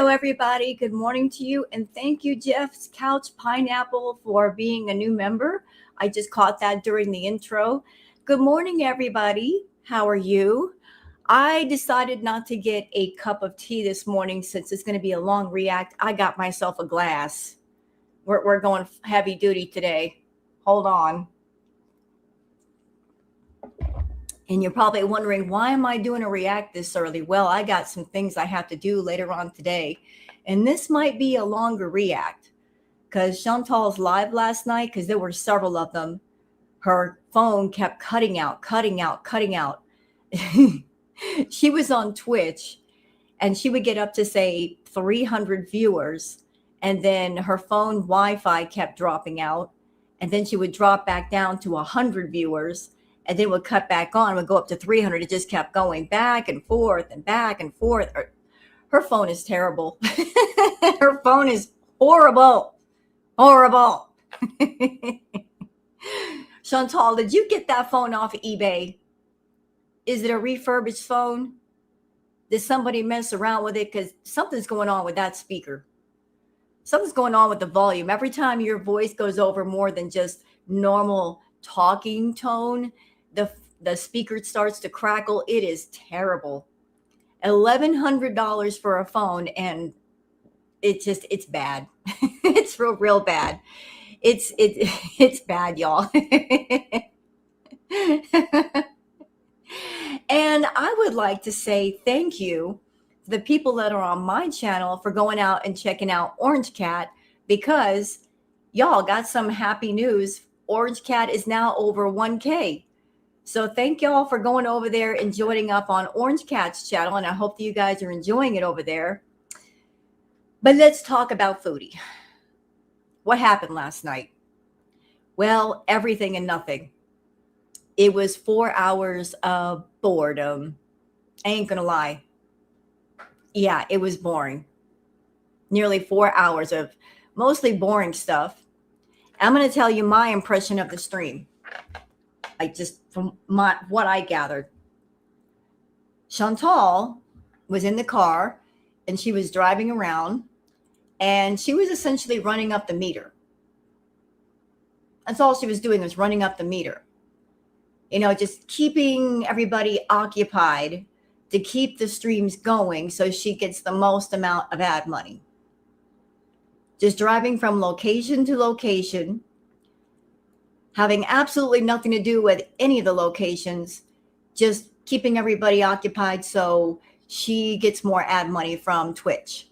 Hello, everybody. Good morning to you. And thank you, Jeff's Couch Pineapple, for being a new member. I just caught that during the intro. Good morning, everybody. How are you? I decided not to get a cup of tea this morning since it's going to be a long react. I got myself a glass. We're going heavy duty today. Hold on. And you're probably wondering, why am I doing a react this early? Well, I got some things I have to do later on today. And this might be a longer react because Chantal's live last night, because there were several of them, her phone kept cutting out. She was on Twitch and she would get up to say 300 viewers. And then her phone Wi-Fi kept dropping out. And then she would drop back down to 100 viewers. And then would cut back on, would go up to 300. It just kept going back and forth and back and forth. Her phone is terrible. Her phone is horrible. Chantal, did you get that phone off of eBay? Is it a refurbished phone? Did somebody mess around with it? Because something's going on with that speaker. Something's going on with the volume. Every time your voice goes over more than just normal talking tone, the speaker starts to crackle. It is terrible. $1,100 for a phone, and it's bad. It's real bad. It's bad, y'all. And I would like to say thank you to the people that are on my channel for going out and checking out Orange Cat, because y'all got some happy news. Orange Cat is now over 1K. So thank y'all for going over there and joining up on Orange Cat's channel. And I hope that you guys are enjoying it over there. But let's talk about Foodie. What happened last night? Well, everything and nothing. It was 4 hours of boredom. I ain't gonna lie. Yeah, it was boring. Nearly 4 hours of mostly boring stuff. I'm going to tell you my impression of the stream. From what I gathered. Chantal was in the car and she was driving around and she was essentially running up the meter. That's all she was doing, was running up the meter. You know, just keeping everybody occupied to keep the streams going so she gets the most amount of ad money. Just driving from location to location, having absolutely nothing to do with any of the locations, just keeping everybody occupied so she gets more ad money from Twitch.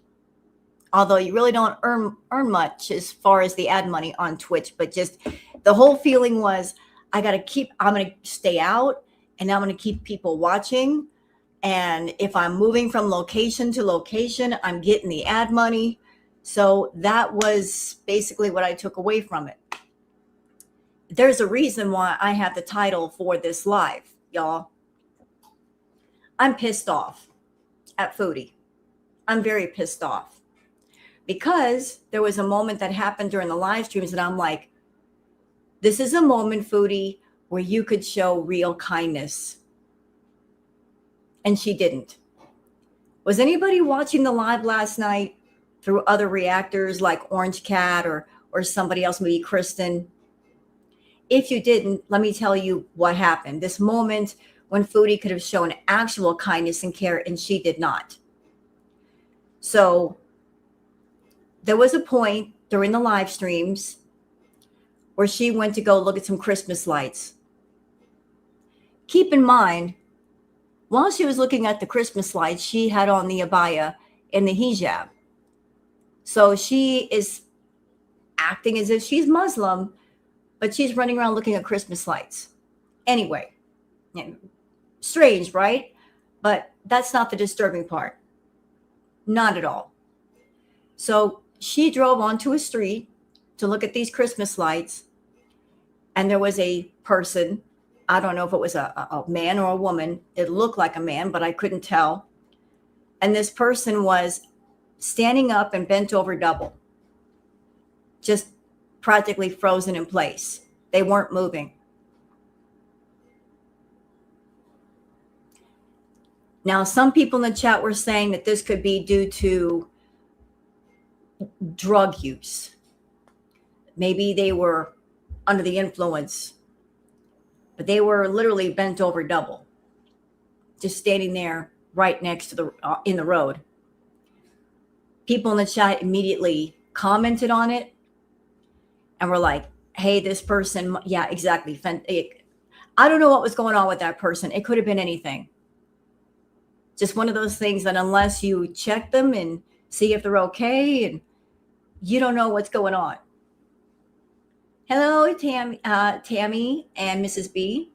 Although you really don't earn much as far as the ad money on Twitch, but just the whole feeling was, I'm going to stay out and I'm going to keep people watching. And if I'm moving from location to location, I'm getting the ad money. So that was basically what I took away from it. There's a reason why I have the title for this live, y'all. I'm pissed off at Foodie. I'm very pissed off because there was a moment that happened during the live streams and I'm like, this is a moment, Foodie, where you could show real kindness. And she didn't. Was anybody watching the live last night through other reactors like Orange Cat or somebody else, maybe Kristen? If you didn't, let me tell you what happened. This moment when Foodie could have shown actual kindness and care, and she did not. So there was a point during the live streams where she went to go look at some Christmas lights. Keep in mind, while she was looking at the Christmas lights, she had on the abaya and the hijab. So she is acting as if she's Muslim, but she's running around looking at Christmas lights. Anyway, strange, right? But that's not the disturbing part. Not at all. So she drove onto a street to look at these Christmas lights, and there was a person. I don't know if it was a man or a woman. It looked like a man, but I couldn't tell. And this person was standing up and bent over double, just practically frozen in place. They weren't moving. Now, some people in the chat were saying that this could be due to drug use. Maybe they were under the influence, but they were literally bent over double, just standing there right next to in the road. People in the chat immediately commented on it and were like, hey, this person, yeah, exactly. I don't know what was going on with that person. It could have been anything. Just one of those things that unless you check them and see if they're okay, and you don't know what's going on. Hello, Tammy and Mrs. B.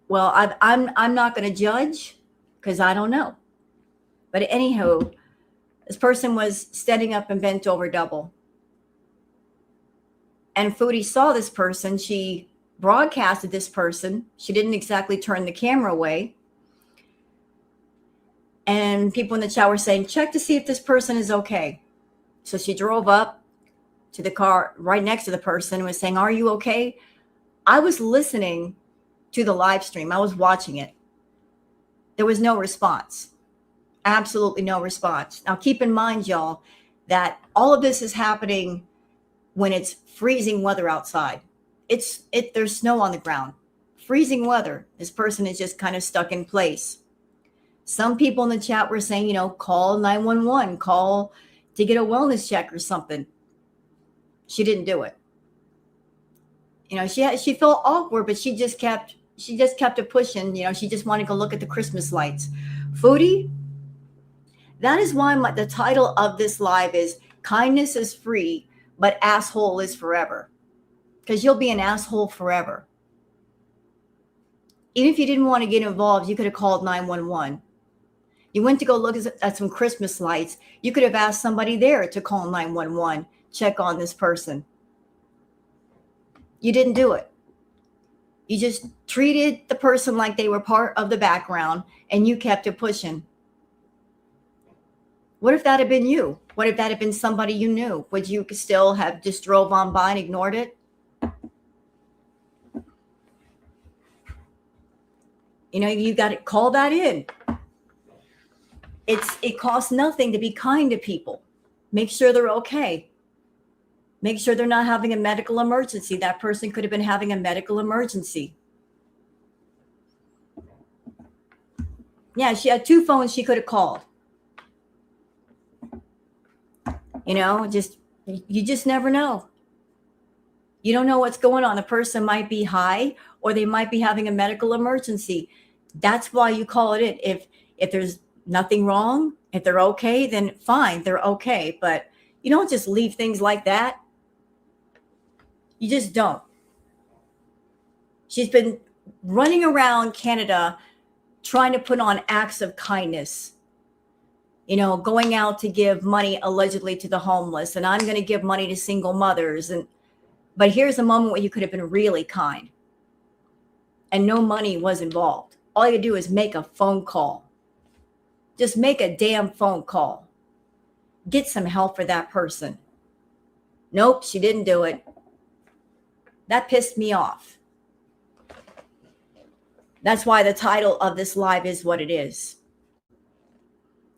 Well, I'm not going to judge because I don't know. But anyhow, this person was standing up and bent over double. And Foodie saw this person. She broadcasted this person. She didn't exactly turn the camera away. And people in the chat were saying, check to see if this person is okay. So she drove up to the car right next to the person and was saying, are you okay? I was listening to the live stream. I was watching it. There was no response. Absolutely no response. Now, keep in mind, y'all, that all of this is happening when it's freezing weather outside. There's snow on the ground. Freezing weather. This person is just kind of stuck in place. Some people in the chat were saying, call 911, call to get a wellness check or something. She didn't do it. She felt awkward, but she just kept it pushing. She just wanted to go look at the Christmas lights. Foodie, that is why the title of this live is Kindness is Free, but Asshole is Forever. Because you'll be an asshole forever. Even if you didn't want to get involved, you could have called 911. You went to go look at some Christmas lights. You could have asked somebody there to call 911, check on this person. You didn't do it. You just treated the person like they were part of the background, and you kept it pushing. What if that had been you? What if that had been somebody you knew? Would you still have just drove on by and ignored it? You got to call that in. It costs nothing to be kind to people. Make sure they're okay. Make sure they're not having a medical emergency. That person could have been having a medical emergency. Yeah, she had 2 phones she could have called. You just never know. You don't know what's going on. The person might be high or they might be having a medical emergency. That's why you call it in. If there's nothing wrong, if they're okay, then fine, they're okay. But you don't just leave things like that. You just don't. She's been running around Canada trying to put on acts of kindness. Going out to give money allegedly to the homeless, and I'm going to give money to single mothers. But here's a moment where you could have been really kind. And no money was involved. All you do is make a phone call. Just make a damn phone call. Get some help for that person. Nope, she didn't do it. That pissed me off. That's why the title of this live is what it is.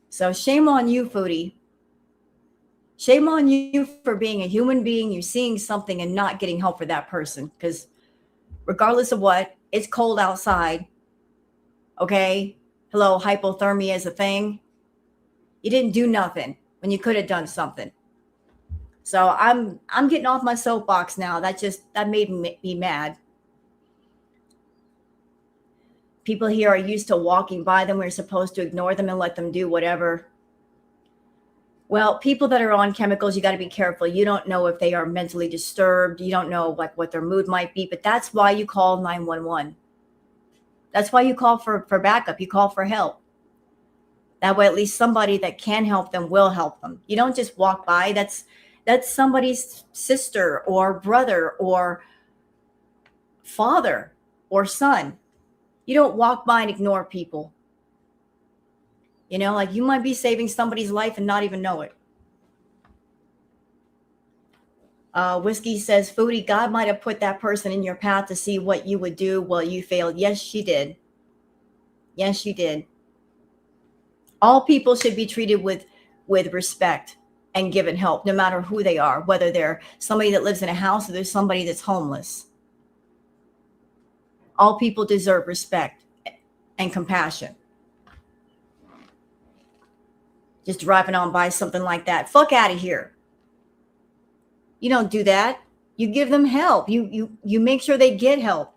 So shame on you, Foodie. Shame on you for being a human being. You're seeing something and not getting help for that person. Because regardless of what, it's cold outside. Okay? Hello, hypothermia is a thing. You didn't do nothing when you could have done something. So I'm getting off my soapbox now. That made me mad. People here are used to walking by them. We're supposed to ignore them and let them do whatever. Well, people that are on chemicals, you got to be careful. You don't know if they are mentally disturbed. You don't know what their mood might be, but that's why you call 911. That's why you call for backup. You call for help. That way, at least somebody that can help them will help them. You don't just walk by. That's somebody's sister or brother or father or son. You don't walk by and ignore people. You might be saving somebody's life and not even know it. Whiskey says, Foodie, God might have put that person in your path to see what you would do. Well, you failed. Yes, she did. Yes, you did. All people should be treated with with respect and given help, no matter who they are, whether they're somebody that lives in a house or there's somebody that's homeless. All people deserve respect and compassion. Just driving on by something like that. Fuck out of here. You don't do that. You give them help. You make sure they get help.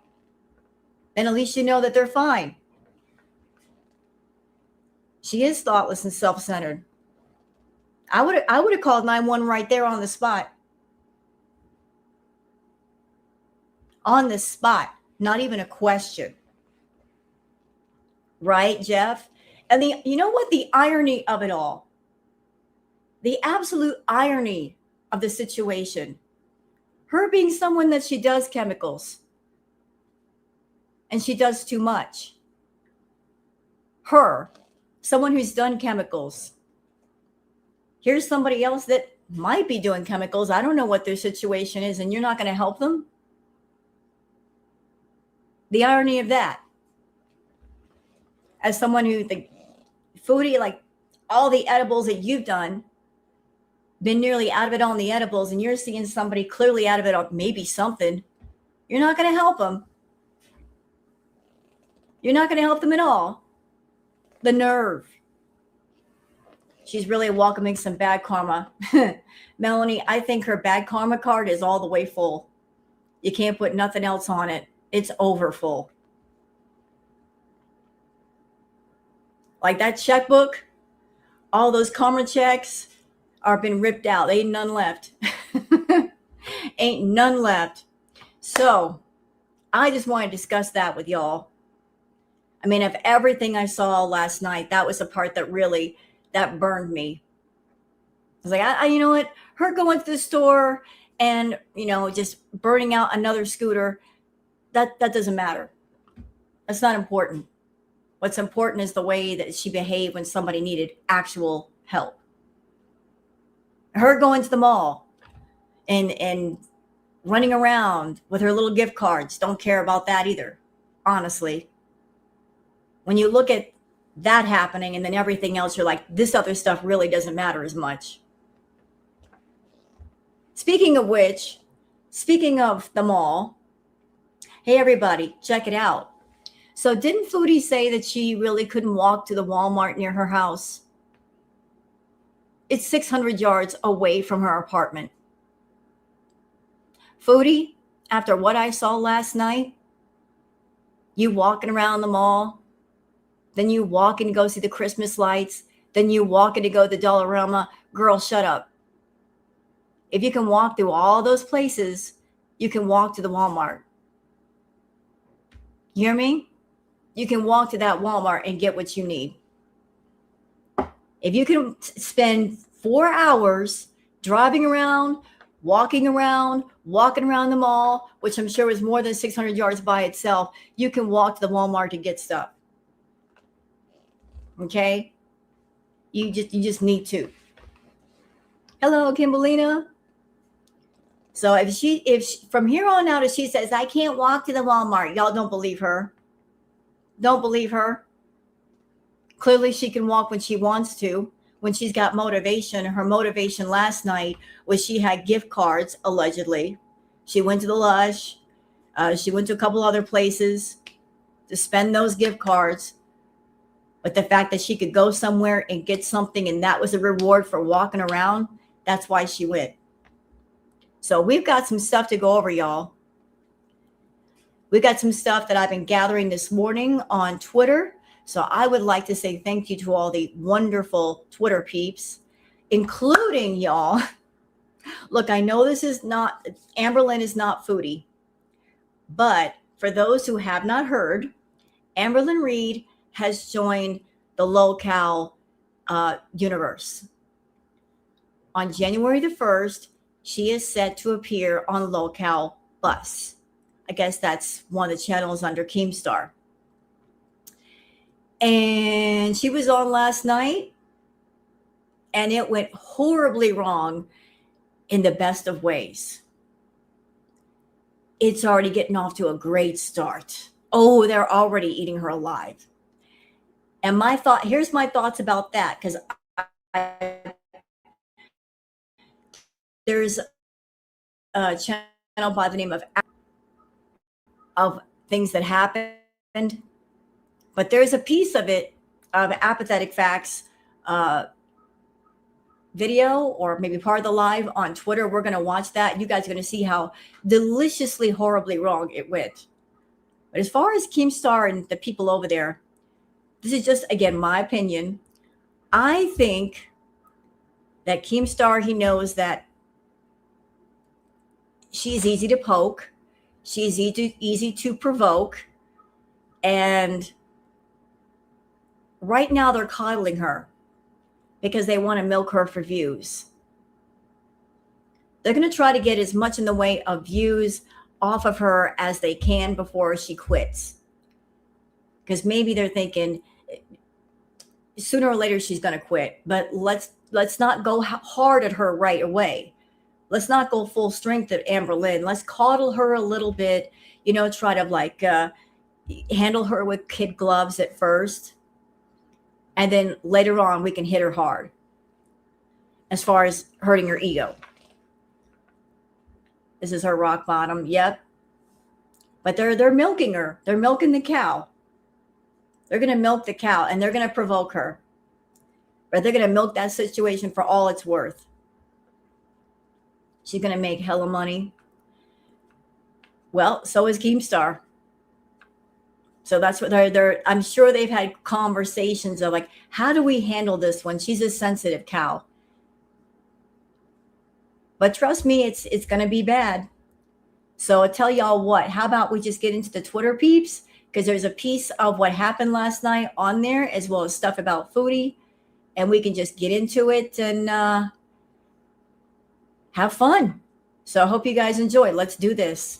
And at least you know that they're fine. She is thoughtless and self-centered. I would have called 911 right there on the spot. On the spot. Not even a question. Right, Jeff? And you know what? The irony of it all. The absolute irony of the situation. Her being someone that she does chemicals. And she does too much. Her, someone who's done chemicals. Here's somebody else that might be doing chemicals. I don't know what their situation is, and you're not going to help them. The irony of that. As someone who, the foodie, like all the edibles that you've done, been nearly out of it on the edibles, and you're seeing somebody clearly out of it on maybe something, you're not going to help them. You're not going to help them at all. The nerve. She's really welcoming some bad karma. Melanie, I think her bad karma card is all the way full. You can't put nothing else on it. It's over full. Like that checkbook, all those karma checks are been ripped out. Ain't none left. Ain't none left. So I just want to discuss that with y'all. I mean, of everything I saw last night, that was the part that really, that burned me. I was like, I you know what? Her going to the store and, just burning out another scooter, that doesn't matter. That's not important. What's important is the way that she behaved when somebody needed actual help. Her going to the mall and running around with her little gift cards, don't care about that either, honestly. When you look at that happening and then everything else, you're like, this other stuff really doesn't matter as much. Speaking of which, speaking of the mall, hey, everybody, check it out. So didn't Foodie say that she really couldn't walk to the Walmart near her house? It's 600 yards away from her apartment. Foodie, after what I saw last night, you walking around the mall, then you walking to go see the Christmas lights, then you walking to go to the Dollarama. Girl, shut up. If you can walk through all those places, you can walk to the Walmart. You hear me? You can walk to that Walmart and get what you need. If you can spend 4 hours driving around, walking around the mall, which I'm sure is more than 600 yards by itself, you can walk to the Walmart to get stuff. Okay? You just need to. Hello, Kimberlina. So if she from here on out, if she says, I can't walk to the Walmart, y'all don't believe her. Don't believe her. Clearly she can walk when she wants to, when she's got motivation. Her motivation last night was she had gift cards, allegedly. She went to the Lush. She went to a couple other places to spend those gift cards. But the fact that she could go somewhere and get something and that was a reward for walking around, that's why she went. So we've got some stuff to go over, y'all. We've got some stuff that I've been gathering this morning on Twitter. So I would like to say thank you to all the wonderful Twitter peeps, including y'all. Look, I know this is not, Amberlynn is not Foodie. But for those who have not heard, Amberlynn Reed has joined the LoCal universe. On January the 1st, she is set to appear on LoCal Bus. I guess that's one of the channels under Keemstar. And she was on last night, and it went horribly wrong in the best of ways. It's already getting off to a great start. Oh, they're already eating her alive. And here's my thoughts about that, because I there's a channel by the name of things that happened, but there's a piece of it of apathetic facts video, or maybe part of the live on Twitter. We're going to watch that. You guys are going to see how deliciously horribly wrong it went. But as far as Keemstar and the people over there, this is just, again, my opinion. I think that Keemstar, he knows that she's easy to poke. She's easy to provoke. And right now they're coddling her because they want to milk her for views. They're going to try to get as much in the way of views off of her as they can before she quits. Because maybe they're thinking sooner or later she's going to quit. But let's not go hard at her right away. Let's not go full strength at Amber Lynn. Let's coddle her a little bit, try to handle her with kid gloves at first. And then later on, we can hit her hard as far as hurting her ego. This is her rock bottom. Yep. But they're milking her. They're milking the cow. They're going to milk the cow, and they're going to provoke her. But they're going to milk that situation for all it's worth. She's going to make hella money. Well, so is Keemstar. So that's what I'm sure they've had conversations of how do we handle this when she's a sensitive cow? But trust me, it's going to be bad. So I tell y'all what, how about we just get into the Twitter peeps? Because there's a piece of what happened last night on there, as well as stuff about Foodie. And we can just get into it and have fun. So I hope you guys enjoy. Let's do this.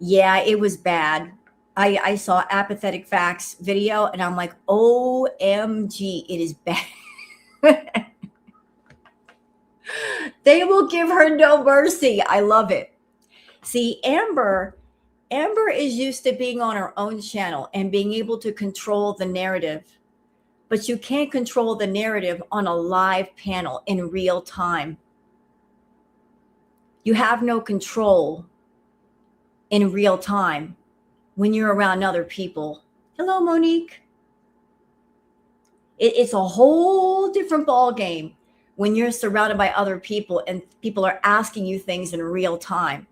Yeah, it was bad. I saw Apathetic Facts video and I'm like, OMG, it is bad. They will give her no mercy. I love it. See, Amber is used to being on her own channel and being able to control the narrative. But you can't control the narrative on a live panel in real time. You have no control in real time when you're around other people. Hello, Monique. It's a whole different ball game when you're surrounded by other people and people are asking you things in real time.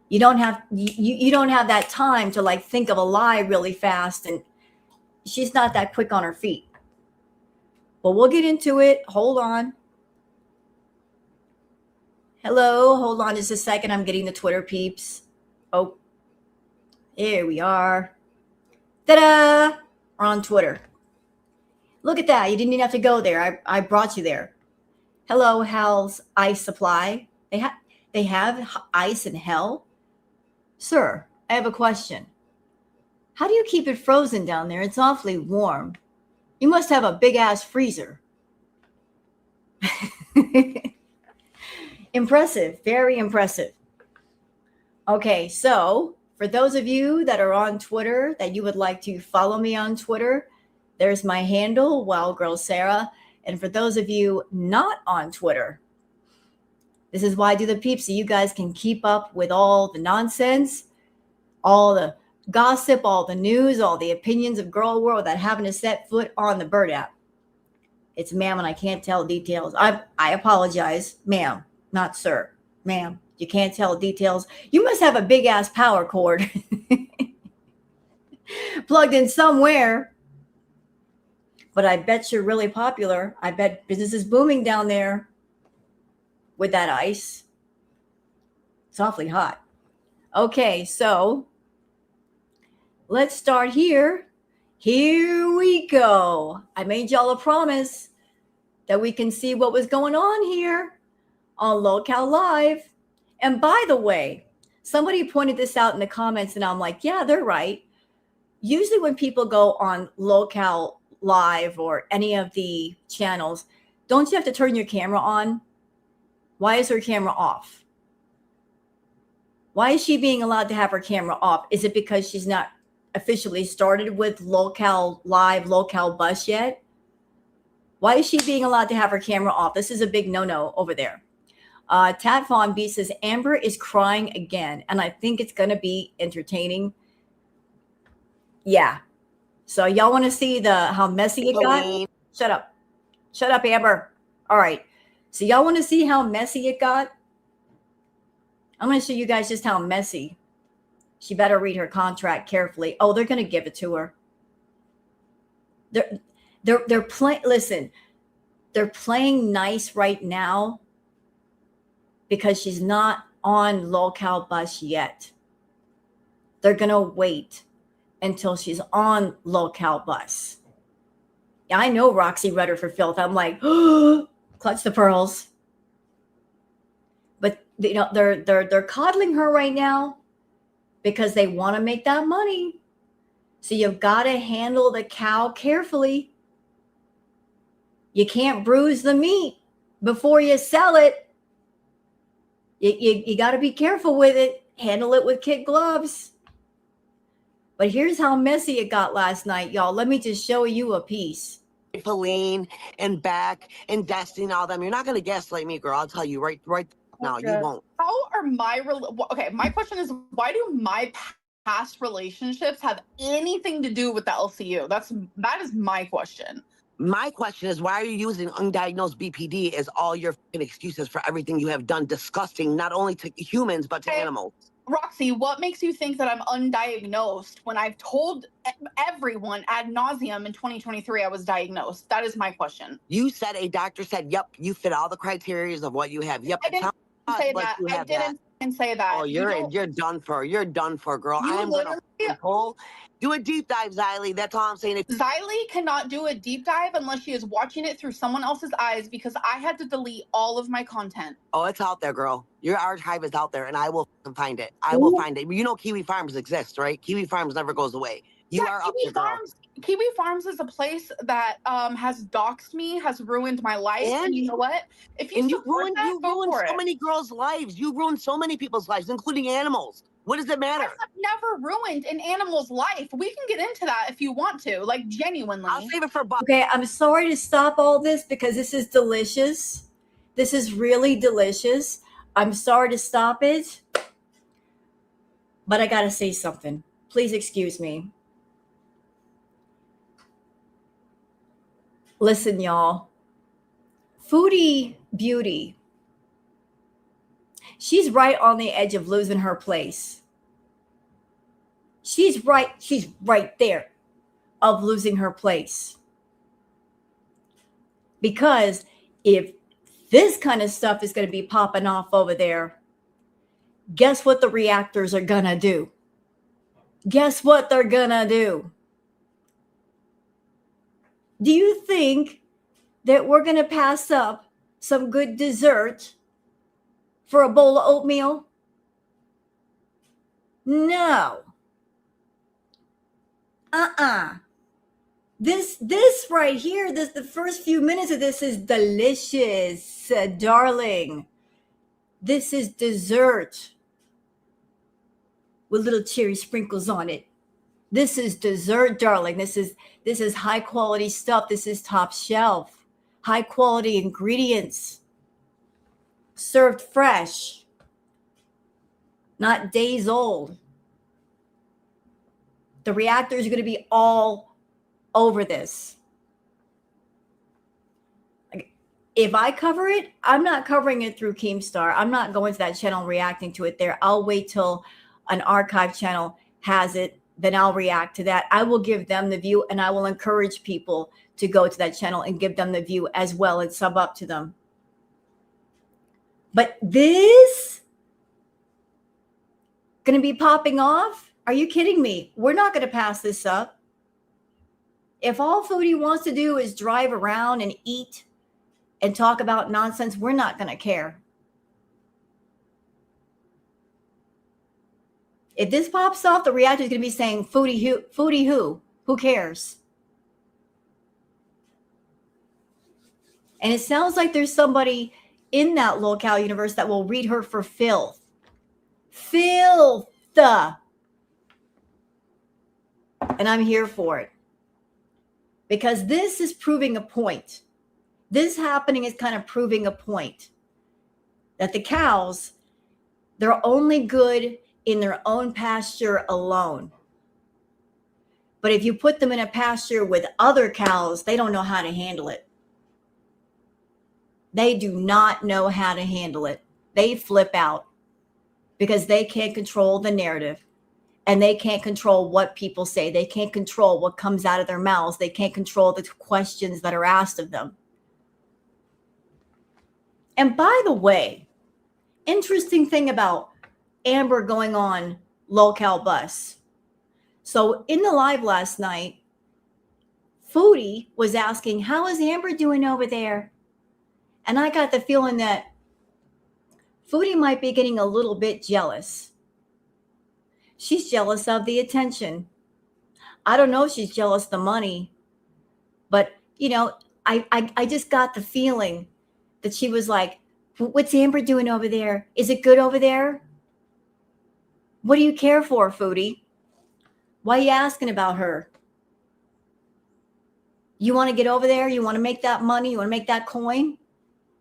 You don't have that time to think of a lie really fast, and she's not that quick on her feet. But we'll get into it. Hold on. Hello, hold on just a second. I'm getting the Twitter peeps. Oh, here we are. Ta-da! We're on Twitter. Look at that. You didn't even have to go there. I brought you there. Hello, Hal's Ice Supply. They have ice in hell? Sir, I have a question. How do you keep it frozen down there? It's awfully warm. You must have a big-ass freezer. Impressive. Very impressive. Okay, so for those of you that are on Twitter, that you would like to follow me on Twitter, there's my handle, Wild Girl Sarah. And for those of you not on Twitter, this is why I do the peeps, so you guys can keep up with all the nonsense, all the gossip, all the news, all the opinions of Girl World without having to set foot on the Bird app. It's ma'am, and I can't tell details. I apologize, ma'am, not sir. Ma'am, you can't tell details. You must have a big-ass power cord plugged in somewhere. But I bet you're really popular. I bet business is booming down there with that ice. It's awfully hot. Okay, so let's start here. Here we go. I made y'all a promise that we can see what was going on here on LoCal Live. And by the way, somebody pointed this out in the comments, and I'm like, yeah, they're right. Usually when people go on LoCal Live or any of the channels, don't you have to turn your camera on? Why is her camera off? Why is she being allowed to have her camera off? Is it because she's not officially started with Locale Live, Locale Bus yet? Why is she being allowed to have her camera off? This is a big no-no over there. Tat Fawn B says, Amber is crying again, and I think it's going to be entertaining. Yeah. So y'all want to see how messy it got? Shut up. Shut up, Amber. All right. So y'all want to see how messy it got? I'm going to show you guys just how messy. She better read her contract carefully. Oh, they're going to give it to her. They're playing. Listen, they're playing nice right now because she's not on Locale Bus yet. They're going to wait until she's on Locale Bus. I know Roxy read her for filth. I'm like, oh, clutch the pearls. But you know, they're coddling her right now because they want to make that money. So you've got to handle the cow carefully. You can't bruise the meat before you sell it. You got to be careful with it. Handle it with kid gloves. But here's how messy it got last night, y'all. Let me just show you a piece. Pauline and Beck and Destiny and all them. You're not going to gaslight me, girl. I'll tell you right now. You won't. How are okay, my question is, why do my past relationships have anything to do with the LCU? That is my question. My question is, why are you using undiagnosed BPD as all your excuses for everything you have done disgusting, not only to humans, but to animals? Roxy, what makes you think that I'm undiagnosed when I've told everyone ad nauseum in 2023 I was diagnosed? That is my question. You said a doctor said, yep, you fit all the criteria of what you have. Yep. I didn't say that. I didn't say that. Oh, you're done for. You're done for, girl. I am going to pull. Do a deep dive, Xylee. That's all I'm saying. Xylee cannot do a deep dive unless she is watching it through someone else's eyes, because I had to delete all of my content. Oh, it's out there, girl. Your archive is out there, and I will find it. I will find it. You know Kiwi Farms exists, right? Kiwi Farms never goes away. You are up to girl. Kiwi Farms is a place that has doxed me, has ruined my life. And you know what? If you ruined so many girls' lives. You ruined so many people's lives, including animals. What does it matter? I've never ruined an animal's life. We can get into that if you want to, like genuinely. I'll save it for Bob. Okay, I'm sorry to stop all this because this is delicious. This is really delicious. I'm sorry to stop it, but I got to say something. Please excuse me. Listen, y'all. Foodie Beauty. She's right on the edge of losing her place. She's right there of losing her place. Because if this kind of stuff is going to be popping off over there, guess what the reactors are going to do? Guess what they're going to do? Do you think that we're going to pass up some good dessert for a bowl of oatmeal? No. This right here, the first few minutes of this is delicious, darling. This is dessert with little cherry sprinkles on it. This is dessert, darling. This is high quality stuff. This is top shelf, high quality ingredients, served fresh, not days old. The reactors are going to be all over this. If I cover it, I'm not covering it through Keemstar. I'm not going to that channel reacting to it there. I'll wait till an archive channel has it. Then I'll react to that. I will give them the view, and I will encourage people to go to that channel and give them the view as well and sub up to them. But this going to be popping off? Are you kidding me? We're not going to pass this up. If all Foodie wants to do is drive around and eat and talk about nonsense, we're not going to care. If this pops off, the reactor is going to be saying, Foodie who? Foodie who? Who cares? And it sounds like there's somebody in that locale universe that will read her for filth. Filth. And I'm here for it. Because this is proving a point. This happening is kind of proving a point that the cows, they're only good in their own pasture alone. But if you put them in a pasture with other cows, they don't know how to handle it. They do not know how to handle it. They flip out because they can't control the narrative and they can't control what people say. They can't control what comes out of their mouths. They can't control the questions that are asked of them. And by the way, interesting thing about Amber going on Local Bus. So in the live last night, Foodie was asking, how is Amber doing over there? And I got the feeling that Foodie might be getting a little bit jealous. She's jealous of the attention. I don't know if she's jealous of the money, but you know, I just got the feeling that she was like, what's Amber doing over there? Is it good over there? What do you care for, Foodie? Why are you asking about her? You want to get over there? You want to make that money? You want to make that coin?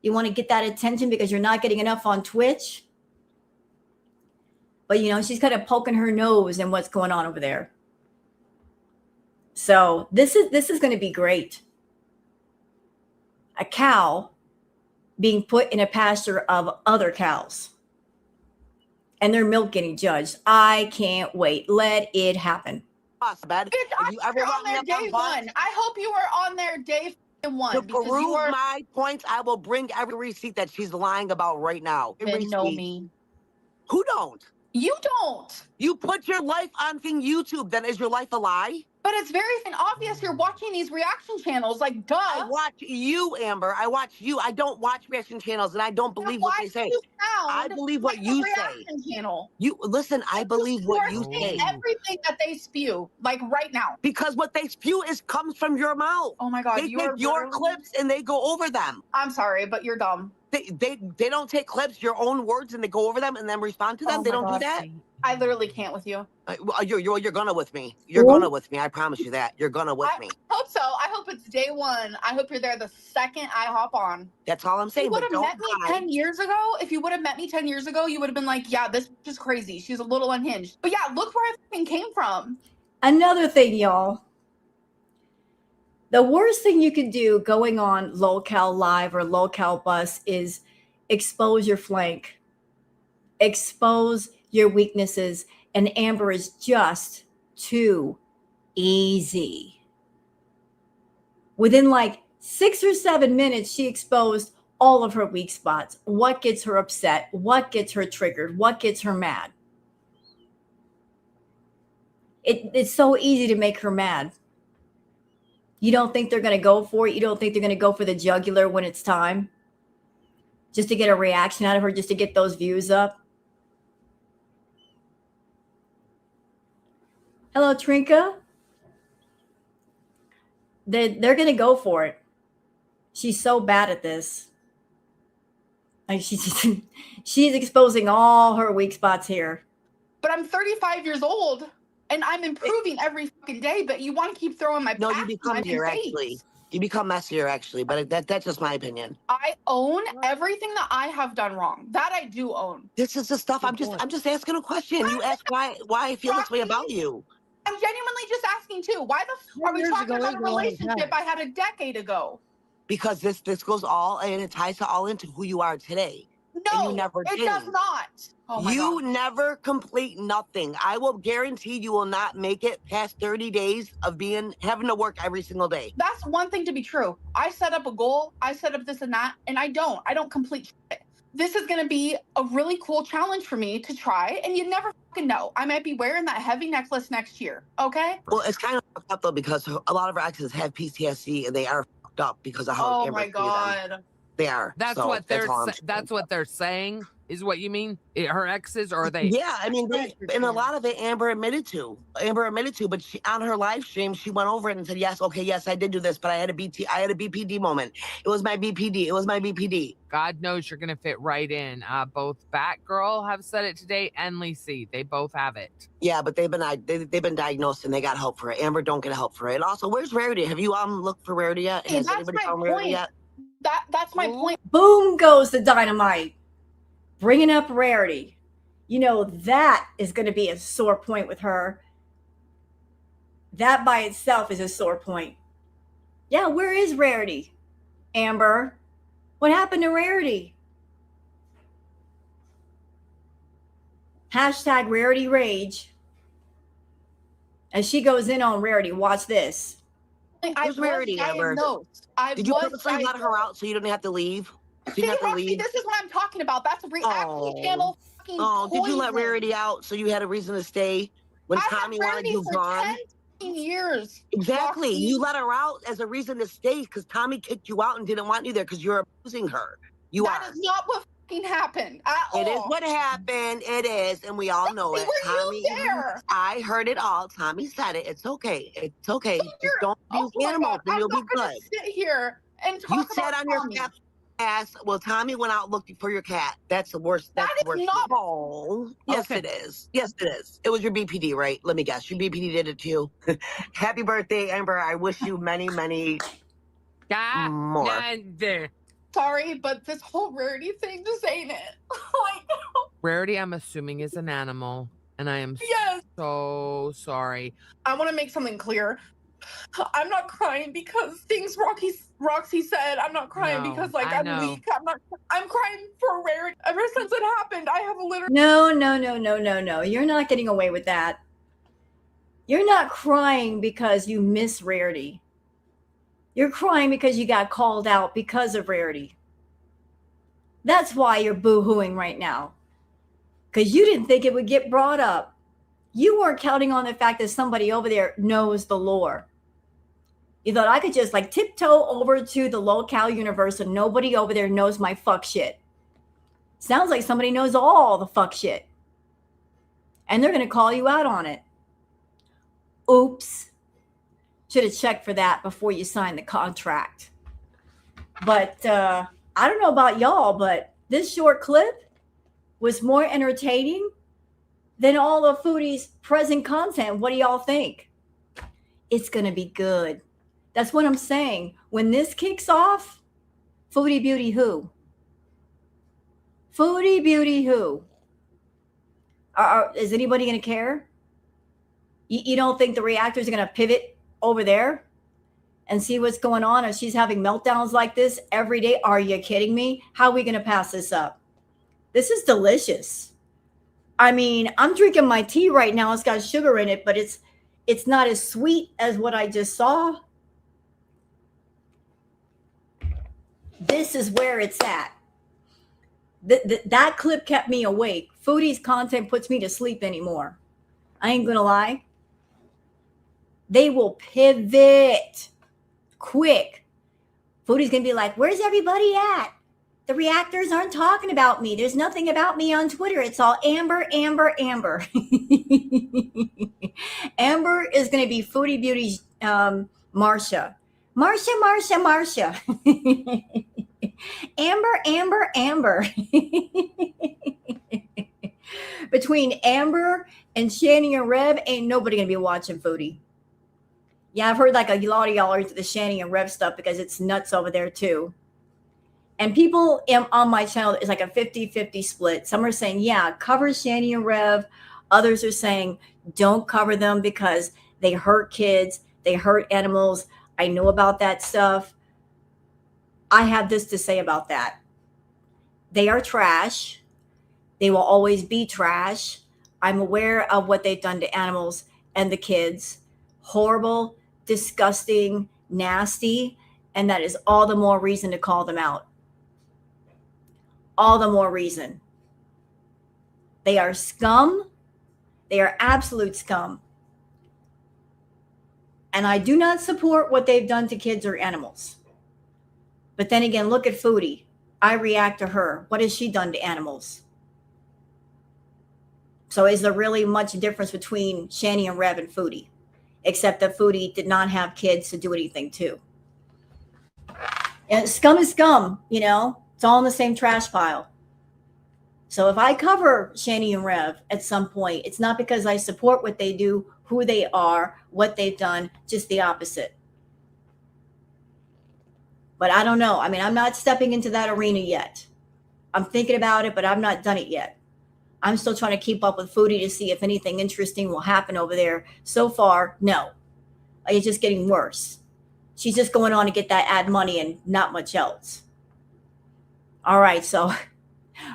You want to get that attention because you're not getting enough on Twitch? But, you know, she's kind of poking her nose in what's going on over there. So this is going to be great. A cow being put in a pasture of other cows. And their milk getting judged. I can't wait. Let it happen. Bitch, if you ever on there day one, I hope you were on there day one. To prove my points, I will bring every receipt that she's lying about right now. Then know me. Who don't? You don't. You put your life on YouTube, then is your life a lie? But it's very obvious you're watching these reaction channels, like, duh. I watch you, Amber. I watch you. I don't watch reaction channels, and I don't believe what they say. I believe what like you say. Channel. You listen. I believe what you say. Everything that they spew, like right now. Because what they spew comes from your mouth. Oh my God! They take your clips and they go over them. I'm sorry, but you're dumb. They don't take clips, your own words, and they go over them and then respond to them. They don't do that. I literally can't with you. You're gonna with me. You're gonna with me. I promise you that. You're gonna with me. I hope so. I hope it's day one. I hope you're there the second I hop on. That's all I'm saying. You would have met me 10 years ago. If you would have met me 10 years ago, you would have been like, yeah, this is crazy. She's a little unhinged. But yeah, look where I fucking came from. Another thing, y'all. The worst thing you can do going on Local Live or Local Bus is expose your flank. Expose your weaknesses. And Amber is just too easy. Within like 6 or 7 minutes, she exposed all of her weak spots. What gets her upset? What gets her triggered? What gets her mad? It's so easy to make her mad. You don't think they're going to go for it? You don't think they're going to go for the jugular when it's time? Just to get a reaction out of her, just to get those views up? Hello, Trinka. They're going to go for it. She's so bad at this. Like she's exposing all her weak spots here. But I'm 35 years old and I'm improving every fucking day. But you want to keep throwing my you become messier actually. You become messier actually. But that's just my opinion. I own everything that I have done wrong. That I do own. This is the stuff. I'm just asking a question. You ask why I feel this way about you. I'm genuinely just asking too. Why the fuck are we talking about a relationship I had a decade ago? Because this goes all and it ties all into who you are today. No, you never it does not. Oh my you God. never complete nothing. I will guarantee you will not make it past 30 days of having to work every single day. That's one thing to be true. I set up a goal. I set up this and that, and I don't complete shit. This is going to be a really cool challenge for me to try, and you never fucking know. I might be wearing that heavy necklace next year, okay? Well, it's kind of fucked up, though, because a lot of our exes have PTSD, and they are fucked up because of how Oh, my God. They are. That's So what they're. all I'm That's what they're saying. Is what you mean? Her exes, or are they? Yeah, I mean, and a lot of it Amber admitted to. But she, on her live stream, she went over it and said, "Yes, okay, yes, I did do this, but I had a BPD moment. It was my BPD. It was my BPD." God knows you're gonna fit right in. Both Batgirl have said it today, and Lacey. They both have it. Yeah, but they've been diagnosed and they got help for it. Amber don't get help for it. And also, where's Rarity? Have you looked for Rarity yet? Hey, Has that's anybody my found Rarity point. yet? That's my point. Boom goes the dynamite. Bringing up Rarity. You know, that is going to be a sore point with her. That by itself is a sore point. Yeah, where is Rarity? Amber, what happened to Rarity? Hashtag Rarity Rage. As she goes in on Rarity, watch this. Where's Rarity, Amber? Did you purposely let her out so you didn't have to leave? So you See, have to Roxy, leave? this is what I'm talking about. That's a reaction channel fucking poison. Did you let Rarity out so you had a reason to stay when Tommy wanted you gone? 10 years. Exactly. Roxy. You let her out as a reason to stay because Tommy kicked you out and didn't want you there because you're abusing her. That is not what fucking happened at all. It is what happened. It is, and we all know it. Were Tommy, you there? I heard it all. Tommy said it. It's okay. It's okay. Just don't abuse animals and you'll be good. Sit here and talk You about sat on your Tommy. cat's ass. Well, Tommy went out looking for your cat. That's the worst. That's That the worst. is not. Oh, yes, Okay. it is. Yes, it is. It was your BPD, right? Let me guess. Your BPD did it to you. Happy birthday, Amber. I wish you many, many more. Sorry, but this whole Rarity thing just ain't it. Like, Rarity, I'm assuming, is an animal, and I am yes. so sorry. I want to make something clear. I'm not crying because things Roxy said. I'm not crying because I'm weak. I'm crying for Rarity. Ever since it happened, I have literally. No. You're not getting away with that. You're not crying because you miss Rarity. You're crying because you got called out because of Rarity. That's why you're boo-hooing right now. Because you didn't think it would get brought up. You weren't counting on the fact that somebody over there knows the lore. You thought I could just like tiptoe over to the locale universe and nobody over there knows my fuck shit. Sounds like somebody knows all the fuck shit. And they're going to call you out on it. Oops. Should have checked for that before you signed the contract. But I don't know about y'all, but this short clip was more entertaining than all of Foodie's present content. What do y'all think? It's going to be good. That's what I'm saying. When this kicks off, Foodie Beauty who? Foodie Beauty who? Is anybody going to care? You don't think the reactors are going to pivot over there and see what's going on? If she's having meltdowns like this every day, are you kidding me? How are we going to pass this up? This is delicious. I mean, I'm drinking my tea right now. It's got sugar in it, but it's not as sweet as what I just saw. This is where it's at. That clip kept me awake. Foodie's content puts me to sleep anymore. I ain't gonna lie. They will pivot quick. Foodie's gonna be like, where's everybody at? The reactors aren't talking about me. There's nothing about me on Twitter. It's all Amber. Amber is going to be Foodie Beauty's Marsha. Marsha. Amber. Between Amber and Shanny and Rev, ain't nobody going to be watching Foodie. Yeah, I've heard like a lot of y'all are into the Shanny and Rev stuff because it's nuts over there too. And people on my channel, it's like a 50-50 split. Some are saying, yeah, cover Shanny and Rev. Others are saying, don't cover them because they hurt kids. They hurt animals. I know about that stuff. I have this to say about that. They are trash. They will always be trash. I'm aware of what they've done to animals and the kids. Horrible, disgusting, nasty. And that is all the more reason to call them out. All the more reason. They are scum. They are absolute scum. And I do not support what they've done to kids or animals. But then again, look at Foodie. I react to her. What has she done to animals? So is there really much difference between Shani and Rev and Foodie? Except that Foodie did not have kids to do anything to. And scum is scum, you know? It's all in the same trash pile. So if I cover Shani and Rev at some point, it's not because I support what they do, who they are, what they've done, just the opposite. But I don't know. I mean, I'm not stepping into that arena yet. I'm thinking about it, but I've not done it yet. I'm still trying to keep up with Foodie to see if anything interesting will happen over there. So far, no. It's just getting worse. She's just going on to get that ad money and not much else. All right, so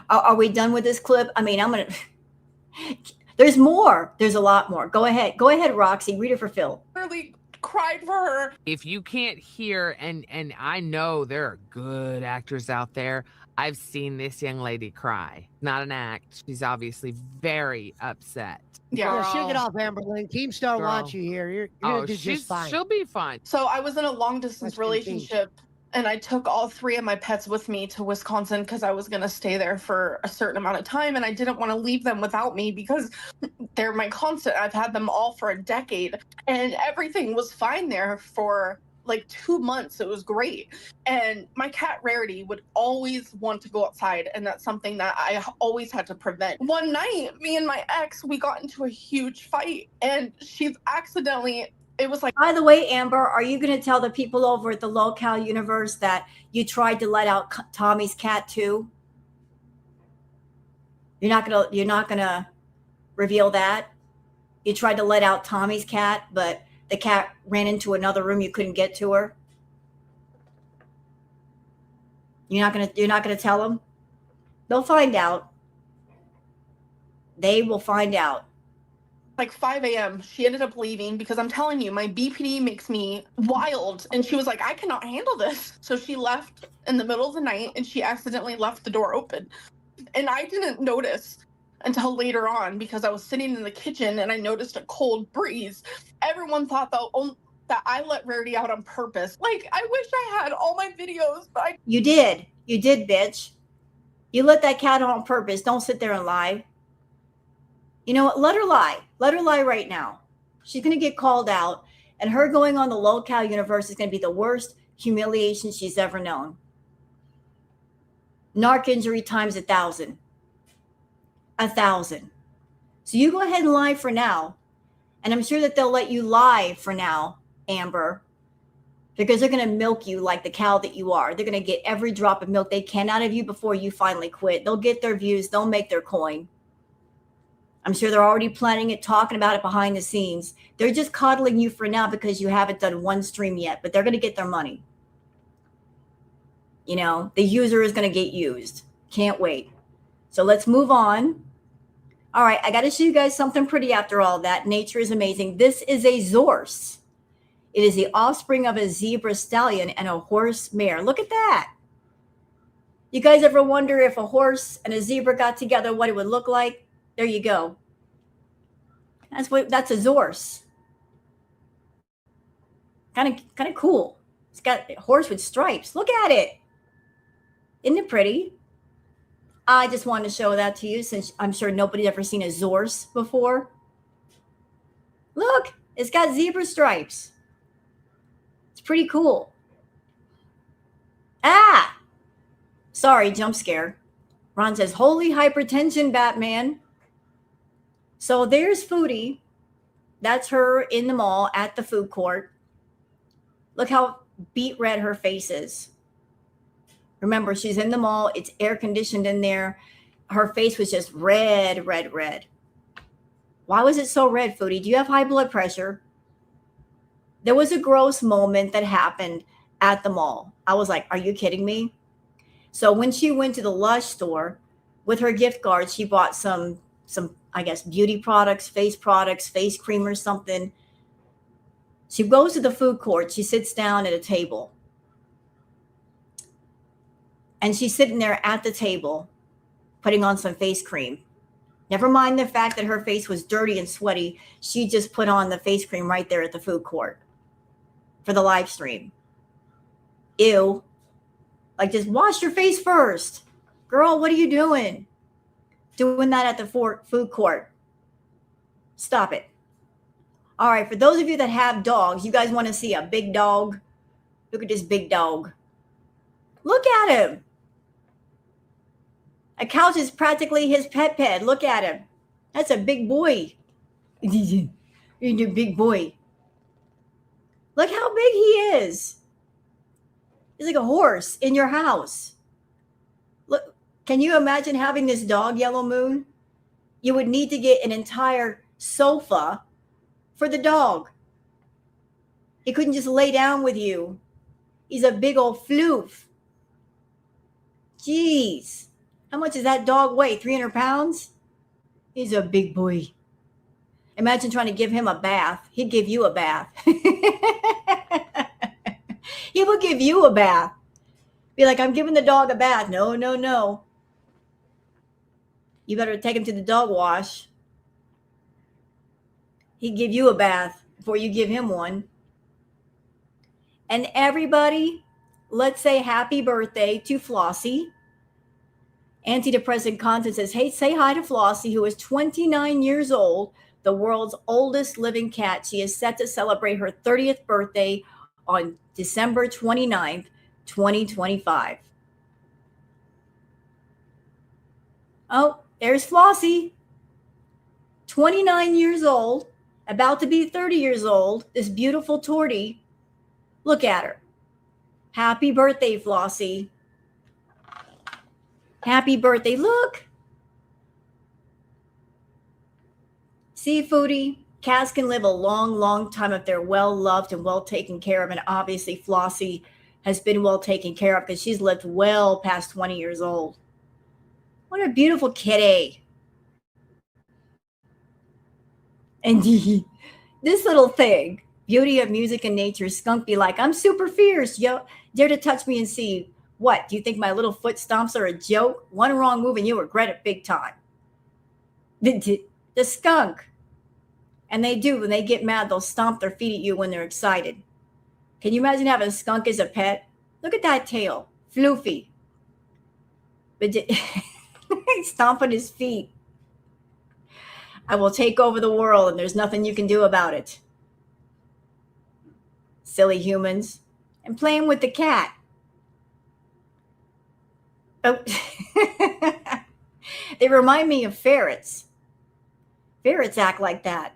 are we done with this clip? I mean, I'm going to... There's more. There's a lot more. Go ahead. Go ahead, Roxy. Read it for Phil. Really cried for her. If you can't hear, and I know there are good actors out there, I've seen this young lady cry. Not an act. She's obviously very upset. Yeah. Yeah, shake it off, Amberlynn. Keemstar wants you here. You're gonna do just fine. She'll be fine. So I was in a long distance That's pretty relationship, and I took all 3 of my pets with me to Wisconsin because I was going to stay there for a certain amount of time, and I didn't want to leave them without me because they're my constant. I've had them all for a decade, and everything was fine there for like 2 months. It was great. And my cat Rarity would always want to go outside, and that's something that I always had to prevent. One night, me and my ex, we got into a huge fight, and she's accidentally... It was like... By the way, Amber, are you going to tell the people over at the Locale Universe that you tried to let out Tommy's cat too? You're not going to reveal that? You tried to let out Tommy's cat, but the cat ran into another room. You couldn't get to her. You're not going to tell them? They'll find out. They will find out. Like 5 a.m. She ended up leaving because I'm telling you, my BPD makes me wild. And she was like, I cannot handle this. So she left in the middle of the night, and she accidentally left the door open. And I didn't notice until later on because I was sitting in the kitchen and I noticed a cold breeze. Everyone thought that I let Rarity out on purpose. Like, I wish I had all my videos, but You did. You did, bitch. You let that cat out on purpose. Don't sit there and lie. You know what? Let her lie. Let her lie right now. She's going to get called out, and her going on the Locale Universe is going to be the worst humiliation she's ever known. Narc injury times 1,000. 1,000. So you go ahead and lie for now, and I'm sure that they'll let you lie for now, Amber, because they're going to milk you like the cow that you are. They're going to get every drop of milk they can out of you before you finally quit. They'll get their views. They'll make their coin. I'm sure they're already planning it, talking about it behind the scenes. They're just coddling you for now because you haven't done one stream yet, but they're going to get their money. You know, the user is going to get used. Can't wait. So let's move on. All right, I got to show you guys something pretty after all that. Nature is amazing. This is a Zorse. It is the offspring of a zebra stallion and a horse mare. Look at that. You guys ever wonder if a horse and a zebra got together, what it would look like? There you go. That's a Zorse. Kind of cool. It's got a horse with stripes. Look at it. Isn't it pretty? I just wanted to show that to you since I'm sure nobody's ever seen a Zorse before. Look, it's got zebra stripes. It's pretty cool. Ah! Sorry, jump scare. Ron says, holy hypertension, Batman. So there's Foodie. That's her in the mall at the food court. Look how beet red her face is. Remember, she's in the mall. It's air conditioned in there. Her face was just red, red, red. Why was it so red, Foodie? Do you have high blood pressure? There was a gross moment that happened at the mall. I was like, are you kidding me? So when she went to the Lush store with her gift card, she bought some I guess, beauty products, face cream or something. She goes to the food court. She sits down at a table. And she's sitting there at the table, putting on some face cream. Never mind the fact that her face was dirty and sweaty. She just put on the face cream right there at the food court for the live stream. Ew. Like, just wash your face first. Girl, what are you doing? Doing that at the food court. Stop it. All right, for those of you that have dogs, you guys want to see a big dog? Look at this big dog. Look at him. A couch is practically his pet. Look at him. That's a big boy. You're a big boy. Look how big he is. He's like a horse in your house. Look, can you imagine having this dog, Yellow Moon? You would need to get an entire sofa for the dog. He couldn't just lay down with you. He's a big old floof. Jeez. How much does that dog weigh? 300 pounds? He's a big boy. Imagine trying to give him a bath. He'd give you a bath. He will give you a bath. Be like, I'm giving the dog a bath. No, no, no. You better take him to the dog wash. He'd give you a bath before you give him one. And everybody, let's say happy birthday to Flossie. Antidepressant Content says, hey, say hi to Flossie, who is 29 years old, the world's oldest living cat. She is set to celebrate her 30th birthday on December 29th, 2025. Oh, there's Flossie. 29 years old, about to be 30 years old, this beautiful tortie. Look at her. Happy birthday, Flossie. Happy birthday. Look. See, Foodie, cats can live a long, long time if they're well loved and well taken care of. And obviously, Flossie has been well taken care of because she's lived well past 20 years old. What a beautiful kitty. And this little thing, beauty of music and nature, skunk be like, I'm super fierce. Yo, dare to touch me and see. What? Do you think my little foot stomps are a joke? One wrong move and you'll regret it big time. The skunk. And they do. When they get mad, they'll stomp their feet at you when they're excited. Can you imagine having a skunk as a pet? Look at that tail. Floofy. But stomping his feet. I will take over the world and there's nothing you can do about it. Silly humans. And playing with the cat. Oh. They remind me of ferrets. Ferrets act like that.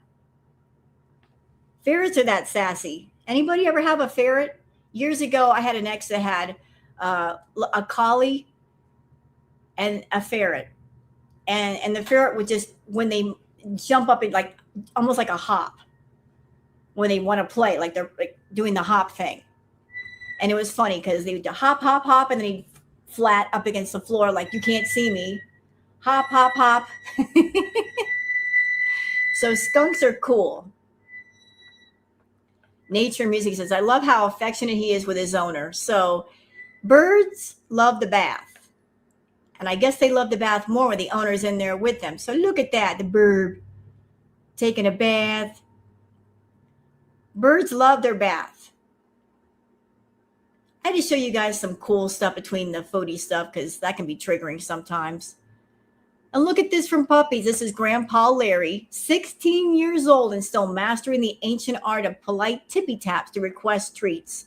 Ferrets are that sassy. Anybody ever have a ferret? Years ago, I had an ex that had a collie and a ferret. And the ferret would just, when they jump up, and like almost like a hop. When they want to play, like they're like doing the hop thing. And it was funny because they would hop, hop, hop, and then he'd flat up against the floor like, you can't see me. Hop, hop, hop. So skunks are cool. Nature Music says, I love how affectionate he is with his owner. So birds love the bath. And I guess they love the bath more when the owner's in there with them. So look at that, the bird taking a bath. Birds love their bath. I had to show you guys some cool stuff between the Foodie stuff because that can be triggering sometimes. And look at this from puppies. This is Grandpa Larry, 16 years old and still mastering the ancient art of polite tippy taps to request treats.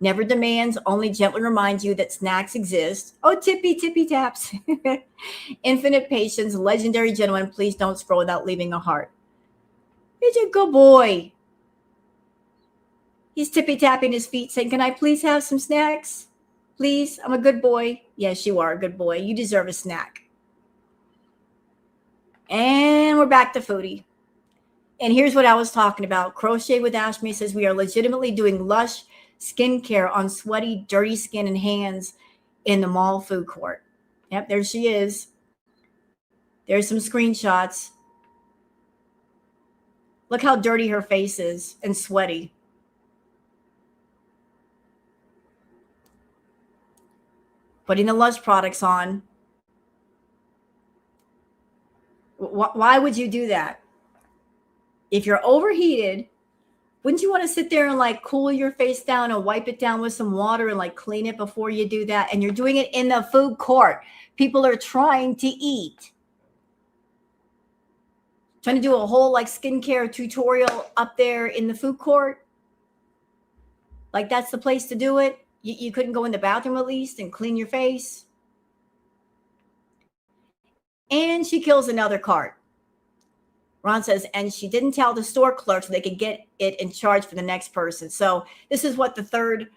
Never demands, only gently reminds you that snacks exist. Oh, tippy taps. Infinite patience, legendary gentleman. Please don't scroll without leaving a heart. He's a good boy. He's tippy tapping his feet saying, can I please have some snacks? Please, I'm a good boy. Yes, you are a good boy. You deserve a snack. And we're back to Foodie. And here's what I was talking about. Crochet with Ashme says we are legitimately doing lush skincare on sweaty, dirty skin and hands in the mall food court. Yep, there she is. There's some screenshots. Look how dirty her face is and sweaty. Putting the Lush products on. Why would you do that? If you're overheated, Wouldn't you want to sit there and like cool your face down and wipe it down with some water and like clean it before you do that? And you're doing it in the food court. People are trying to eat. Trying to do a whole like skincare tutorial up there in the food court. Like that's the place to do it. You couldn't go in the bathroom at least and clean your face. And she kills another cart. Ron says, and she didn't tell the store clerk so they could get it in charge for the next person. So this is what the third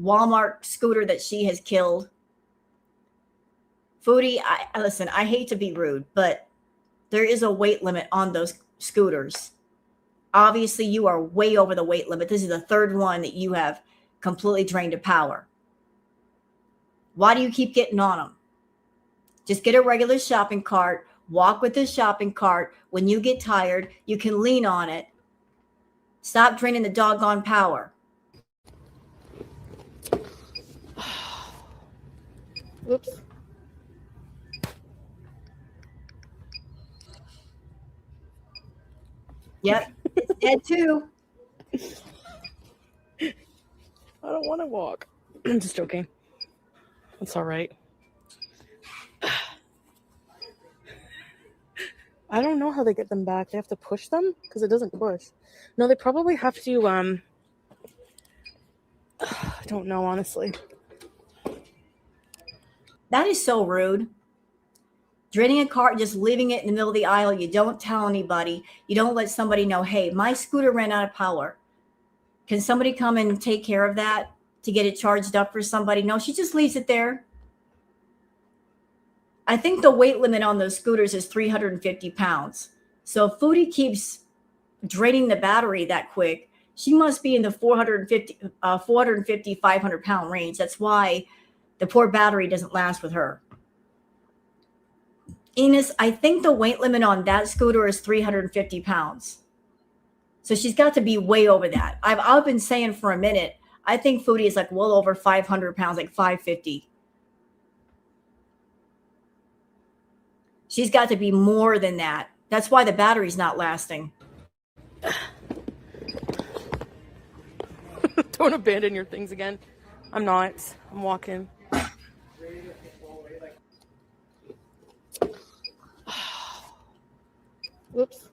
Walmart scooter that she has killed. Foodie, listen, I hate to be rude, but there is a weight limit on those scooters. Obviously, you are way over the weight limit. This is the third one that you have completely drained of power. Why do you keep getting on them? Just get a regular shopping cart. Walk with this shopping cart. When you get tired, you can lean on it. Stop draining the doggone power. Whoops. Yep, it's dead too. I don't want to walk. I'm just joking. It's all right. I don't know how they get them back. They have to push them because it doesn't push. No, they probably have to. I don't know, honestly. That is so rude. Draining a cart, just leaving it in the middle of the aisle. You don't tell anybody. You don't let somebody know, hey, my scooter ran out of power. Can somebody come and take care of that to get it charged up for somebody? No, she just leaves it there. I think the weight limit on those scooters is 350 pounds. So if Foodie keeps draining the battery that quick, she must be in the 450, 500 pound range. That's why the poor battery doesn't last with her. Enos, I think the weight limit on that scooter is 350 pounds. So she's got to be way over that. I've been saying for a minute, I think Foodie is like well over 500 pounds, like 550. She's got to be more than that. That's why the battery's not lasting. Don't abandon your things again. I'm not. I'm walking. Whoops.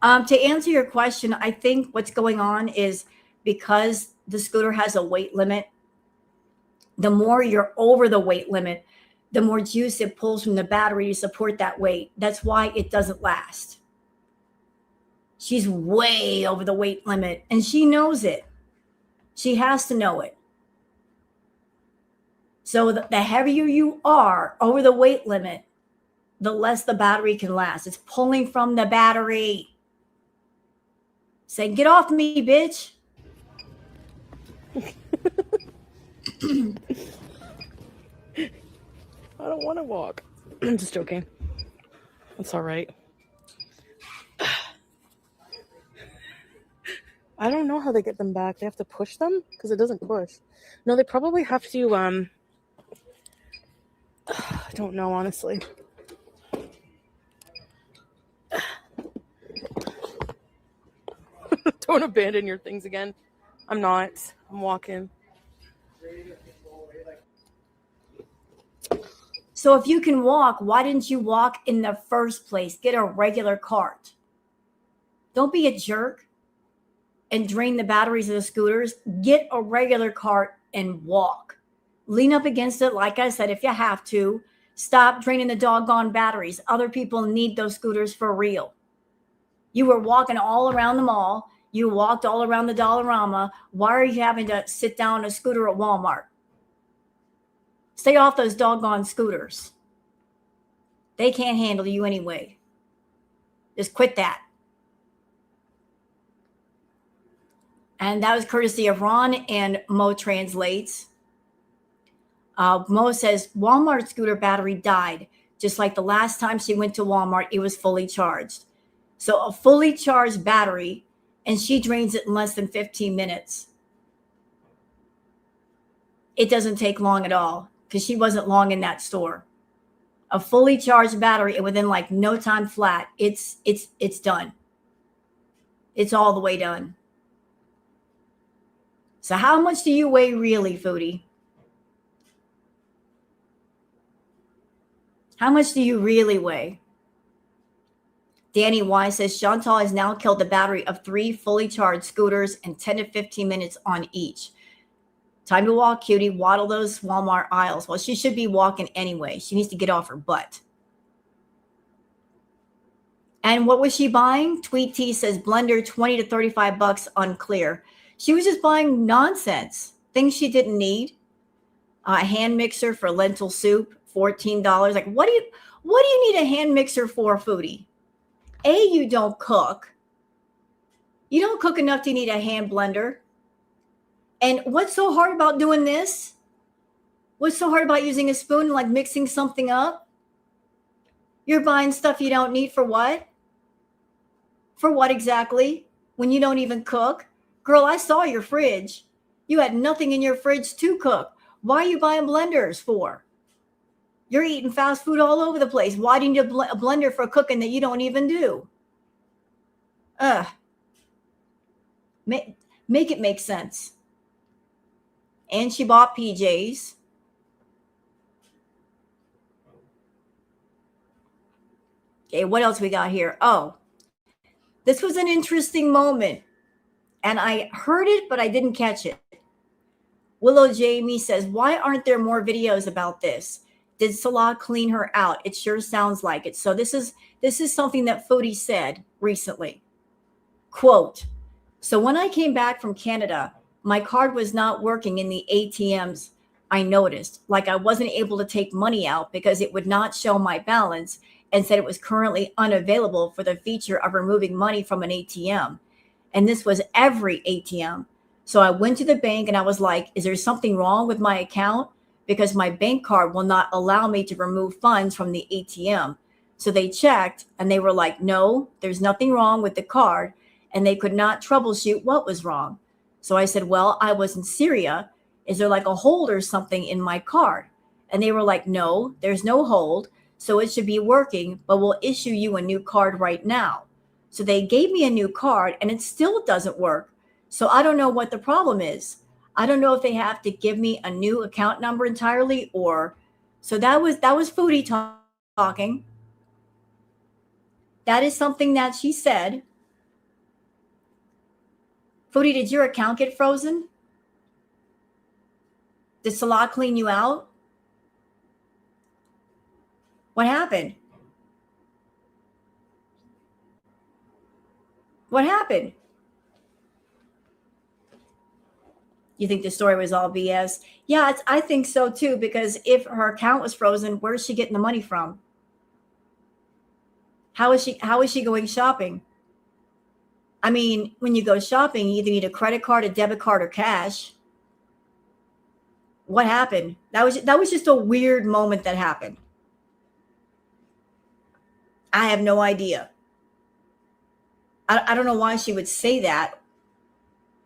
To answer your question, I think what's going on is because the scooter has a weight limit, the more you're over the weight limit, the more juice it pulls from the battery to support that weight. That's why it doesn't last. She's way over the weight limit and she knows it. She has to know it. So the heavier you are over the weight limit, the less the battery can last. It's pulling from the battery. Say, get off me, bitch. I don't want to walk. I'm just joking. It's all right. I don't know how they get them back. They have to push them because it doesn't push. No, they probably have to. I don't know, honestly. Don't abandon your things again. I'm not. I'm walking. So if you can walk, why didn't you walk in the first place? Get a regular cart. Don't be a jerk and drain the batteries of the scooters. Get a regular cart and walk. Lean up against it, like I said, if you have to. Stop draining the doggone batteries. Other people need those scooters for real. You were walking all around the mall. You walked all around the Dollarama. Why are you having to sit down on a scooter at Walmart? Stay off those doggone scooters. They can't handle you anyway. Just quit that. And that was courtesy of Ron and Mo Translates. Mo says, Walmart scooter battery died. Just like the last time she went to Walmart, it was fully charged. So a fully charged battery, and she drains it in less than 15 minutes. It doesn't take long at all because she wasn't long in that store. a fully charged battery, and within like no time flat, it's done. It's all the way done. So how much do you weigh really, Foodie? How much do you really weigh? Danny Y says Chantal has now killed the battery of 3 fully charged scooters in 10 to 15 minutes on each. Time to walk, cutie. Waddle those Walmart aisles. Well, she should be walking anyway. She needs to get off her butt. And what was she buying? Tweet T says blender 20 to 35 bucks, unclear. She was just buying nonsense, things she didn't need. A hand mixer for lentil soup, $14. Like, what do you need a hand mixer for, Foodie? A, you don't cook. You don't cook enough to need a hand blender. And what's so hard about doing this? What's so hard about using a spoon and like mixing something up? You're buying stuff you don't need for what? For what exactly? When you don't even cook? Girl, I saw your fridge. You had nothing in your fridge to cook. Why are you buying blenders for? You're eating fast food all over the place. Why do you need a blender for cooking that you don't even do? Make it make sense. And she bought PJs. Okay, what else we got here? Oh, this was an interesting moment. And I heard it, but I didn't catch it. Willow Jamie says, why aren't there more videos about this? Did Salah clean her out? It sure sounds like it. So this is something that Foodie said recently. Quote, so when I came back from Canada, my card was not working in the ATMs. I noticed, like I wasn't able to take money out because it would not show my balance and said it was currently unavailable for the feature of removing money from an ATM. And this was every ATM. So I went to the bank and I was like, is there something wrong with my account? Because my bank card will not allow me to remove funds from the ATM. So they checked and they were like, no, there's nothing wrong with the card. And they could not troubleshoot what was wrong. So I said, well, I was in Syria. Is there like a hold or something in my card? And they were like, no, there's no hold. So it should be working, but we'll issue you a new card right now. So they gave me a new card and it still doesn't work. So I don't know what the problem is. I don't know if they have to give me a new account number entirely or. So that was Foodie talking. That is something that she said. Foodie, did your account get frozen? Did Salah clean you out? What happened? What happened? You think the story was all BS? Yeah, I think so too, because if her account was frozen, where's she getting the money from? How is she going shopping? I mean, when you go shopping, you either need a credit card, a debit card, or cash. What happened? That was just a weird moment that happened. I have no idea. I don't know why she would say that.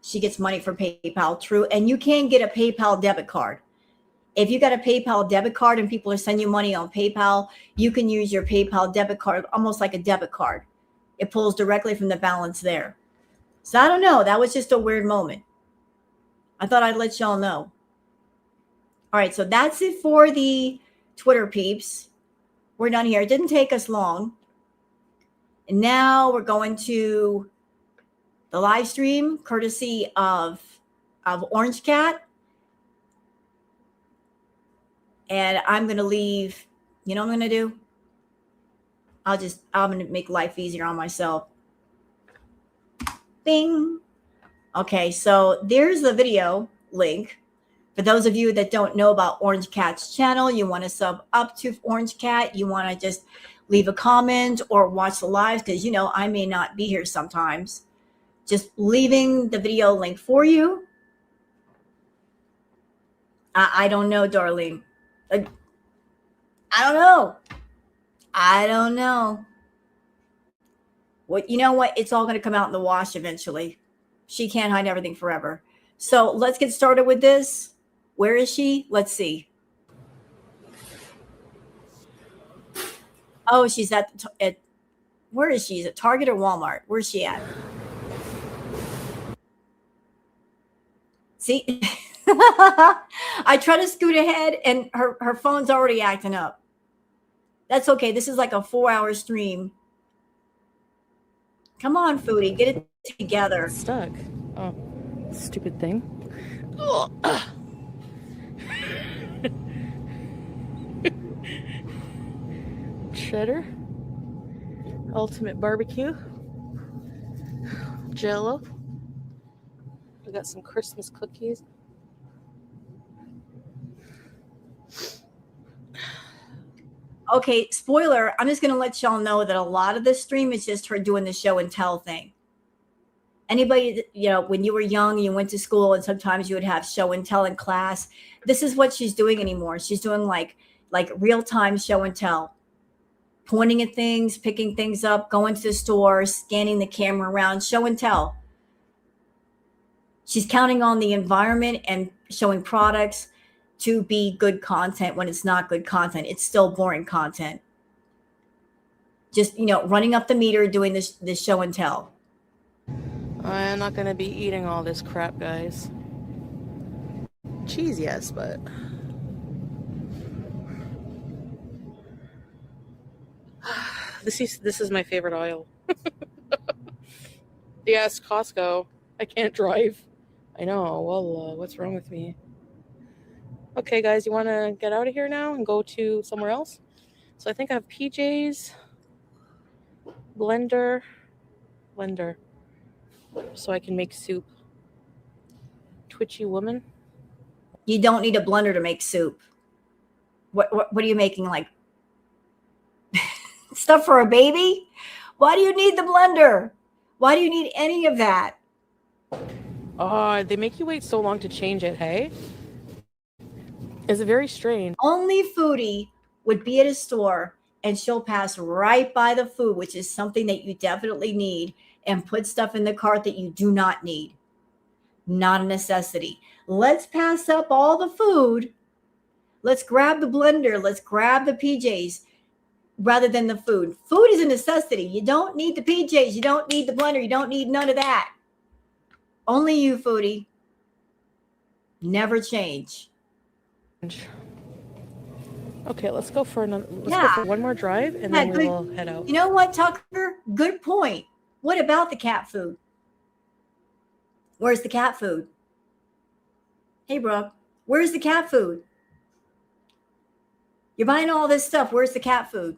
She gets money from PayPal, true. And you can get a PayPal debit card. If you got a PayPal debit card and people are sending you money on PayPal, you can use your PayPal debit card almost like a debit card. It pulls directly from the balance there. So I don't know. That was just a weird moment. I thought I'd let y'all know. All right, so that's it for the Twitter peeps. We're done here. It didn't take us long. And now we're going to the live stream courtesy of Orange Cat. And I'm going to leave, you know what I'm going to do? I'm going to make life easier on myself. Bing. Okay, so there's the video link. For those of you that don't know about Orange Cat's channel, you want to sub up to Orange Cat, you want to just leave a comment or watch the lives because, you know, I may not be here sometimes. Just leaving the video link for you. I don't know, Darlene. I don't know. Well, you know what? It's all going to come out in the wash eventually. She can't hide everything forever. So let's get started with this. Where is she? Let's see. Oh, she's at where is she? At Target or Walmart? Where's she at? See, I try to scoot ahead and her phone's already acting up. That's okay. This is like a 4-hour stream. Come on, Foodie, get it together. It's stuck. Oh, stupid thing. Cheddar. Ultimate barbecue. Jello. We got some Christmas cookies. Okay, spoiler, I'm just going to let y'all know that a lot of this stream is just her doing the show and tell thing. Anybody, when you were young, you went to school and sometimes you would have show and tell in class. This is what she's doing anymore. She's doing like real-time show and tell. Pointing at things, picking things up, going to the store, scanning the camera around, show and tell. She's counting on the environment and showing products to be good content when it's not good content. It's still boring content. Just, running up the meter, doing this show and tell. I'm not going to be eating all this crap, guys. Cheese, yes, but... This is my favorite aisle. Yes, Costco. I can't drive. I know. Well, what's wrong with me? Okay, guys, you want to get out of here now and go to somewhere else? So I think I have PJs, blender, so I can make soup. Twitchy woman. You don't need a blender to make soup. What are you making? Like stuff for a baby? Why do you need the blender? Why do you need any of that? Oh, they make you wait so long to change it, hey? It's very strange. Only Foodie would be at a store and she'll pass right by the food, which is something that you definitely need, and put stuff in the cart that you do not need. Not a necessity. Let's pass up all the food. Let's grab the blender. Let's grab the PJs rather than the food. Food is a necessity. You don't need the PJs. You don't need the blender. You don't need none of that. Only you, Foodie. Never change. Okay, let's go for one more drive and then we'll head out. You know what, Tucker? Good point. What about the cat food? Where's the cat food? Hey, Brooke, where's the cat food? You're buying all this stuff. Where's the cat food?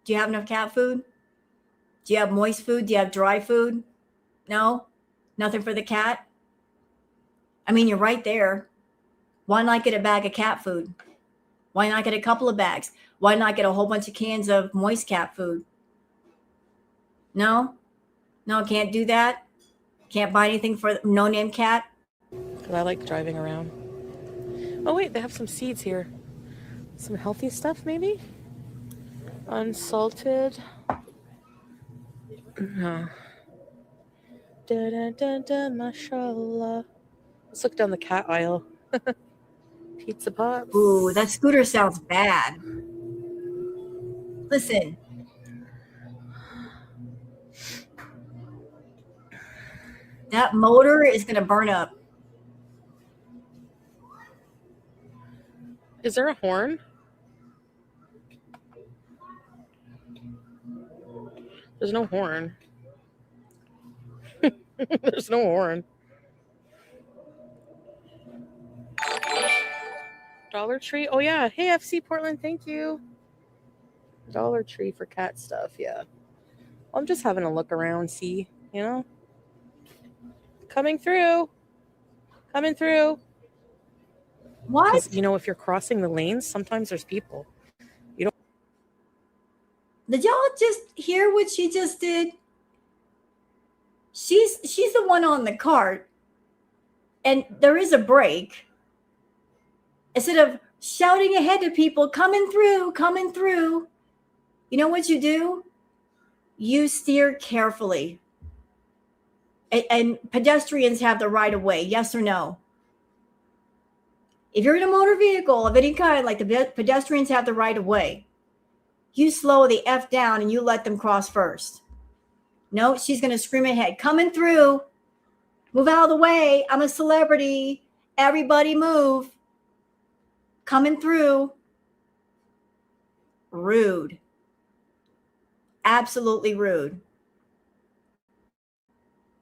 Do you have enough cat food? Do you have moist food? Do you have dry food? No? Nothing for the cat? I mean, you're right there. Why not get a bag of cat food? Why not get a couple of bags? Why not get a whole bunch of cans of moist cat food? No? No, can't do that? Can't buy anything for no-name cat? Because I like driving around. Oh, wait, they have some seeds here. Some healthy stuff, maybe? Unsalted. No. Da-da-da-da, mashallah. Let's look down the cat aisle. Pizza pops. Ooh, that scooter sounds bad. Listen. That motor is going to burn up. Is there a horn? There's no horn. There's no horn. Dollar Tree? Oh, yeah. Hey, FC Portland, thank you. Dollar Tree for cat stuff, yeah. I'm just having a look around, see, Coming through. Coming through. What? 'Cause, if you're crossing the lanes, sometimes there's people. Did y'all just hear what she just did? She's the one on the cart, and there is a break. Instead of shouting ahead to people, coming through, you know what you do? You steer carefully. And pedestrians have the right of way, yes or no? If you're in a motor vehicle of any kind, like the pedestrians have the right of way. you slow the F down and you let them cross first. No, she's going to scream ahead. Coming through. Move out of the way. I'm a celebrity. Everybody move. Coming through. Rude. Absolutely rude.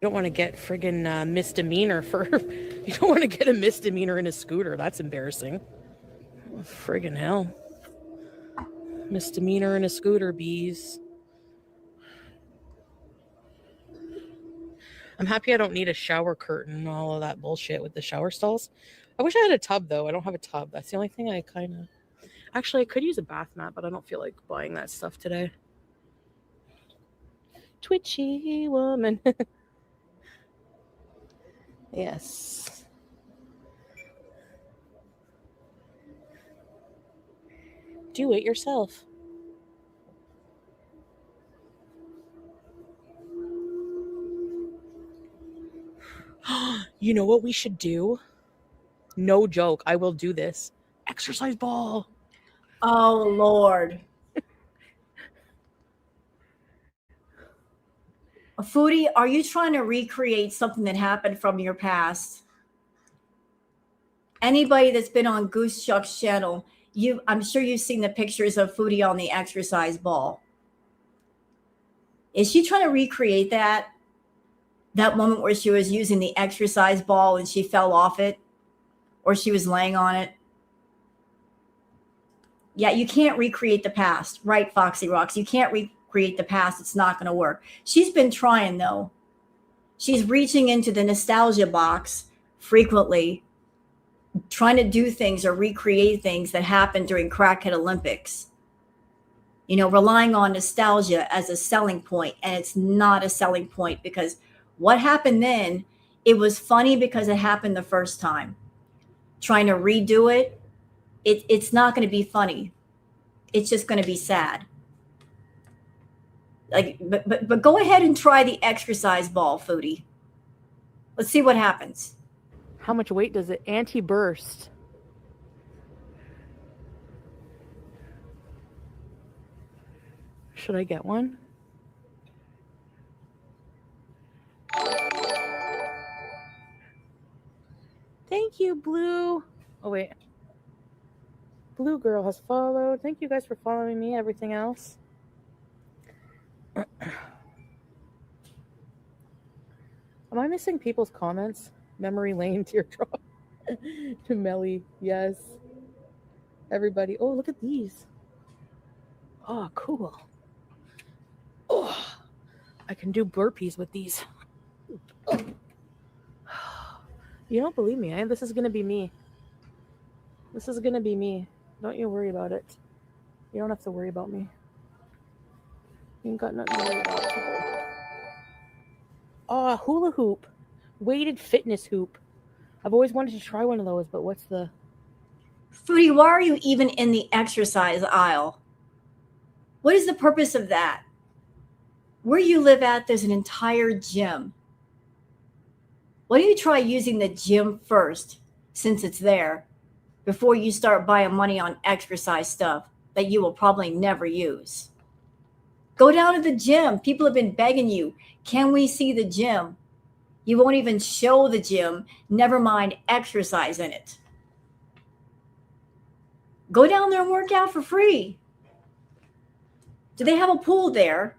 You don't want to get friggin' misdemeanor for... You don't want to get a misdemeanor in a scooter. That's embarrassing. Oh, friggin' hell. Misdemeanor in a scooter, bees. I'm happy I don't need a shower curtain and all of that bullshit with the shower stalls. I wish I had a tub, though. I don't have a tub. That's the only thing I kind of... Actually, I could use a bath mat, but I don't feel like buying that stuff today. Twitchy woman. Yes. Do it yourself. You know what we should do? No joke. I will do this. Exercise ball. Oh, Lord. Foodie, are you trying to recreate something that happened from your past? Anybody that's been on Goose Chuck's channel, I'm sure you've seen the pictures of Foodie on the exercise ball. Is she trying to recreate that moment where she was using the exercise ball and she fell off it, or she was laying on it? Yeah, you can't recreate the past, right, Foxy Rocks? You can't recreate the past. It's not going to work. She's been trying, though. She's reaching into the nostalgia box frequently, trying to do things or recreate things that happened during Crackhead Olympics. You know, relying on nostalgia as a selling point, and it's not a selling point, because what happened then, it was funny because it happened the first time. Trying to redo it, it's not going to be funny. It's just going to be sad. Like, but go ahead and try the exercise ball, Foodie. Let's see what happens. How much weight does it? Anti-burst. Should I get one? Thank you, Blue. Oh, wait. Blue Girl has followed. Thank you guys for following me. Everything else. Am I missing people's comments? Memory lane, teardrop. To Melly, yes. Everybody. Oh, look at these. Oh, cool. Oh, I can do burpees with these. Oh. You don't believe me, eh? This is going to be me. This is going to be me. Don't you worry about it. You don't have to worry about me. You ain't got nothing to worry about. Oh, hula hoop. Weighted fitness hoop. I've always wanted to try one of those, but what's the... Foodie, why are you even in the exercise aisle? What is the purpose of that? Where you live at, there's an entire gym. Why don't you try using the gym first, since it's there, before you start buying money on exercise stuff that you will probably never use? Go down to the gym. People have been begging you. Can we see the gym? You won't even show the gym, never mind exercise in it. Go down there and work out for free. Do they have a pool there?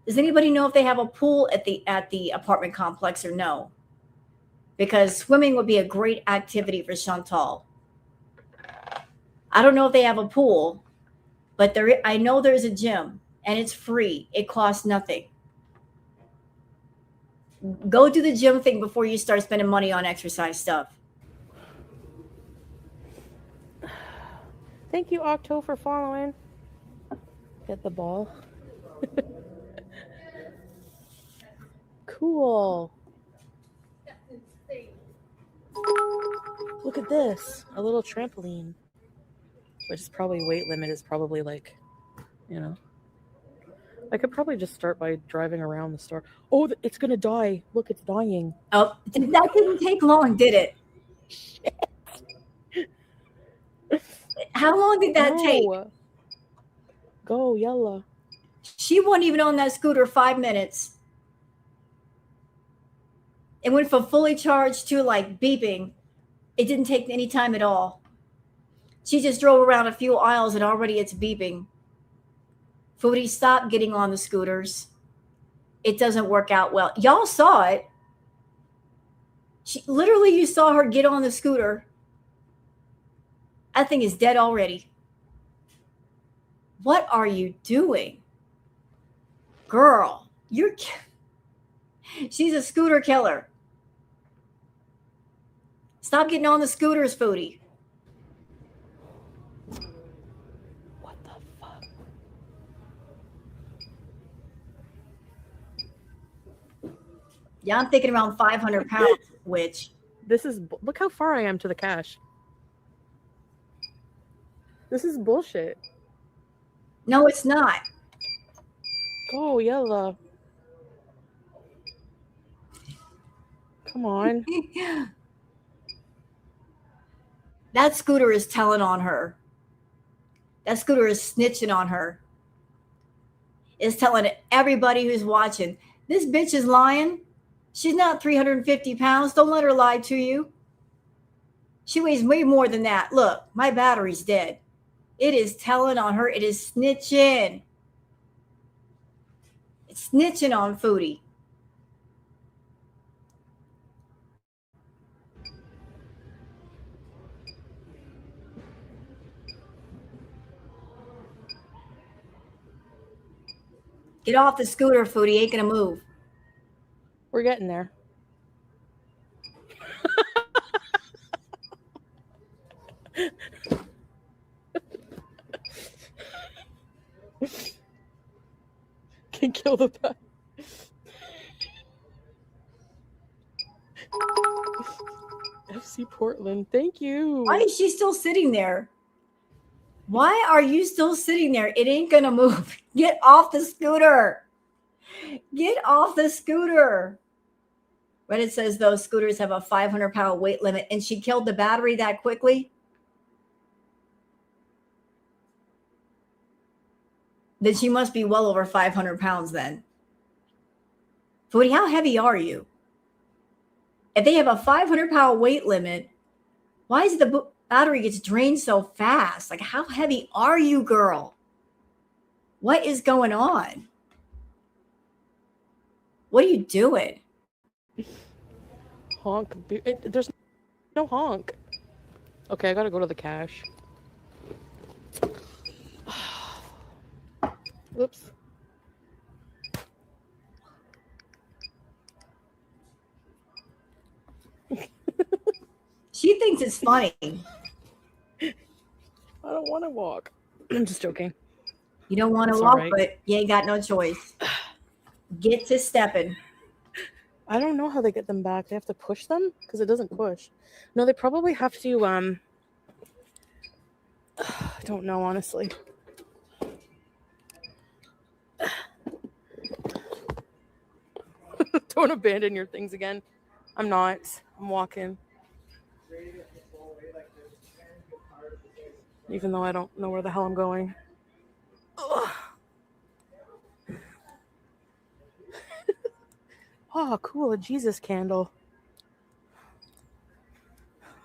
Does anybody know if they have a pool at the apartment complex or no? Because swimming would be a great activity for Chantal. I don't know if they have a pool, but I know there's a gym, and it's free. It costs nothing. Go do the gym thing before you start spending money on exercise stuff. Thank you, Octo, for following. Get the ball. Cool. Look at this. A little trampoline. Which is probably weight limit is probably like, you know. I could probably just start by driving around the store. Oh, it's going to die. Look, it's dying. Oh, that didn't take long, did it? Shit. How long did that take? Go, yalla. She wasn't even on that scooter 5 minutes. It went from fully charged to like beeping. It didn't take any time at all. She just drove around a few aisles and already it's beeping. Foodie, stop getting on the scooters. It doesn't work out well. Y'all saw it. Literally, you saw her get on the scooter. That thing is dead already. What are you doing? Girl, she's a scooter killer. Stop getting on the scooters, Foodie. What the fuck? Yeah, I'm thinking around 500 pounds, which. This is, look how far I am to the cash. This is bullshit. No, it's not. Go, yalla. Come on. That scooter is telling on her. That scooter is snitching on her. It's telling everybody who's watching, this bitch is lying. She's not 350 pounds. Don't let her lie to you. She weighs way more than that. Look, my battery's dead. It is telling on her. It is snitching. It's snitching on Foodie. Get off the scooter, Foodie. Ain't gonna move. We're getting there. Can kill the pet. FC Portland, thank you. Why is she still sitting there? Why are you still sitting there? It ain't gonna move. Get off the scooter. Get off the scooter. Reddit says those scooters have a 500-pound weight limit, and she killed the battery that quickly. Then she must be well over 500 pounds then. Foodie, how heavy are you? If they have a 500-pound weight limit, why is it the battery gets drained so fast? Like, how heavy are you, girl? What is going on? What are you doing? Honk. There's no honk. Okay, I gotta go to the cash. Oops. She thinks it's funny. I don't want to walk. I'm just joking. You don't want to That's walk, all right. but you ain't got no choice. Get to stepping. I don't know how they get them back. They have to push them because it doesn't push. No, they probably have to. I don't know, honestly. Don't abandon your things again. I'm not. I'm walking. Even though I don't know where the hell I'm going. Oh, cool. A Jesus candle.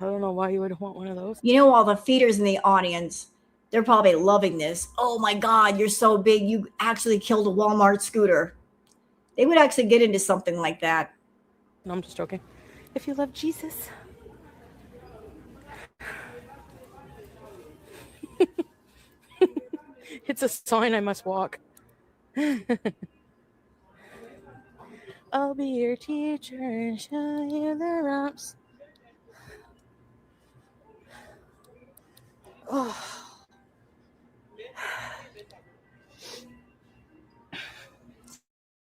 I don't know why you would want one of those. You know, all the feeders in the audience, they're probably loving this. Oh my God, you're so big. You actually killed a Walmart scooter. They would actually get into something like that. No, I'm just joking. If you love Jesus. It's a sign I must walk. I'll be your teacher and show you the ropes. Oh.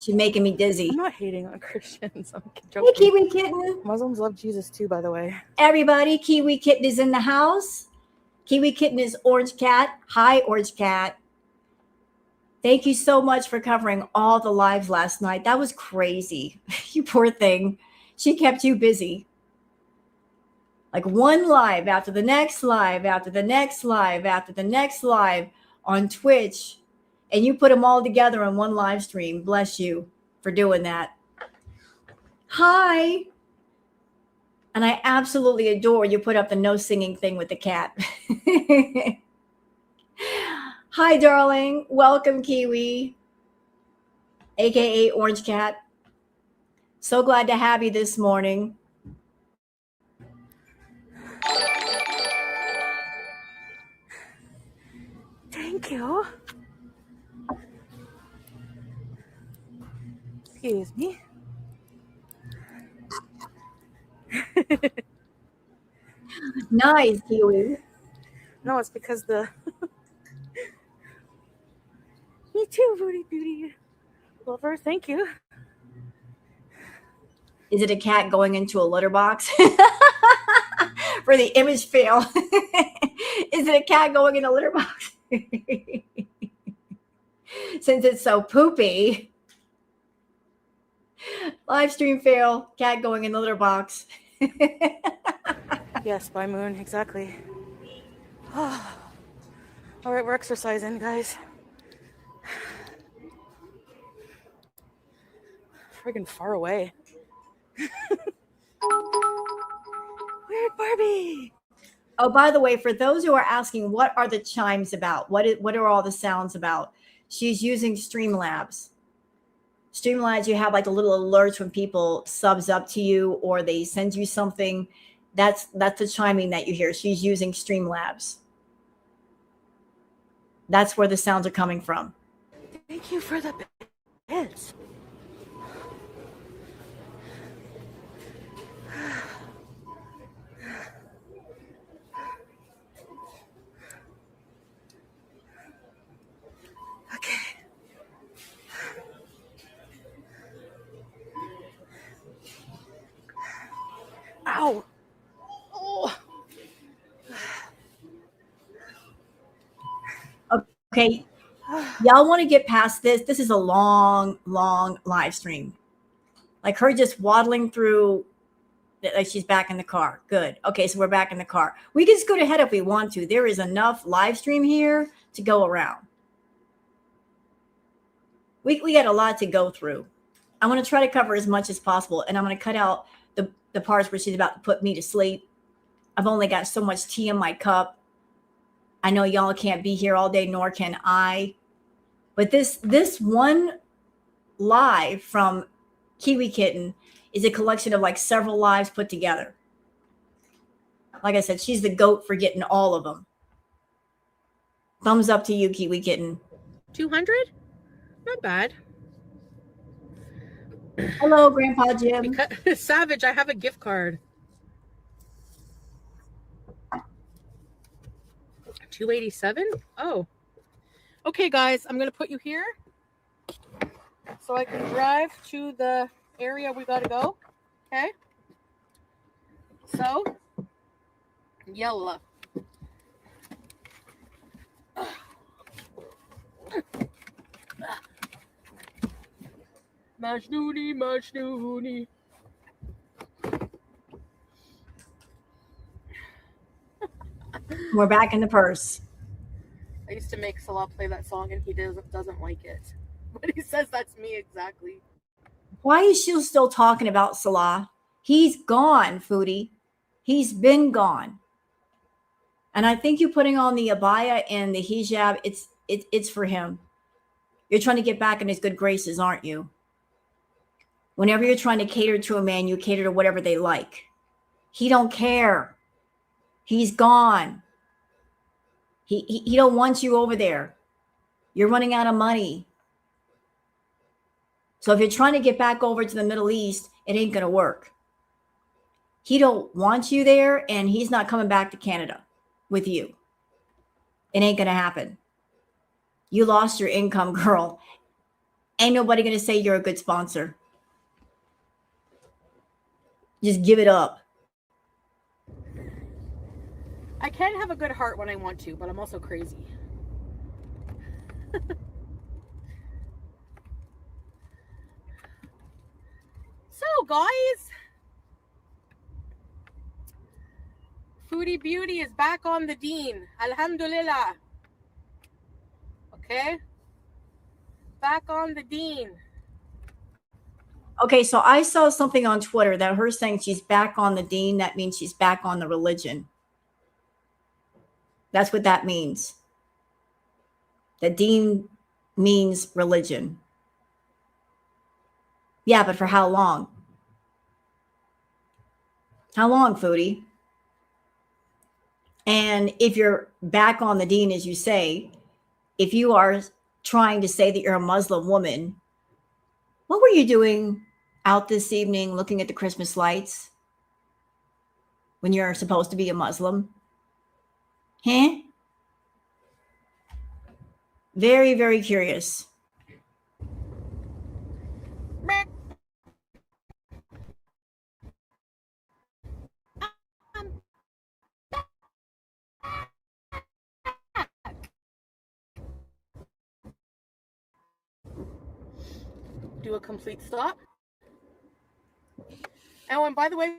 She's making me dizzy. I'm not hating on Christians. I'm Hey, joking. Kiwi Kitten. Muslims love Jesus too, by the way. Everybody, Kiwi Kitten is in the house. Kiwi Kitten is Orange Cat. Hi, Orange Cat. Thank you so much for covering all the lives last night. That was crazy. You poor thing. She kept you busy. Like one live after the next live, after the next live, after the next live on Twitch. And you put them all together in one live stream. Bless you for doing that. Hi. And I absolutely adore you put up the no singing thing with the cat. Hi, darling. Welcome, Kiwi, aka Orange Cat. So glad to have you this morning. Thank you. Excuse me. Nice, Kiwi. No, it's because the. Me too, Foodie Beauty. Lover, thank you. Is it a cat going into a litter box? For the image fail. Is it a cat going in a litter box? Since it's so poopy. Live stream fail, cat going in the litter box. Yes, by Moon, exactly. All right, we're exercising, guys. Friggin' far away. Weird Barbie. Oh, by the way, for those who are asking, what are the chimes about? What are all the sounds about? She's using Streamlabs. Streamlabs, you have like the little alerts when people subs up to you or they send you something. That's the chiming that you hear. She's using Streamlabs. That's where the sounds are coming from. Thank you for the bits. Okay. Ow. Oh. Okay. Y'all want to get past this. This is a long, long live stream. Like her just waddling through, like she's back in the car. Good. Okay, so we're back in the car. We can just go to head if we want to. There is enough live stream here to go around. We got a lot to go through. I'm going to try to cover as much as possible, and I'm going to cut out the parts where she's about to put me to sleep. I've only got so much tea in my cup. I know y'all can't be here all day, nor can I. But this one live from Kiwi Kitten is a collection of like several lives put together. Like I said, she's the GOAT for getting all of them. Thumbs up to you, Kiwi Kitten. 200? Not bad. Hello, Grandpa Jim. Because, Savage, I have a gift card. 287? Oh. Okay, guys, I'm going to put you here so I can drive to the area we got to go. Okay? So, yalla. Majnooni, Majnooni. We're back in the purse. I used to make Salah play that song and he doesn't like it. But he says that's me exactly. Why is she still talking about Salah? He's gone, Foodie. He's been gone. And I think you putting on the abaya and the hijab, it's for him. You're trying to get back in his good graces, aren't you? Whenever you're trying to cater to a man, you cater to whatever they like. He don't care. He's gone. He don't want you over there. You're running out of money. So if you're trying to get back over to the Middle East, it ain't going to work. He don't want you there, and he's not coming back to Canada with you. It ain't going to happen. You lost your income, girl. Ain't nobody going to say you're a good sponsor. Just give it up. I can have a good heart when I want to, but I'm also crazy. So, guys, Foodie Beauty is back on the Dean. Alhamdulillah. Okay? back on the Dean. Okay, so I saw something on Twitter that her saying she's back on the Dean. That means she's back on the religion. That's what that means. The Dean means religion. Yeah, but for how long? How long, Foodie? And if you're back on the Dean, as you say, if you are trying to say that you're a Muslim woman, what were you doing out this evening looking at the Christmas lights when you're supposed to be a Muslim? Huh? Very, very curious. Do a complete stop. And by the way,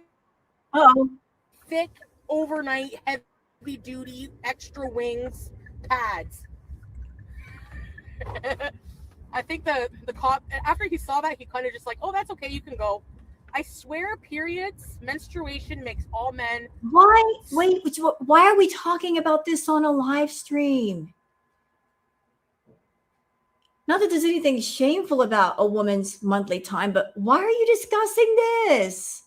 thick overnight heavy duty extra wings pads. I think the cop, after he saw that, he kind of just like, oh, that's okay, you can go. I swear, periods, menstruation makes all men. Why? Wait, why are we talking about this on a live stream? Not that there's anything shameful about a woman's monthly time, but why are you discussing this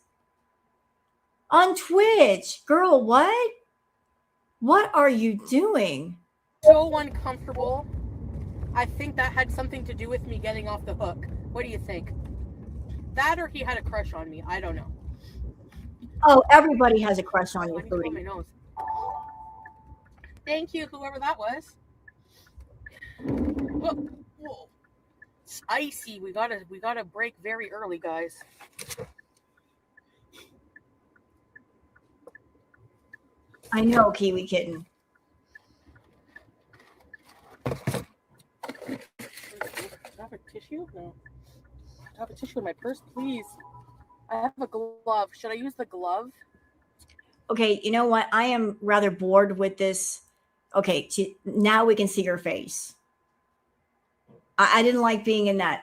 on Twitch? Girl, what? What are you doing? So uncomfortable. I think that had something to do with me getting off the hook. What do you think? That or he had a crush on me. I don't know. Oh, everybody has a crush on you, Foodie. My nose. Thank you, whoever that was. Whoa. Whoa. Spicy. We gotta break very early, guys. I know, Kiwi Kitten. Do I have a tissue? No. Do I have a tissue in my purse, please? I have a glove. Should I use the glove? Okay, you know what? I am rather bored with this. Okay, now we can see your face. I didn't like being in that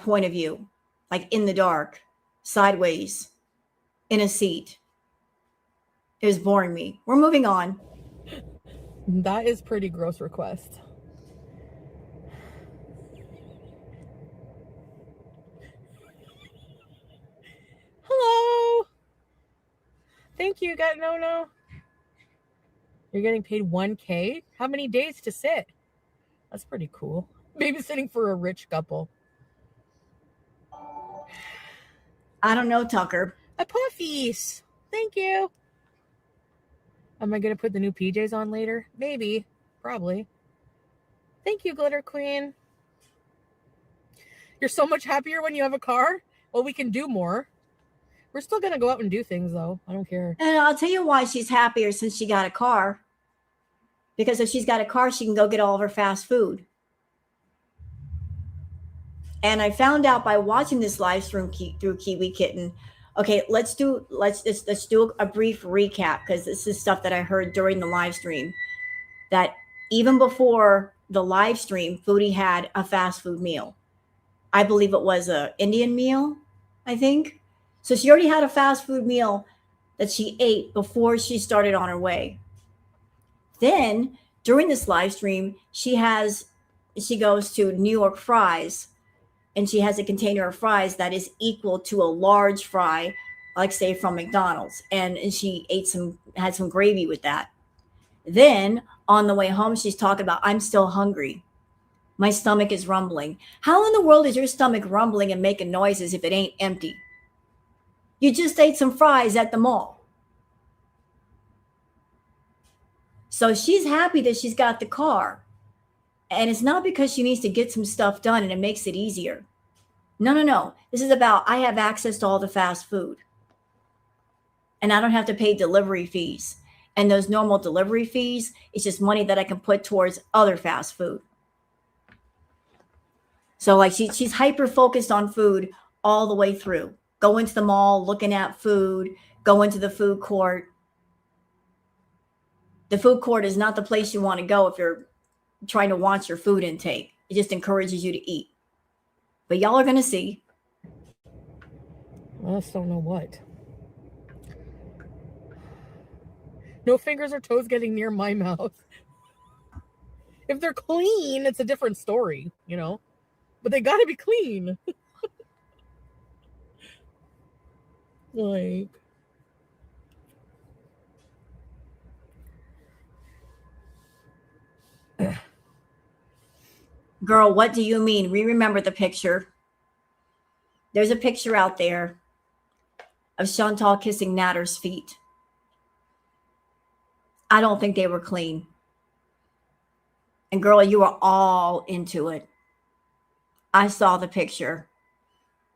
point of view, like in the dark, sideways, in a seat. It was boring me. We're moving on. That is pretty gross request. Hello. Thank you. Got no. You're getting paid $1K? How many days to sit? That's pretty cool. Babysitting for a rich couple. I don't know, Tucker. A puffies. Thank you. Am I going to put the new PJs on later? Maybe. Probably. Thank you, Glitter Queen. You're so much happier when you have a car? Well, we can do more. We're still going to go out and do things, though. I don't care. And I'll tell you why she's happier since she got a car. Because if she's got a car, she can go get all of her fast food. And I found out by watching this live stream through Kiwi Kitten. Okay, let's do a brief recap, because this is stuff that I heard during the live stream. That even before the live stream, Foodie had a fast food meal. I believe it was an Indian meal, I think. So she already had a fast food meal that she ate before she started on her way. Then during this live stream, she goes to New York Fries, and she has a container of fries that is equal to a large fry, like say from McDonald's. And she had some gravy with that. Then on the way home, she's talking about, I'm still hungry. My stomach is rumbling. How in the world is your stomach rumbling and making noises if it ain't empty? You just ate some fries at the mall. So she's happy that she's got the car. And it's not because she needs to get some stuff done and it makes it easier. No. This is about, I have access to all the fast food. And I don't have to pay delivery fees. And those normal delivery fees, it's just money that I can put towards other fast food. So like she's hyper focused on food all the way through. Go into the mall, looking at food, go into the food court. The food court is not the place you want to go if you're trying to watch your food intake. It just encourages you to eat. But y'all are going to see. I just don't know what. No fingers or toes getting near my mouth. If they're clean, it's a different story, you know? But they gotta be clean. Like... Girl, what do you mean? We remember the picture. There's a picture out there of Chantal kissing Natter's feet. I don't think they were clean. And girl, you were all into it. I saw the picture.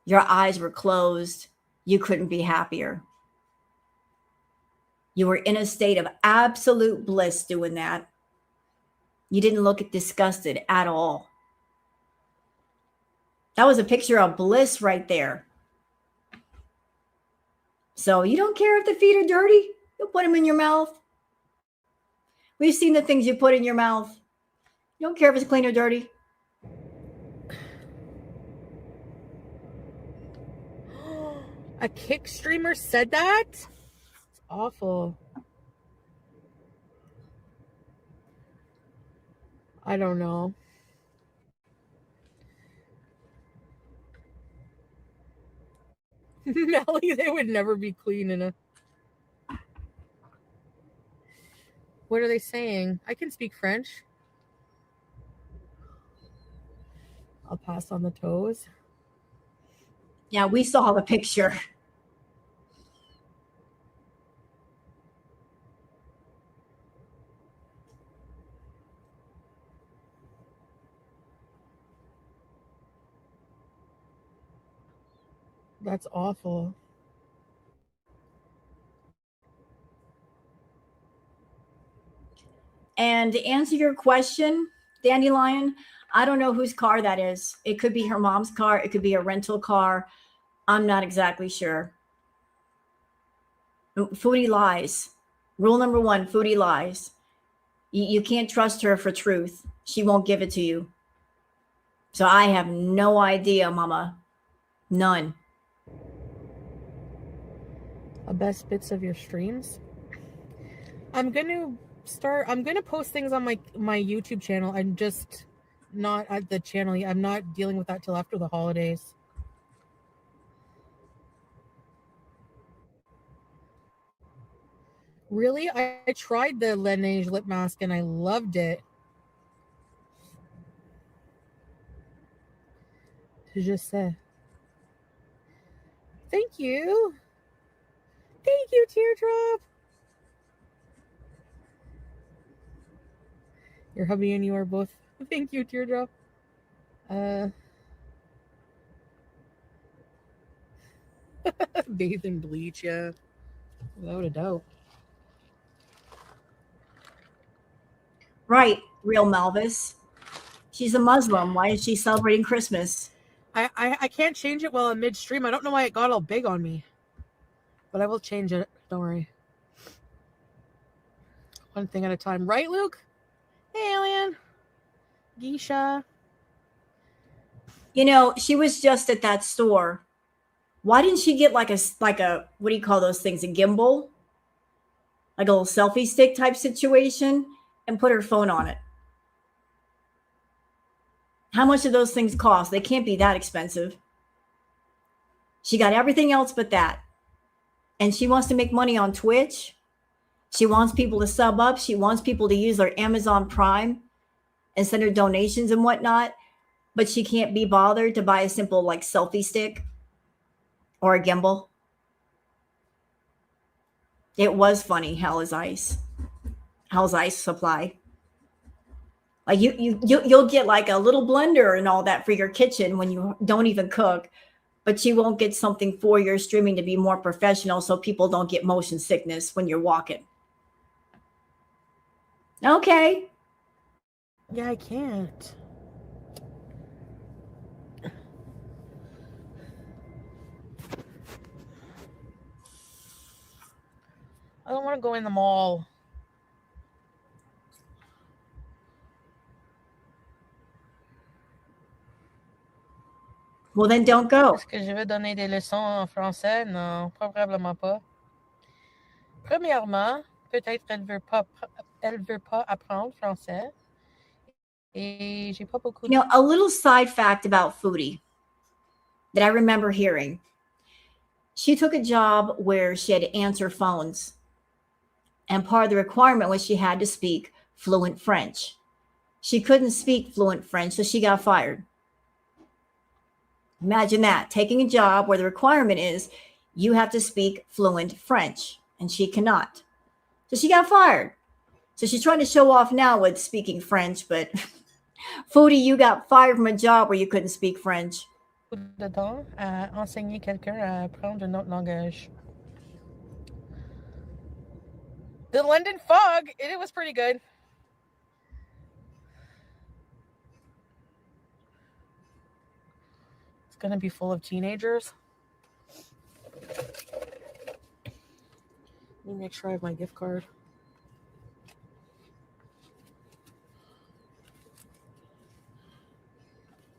Your eyes were closed. You couldn't be happier. You were in a state of absolute bliss doing that. You didn't look disgusted at all. That was a picture of bliss right there. So you don't care if the feet are dirty? You'll put them in your mouth. We've seen the things you put in your mouth. You don't care if it's clean or dirty. A kick streamer said that? It's awful. I don't know. Melly, they would never be clean in a... What are they saying? I can speak French. I'll pass on the toes. Yeah, we saw the picture. That's awful. And to answer your question, Dandelion, I don't know whose car that is. It could be her mom's car. It could be a rental car. I'm not exactly sure. Foodie lies. Rule number 1, Foodie lies. You can't trust her for truth. She won't give it to you. So I have no idea, Mama. None. Best bits of your streams? I'm gonna post things on my YouTube channel. I'm just not at the channel yet. I'm not dealing with that till after the holidays. Really? I tried the Laneige lip mask and I loved it. Je sais. Thank you. Thank you, Teardrop. Your hubby and you are both. Thank you, Teardrop. Bathe in bleach, yeah. Without a doubt. Right, real Malvis. She's a Muslim. Why is she celebrating Christmas? I can't change it while I'm midstream. I don't know why it got all big on me. But I will change it. Don't worry. One thing at a time. Right, Luke? Hey, Alien. Geisha. You know, she was just at that store. Why didn't she get like a what do you call those things? A gimbal? Like a little selfie stick type situation and put her phone on it. How much do those things cost? They can't be that expensive. She got everything else but that. And she wants to make money on Twitch. She wants people to sub up. She wants people to use their Amazon Prime and send her donations and whatnot. But she can't be bothered to buy a simple like selfie stick or a gimbal. It was funny. Hell is ice. Hell's ice supply. Like you'll get like a little blender and all that for your kitchen when you don't even cook, but you won't get something for your streaming to be more professional so people don't get motion sickness when you're walking. Okay. Yeah, I can't. I don't want to go in the mall. Well, then don't go. Est-ce que je vais donner des leçons en français? Non, probablement pas. Premièrement, peut-être elle veut pas apprendre français. Et j'ai pas beaucoup You know, a little side fact about Foodie that I remember hearing. She took a job where she had to answer phones. And part of the requirement was she had to speak fluent French. She couldn't speak fluent French, so she got fired. Imagine that, taking a job where the requirement is you have to speak fluent French, and she cannot. So she got fired. So she's trying to show off now with speaking French, but Foodie, you got fired from a job where you couldn't speak French. de temps à enseigner quelqu'un à apprendre un autre langage. The London Fog, it was pretty good. It's gonna be full of teenagers. Let me make sure I have my gift card.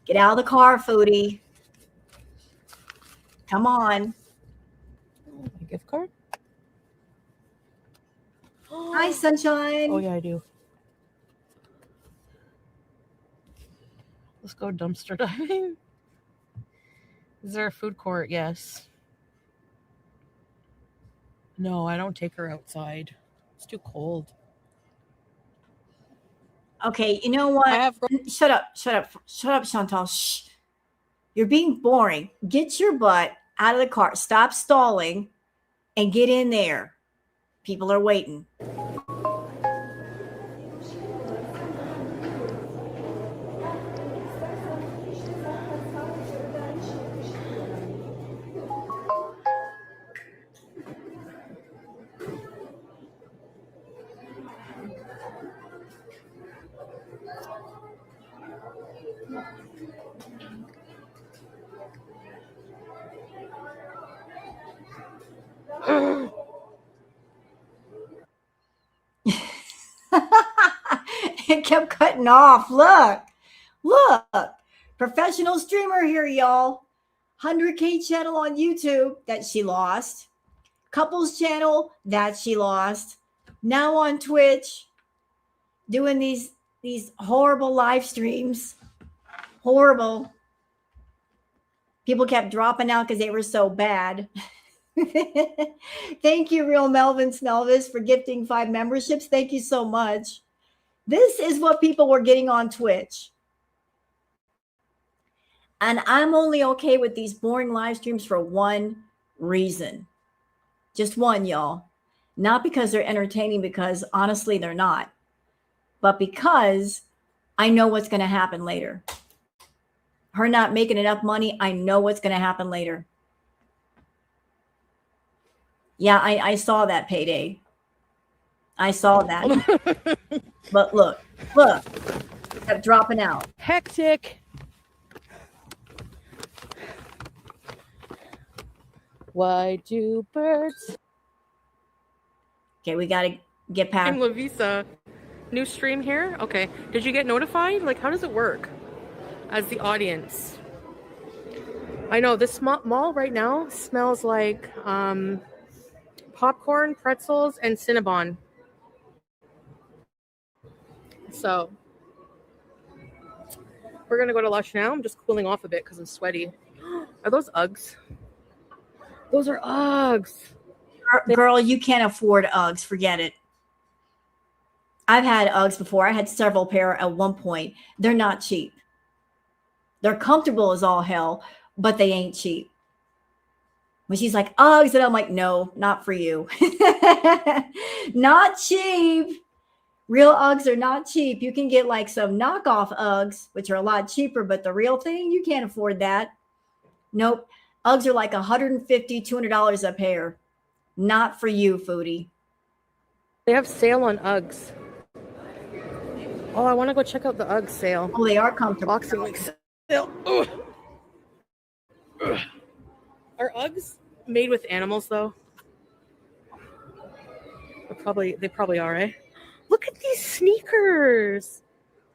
Get out of the car, Foodie. Come on. My gift card? Hi, sunshine. Oh, yeah, I do. Let's go dumpster diving. Is there a food court? Yes. No, I don't take her outside. It's too cold. Okay, you know what? Shut up, Chantal. Shh. You're being boring. Get your butt out of the car. Stop stalling and get in there. People are waiting. It kept cutting off. Look. Professional streamer here, y'all. 100K channel on YouTube that she lost. Couples channel that she lost. Now on Twitch, doing these horrible live streams. Horrible. People kept dropping out because they were so bad. Thank you, Real Melvin Smelvis, for gifting 5 memberships. Thank you so much. This is what people were getting on Twitch. And I'm only okay with these boring live streams for one reason. Just one, y'all. Not because they're entertaining, because honestly, they're not. But because I know what's going to happen later. Her not making enough money, I know what's going to happen later. Yeah, I saw that payday. I saw that. But look, kept dropping out. Hectic. Why do birds? Okay, we got to get past. I'm Lavisa. New stream here? Okay. Did you get notified? Like, how does it work as the audience? I know this mall right now smells like popcorn, pretzels, and Cinnabon. So we're going to go to Lush now. I'm just cooling off a bit because I'm sweaty. Are those Uggs? Those are Uggs. Girl, you can't afford Uggs. Forget it. I've had Uggs before. I had several pair at one point. They're not cheap. They're comfortable as all hell, but they ain't cheap. When she's like, Uggs, and I'm like, no, not for you. Not cheap. Real Uggs are not cheap. You can get like some knockoff Uggs, which are a lot cheaper, but the real thing, you can't afford that. Nope. Uggs are like $150, $200 a pair. Not for you, Foodie. They have sale on Uggs. Oh, I want to go check out the Uggs sale. Oh, they are comfortable. Boxing Week sale. Ugh. Ugh. Are Uggs made with animals though? They probably are, eh? Look at these sneakers.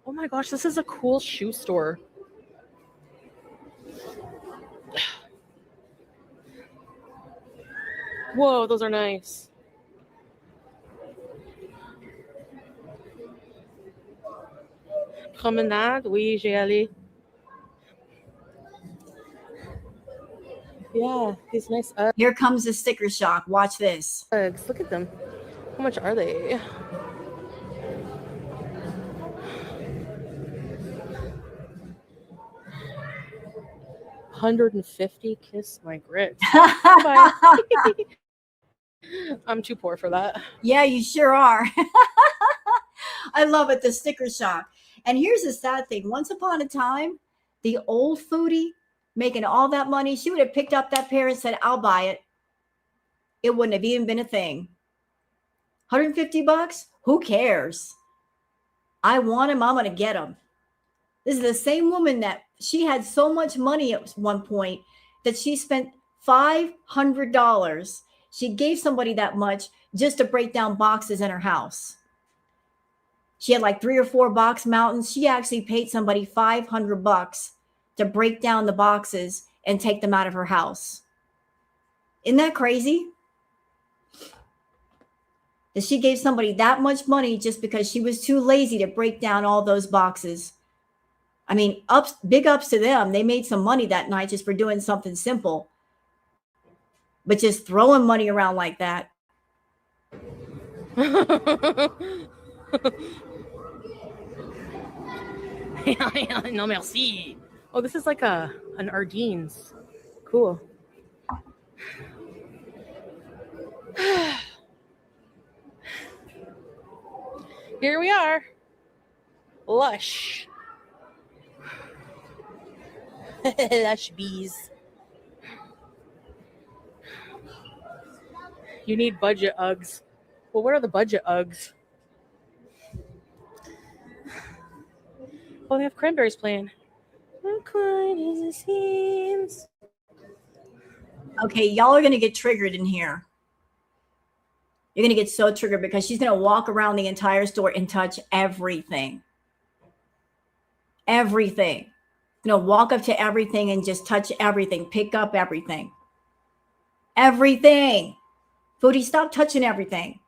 Oh my gosh, this is a cool shoe store. Whoa, those are nice. Promenade, oui, j'ai allé. Yeah, these nice Here comes the sticker shock. Watch this. Uggs. Look at them. How much are they? $150. Kiss my grits. Bye. I'm too poor for that. Yeah, you sure are. I love it, the sticker shock. And here's the sad thing. Once upon a time, the old Foodie making all that money, she would have picked up that pair and said, I'll buy it. It wouldn't have even been a thing. $150? Who cares? I want them. I'm going to get them. This is the same woman that she had so much money at one point that she spent $500. She gave somebody that much just to break down boxes in her house. She had like 3 or 4 box mountains. She actually paid somebody $500 to break down the boxes and take them out of her house. Isn't that crazy? That she gave somebody that much money just because she was too lazy to break down all those boxes. I mean, big ups to them. They made some money that night just for doing something simple. But just throwing money around like that. No merci. Oh, this is like an Ardene's. Cool. Here we are. Lush. Lush bees. You need budget Uggs. Well, what are the budget Uggs? Oh, they have cranberries playing. Not quite as it seems. Okay, y'all are going to get triggered in here. You're going to get so triggered because she's going to walk around the entire store and touch everything. Everything. Going to walk up to everything and just touch everything. Pick up everything. Everything. Foodie, stop touching everything.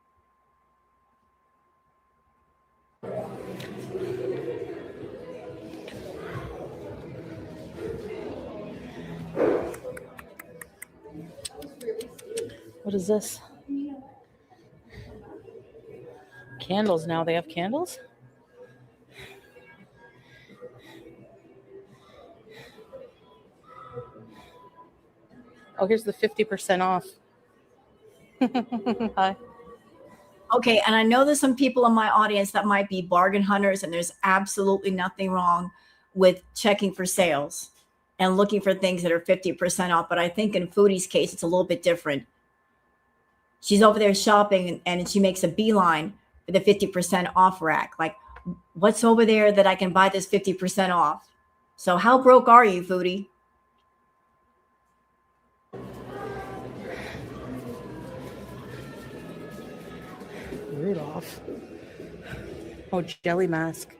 What is this? Candles now. They have candles? Oh, here's the 50% off. Hi. Okay, and I know there's some people in my audience that might be bargain hunters, and there's absolutely nothing wrong with checking for sales and looking for things that are 50% off. But I think in Foodie's case, it's a little bit different. She's over there shopping and she makes a beeline for the 50% off rack. Like, what's over there that I can buy this 50% off? So how broke are you, Foodie? Rudolph. Oh, jelly mask.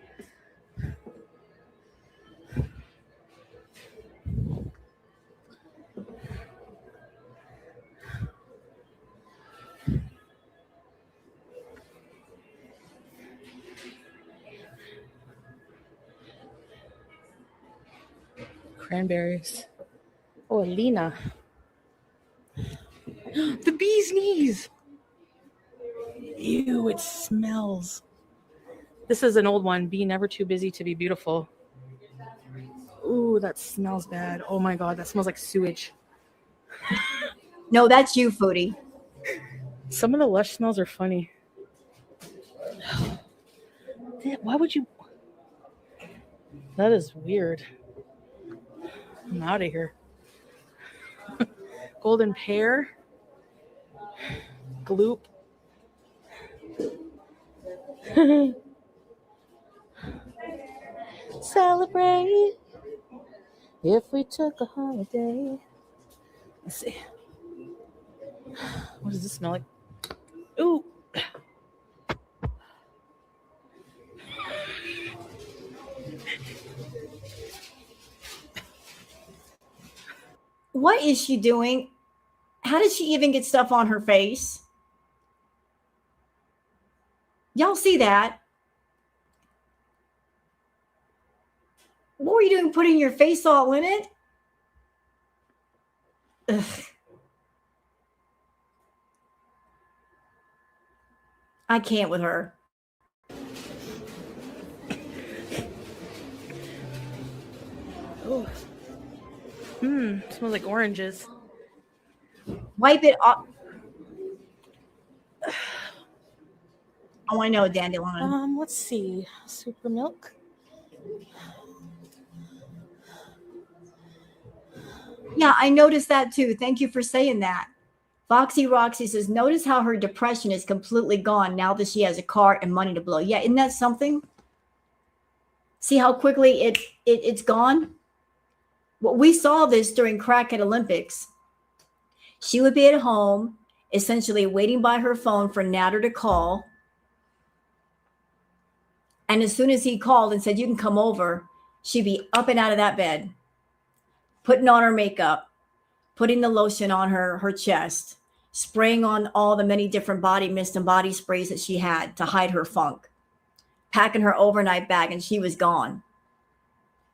Cranberries. Oh, Alina. The bee's knees. Ew, it smells. This is an old one. Be never too busy to be beautiful. Ooh, that smells bad. Oh my God, that smells like sewage. No, that's you, Foodie. Some of the Lush smells are funny. Why would you? That is weird. I'm out of here. Golden pear. Gloop. Celebrate if we took a holiday. Let's see. What does this smell like? Ooh. What is she doing? How did she even get stuff on her face? Y'all see that? What were you doing putting your face all in it? Ugh. I can't with her. Oh. Smells like oranges. Wipe it off. Oh, I know, dandelion. Let's see. Super milk. Yeah, I noticed that too. Thank you for saying that. Foxy Roxy says, notice how her depression is completely gone now that she has a car and money to blow. Yeah, isn't that something? See how quickly it's gone? Well, we saw this during Crackhead Olympics. She would be at home, essentially waiting by her phone for Natter to call. And as soon as he called and said, you can come over, she'd be up and out of that bed, putting on her makeup, putting the lotion on her chest, spraying on all the many different body mist and body sprays that she had to hide her funk, packing her overnight bag, and she was gone.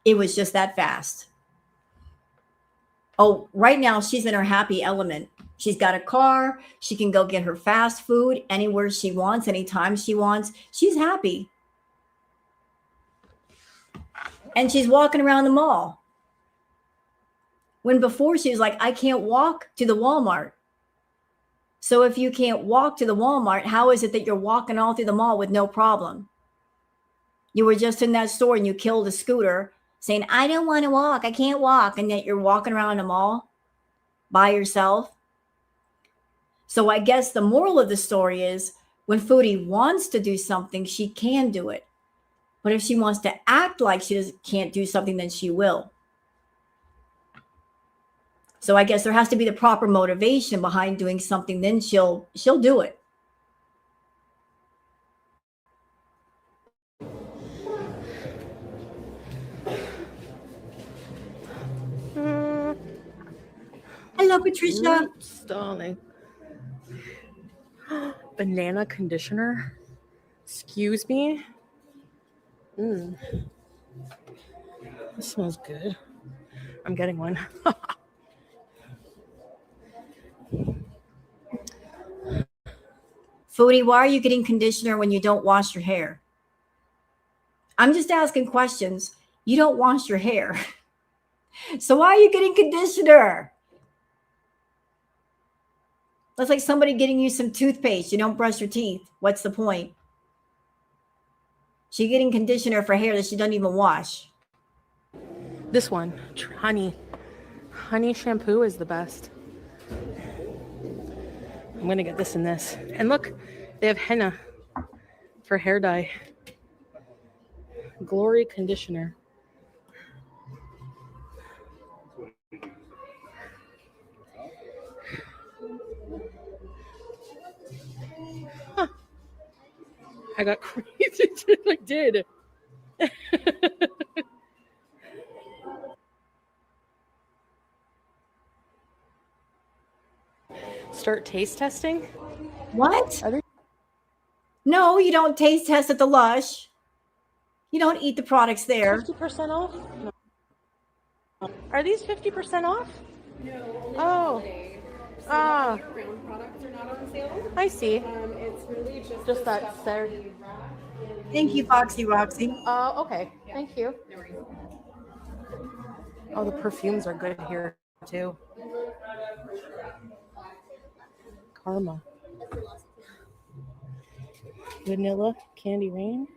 It was just that fast. Oh, right now she's in her happy element. She's got a car. She can go get her fast food anywhere she wants, anytime she wants. She's happy. And she's walking around the mall. When before she was like, I can't walk to the Walmart. So if you can't walk to the Walmart, how is it that you're walking all through the mall with no problem? You were just in that store and you killed a scooter saying, I don't want to walk. I can't walk. And yet you're walking around the mall by yourself. So I guess the moral of the story is when Foodie wants to do something, she can do it. But if she wants to act like she can't do something, then she will. So I guess there has to be the proper motivation behind doing something. Then she'll do it. Hello, Patricia. Stalling. Banana conditioner. Excuse me. This smells good. I'm getting one. Foodie, why are you getting conditioner when you don't wash your hair? I'm just asking questions. You don't wash your hair. So why are you getting conditioner? That's like somebody getting you some toothpaste. You don't brush your teeth. What's the point? She's getting conditioner for hair that she doesn't even wash. This one, honey. Honey shampoo is the best. I'm going to get this and this. And look, they have henna for hair dye. Glory conditioner. Huh. I got crazy. I did. Start taste testing? What? No, you don't taste test at the Lush. You don't eat the products there. 50% off? No. Are these 50% off? No. Oh. Ah. Brown products are not on sale. I see. It's really Just that there. Thank you, Foxy Roxy. Okay. Thank you. No worries. Oh, the perfumes are good here too. Karma. Vanilla Candy Rain.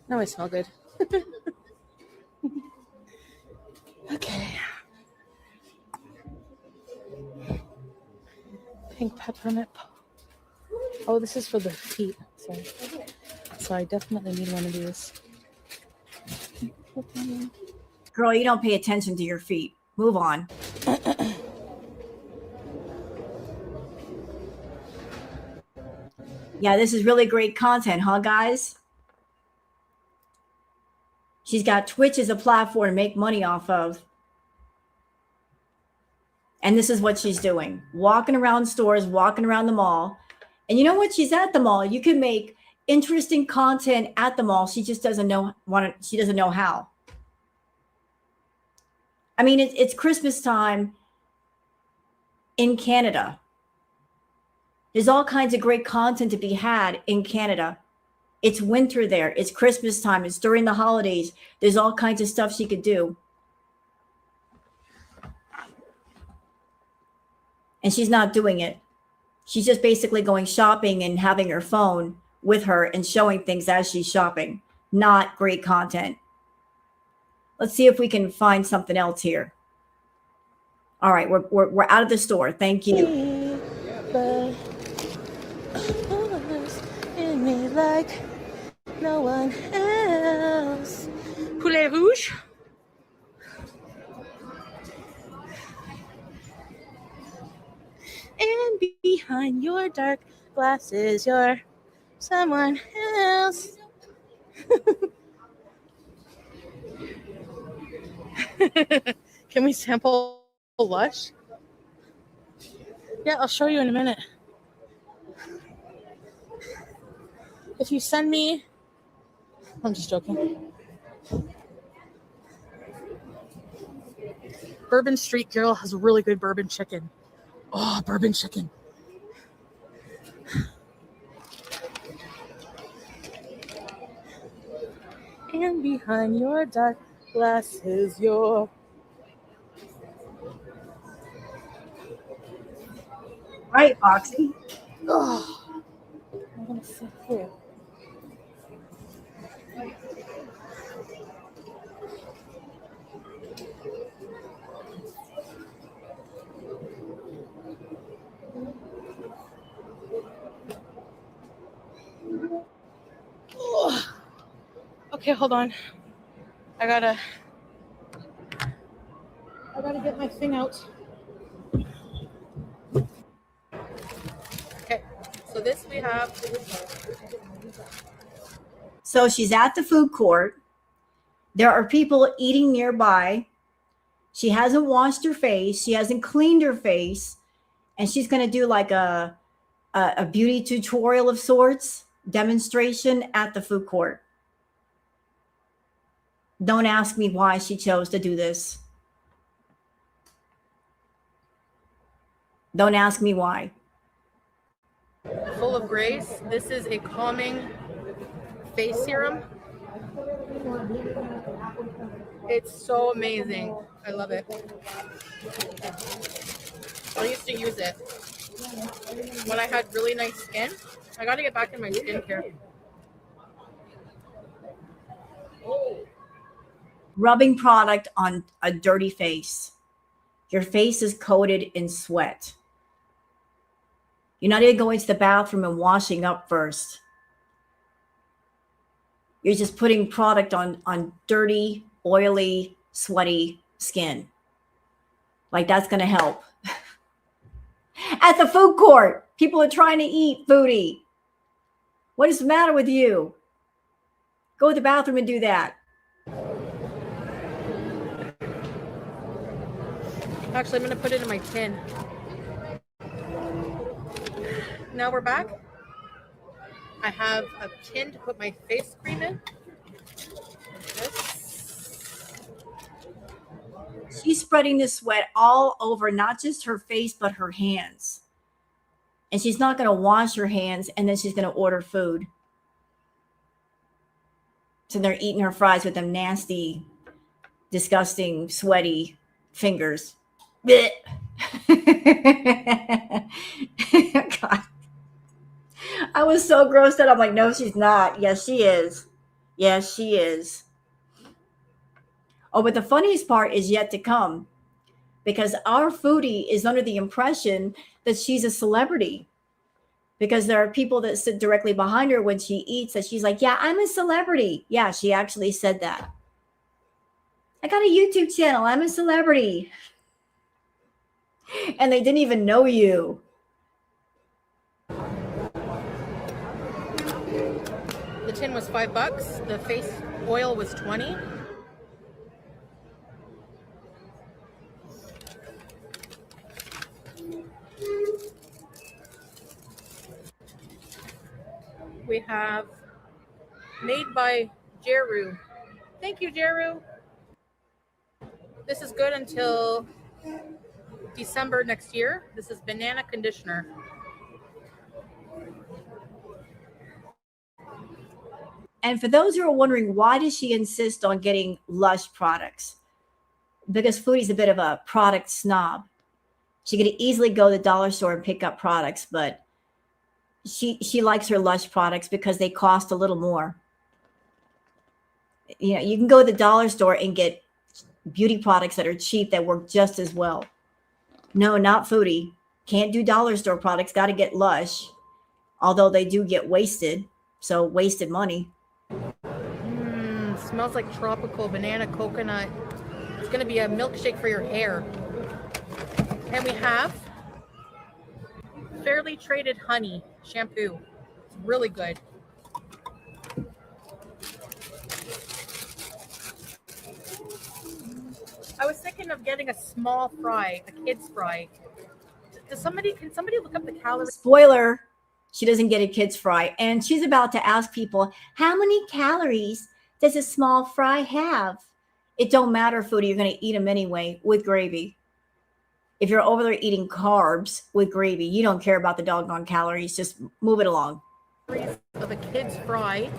Now I smell good. Okay. Pink peppermint. Oh, this is for the feet. Sorry. So I definitely need one of these. Girl, you don't pay attention to your feet. Move on. Yeah, this is really great content, huh, guys? She's got Twitch as a platform to make money off of. And this is what she's doing. Walking around stores, walking around the mall. And you know what? She's at the mall. You can make interesting content at the mall. She just doesn't know she doesn't know how. I mean, it's Christmas time in Canada. There's all kinds of great content to be had in Canada. It's winter there. It's Christmas time. It's during the holidays. There's all kinds of stuff she could do. And she's not doing it. She's just basically going shopping and having her phone with her and showing things as she's shopping. Not great content. Let's see if we can find something else here. All right, we're out of the store. Thank you. In me like no one else. Poulet rouge. And behind your dark glasses, you're someone else. Can we sample Lush? Yeah, I'll show you in a minute. If you send me, I'm just joking. Bourbon Street Girl has really good bourbon chicken. Oh, bourbon chicken. And behind your dark glasses, your... Right, Foxy. Oh, I'm going to sit here. Oh. Okay, hold on. I gotta get my thing out. Okay, so this we have. So she's at the food court. There are people eating nearby. She hasn't washed her face. She hasn't cleaned her face. And she's going to do like a beauty tutorial of sorts, demonstration at the food court. Don't ask me why she chose to do this. Don't ask me why. Full of grace. This is a calming face serum. It's so amazing. I love it. I used to use it when I had really nice skin. I got to get back in my skincare. Rubbing product on a dirty face. Your face is coated in sweat. You're not even going to the bathroom and washing up first. You're just putting product on dirty, oily, sweaty skin. Like that's going to help. At the food court, people are trying to eat Foodie. What is the matter with you? Go to the bathroom and do that. Actually, I'm going to put it in my tin. Now we're back. I have a tin to put my face cream in. She's spreading the sweat all over, not just her face, but her hands. And she's not going to wash her hands, and then she's going to order food. So they're eating her fries with them nasty, disgusting, sweaty fingers. God. I was so grossed out. I'm like, no, she's not. Yes, she is. Yes, she is. Oh, but the funniest part is yet to come, because our Foodie is under the impression that she's a celebrity, because there are people that sit directly behind her when she eats that she's like, yeah, I'm a celebrity. Yeah, she actually said that. I got a YouTube channel. I'm a celebrity. And they didn't even know you. The tin was $5. The face oil was 20. We have made by Jeru. Thank you, Jeru. This is good until December next year. This is banana conditioner. And for those who are wondering, why does she insist on getting Lush products? Because Foodie's a bit of a product snob. She could easily go to the dollar store and pick up products, but she likes her Lush products because they cost a little more. You know, you can go to the dollar store and get beauty products that are cheap that work just as well. No, not Foodie. Can't do dollar store products. Got to get Lush, although they do get wasted. So wasted money. Smells like tropical banana coconut. It's going to be a milkshake for your hair. And we have Fairly Traded Honey shampoo. It's really good. I was thinking of getting a small fry, a kid's fry. Can somebody look up the calories? Spoiler, she doesn't get a kid's fry. And she's about to ask people, how many calories does a small fry have? It don't matter, Foodie. You're going to eat them anyway with gravy. If you're over there eating carbs with gravy, you don't care about the doggone calories. Just move it along. Of a kid's fry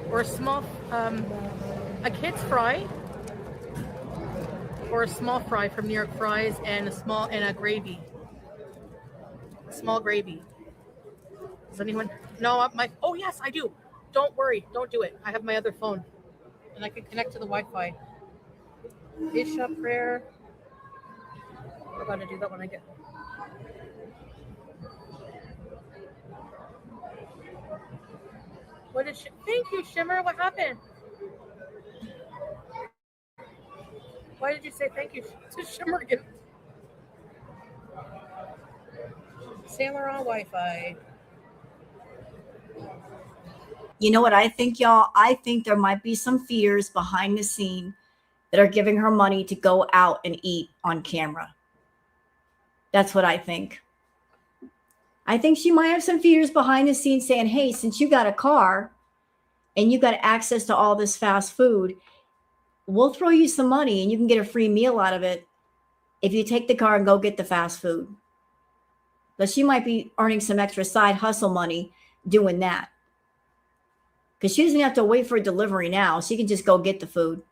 or a small, a kid's fry or a small fry from New York Fries and a gravy. Small gravy. Does anyone know oh yes, I do. Don't worry, don't do it. I have my other phone and I can connect to the Wi-Fi. Isha prayer. I gotta do that when I get. What is thank you, Shimmer. What happened? Why did you say thank you to Shimmer again? Sailor on Wi-Fi. You know what I think, y'all? I think there might be some feeders behind the scene that are giving her money to go out and eat on camera. That's what I think. I think she might have some feeders behind the scenes saying, hey, since you got a car and you got access to all this fast food, we'll throw you some money and you can get a free meal out of it if you take the car and go get the fast food. But she might be earning some extra side hustle money doing that. Because she doesn't have to wait for a delivery now. She can just go get the food.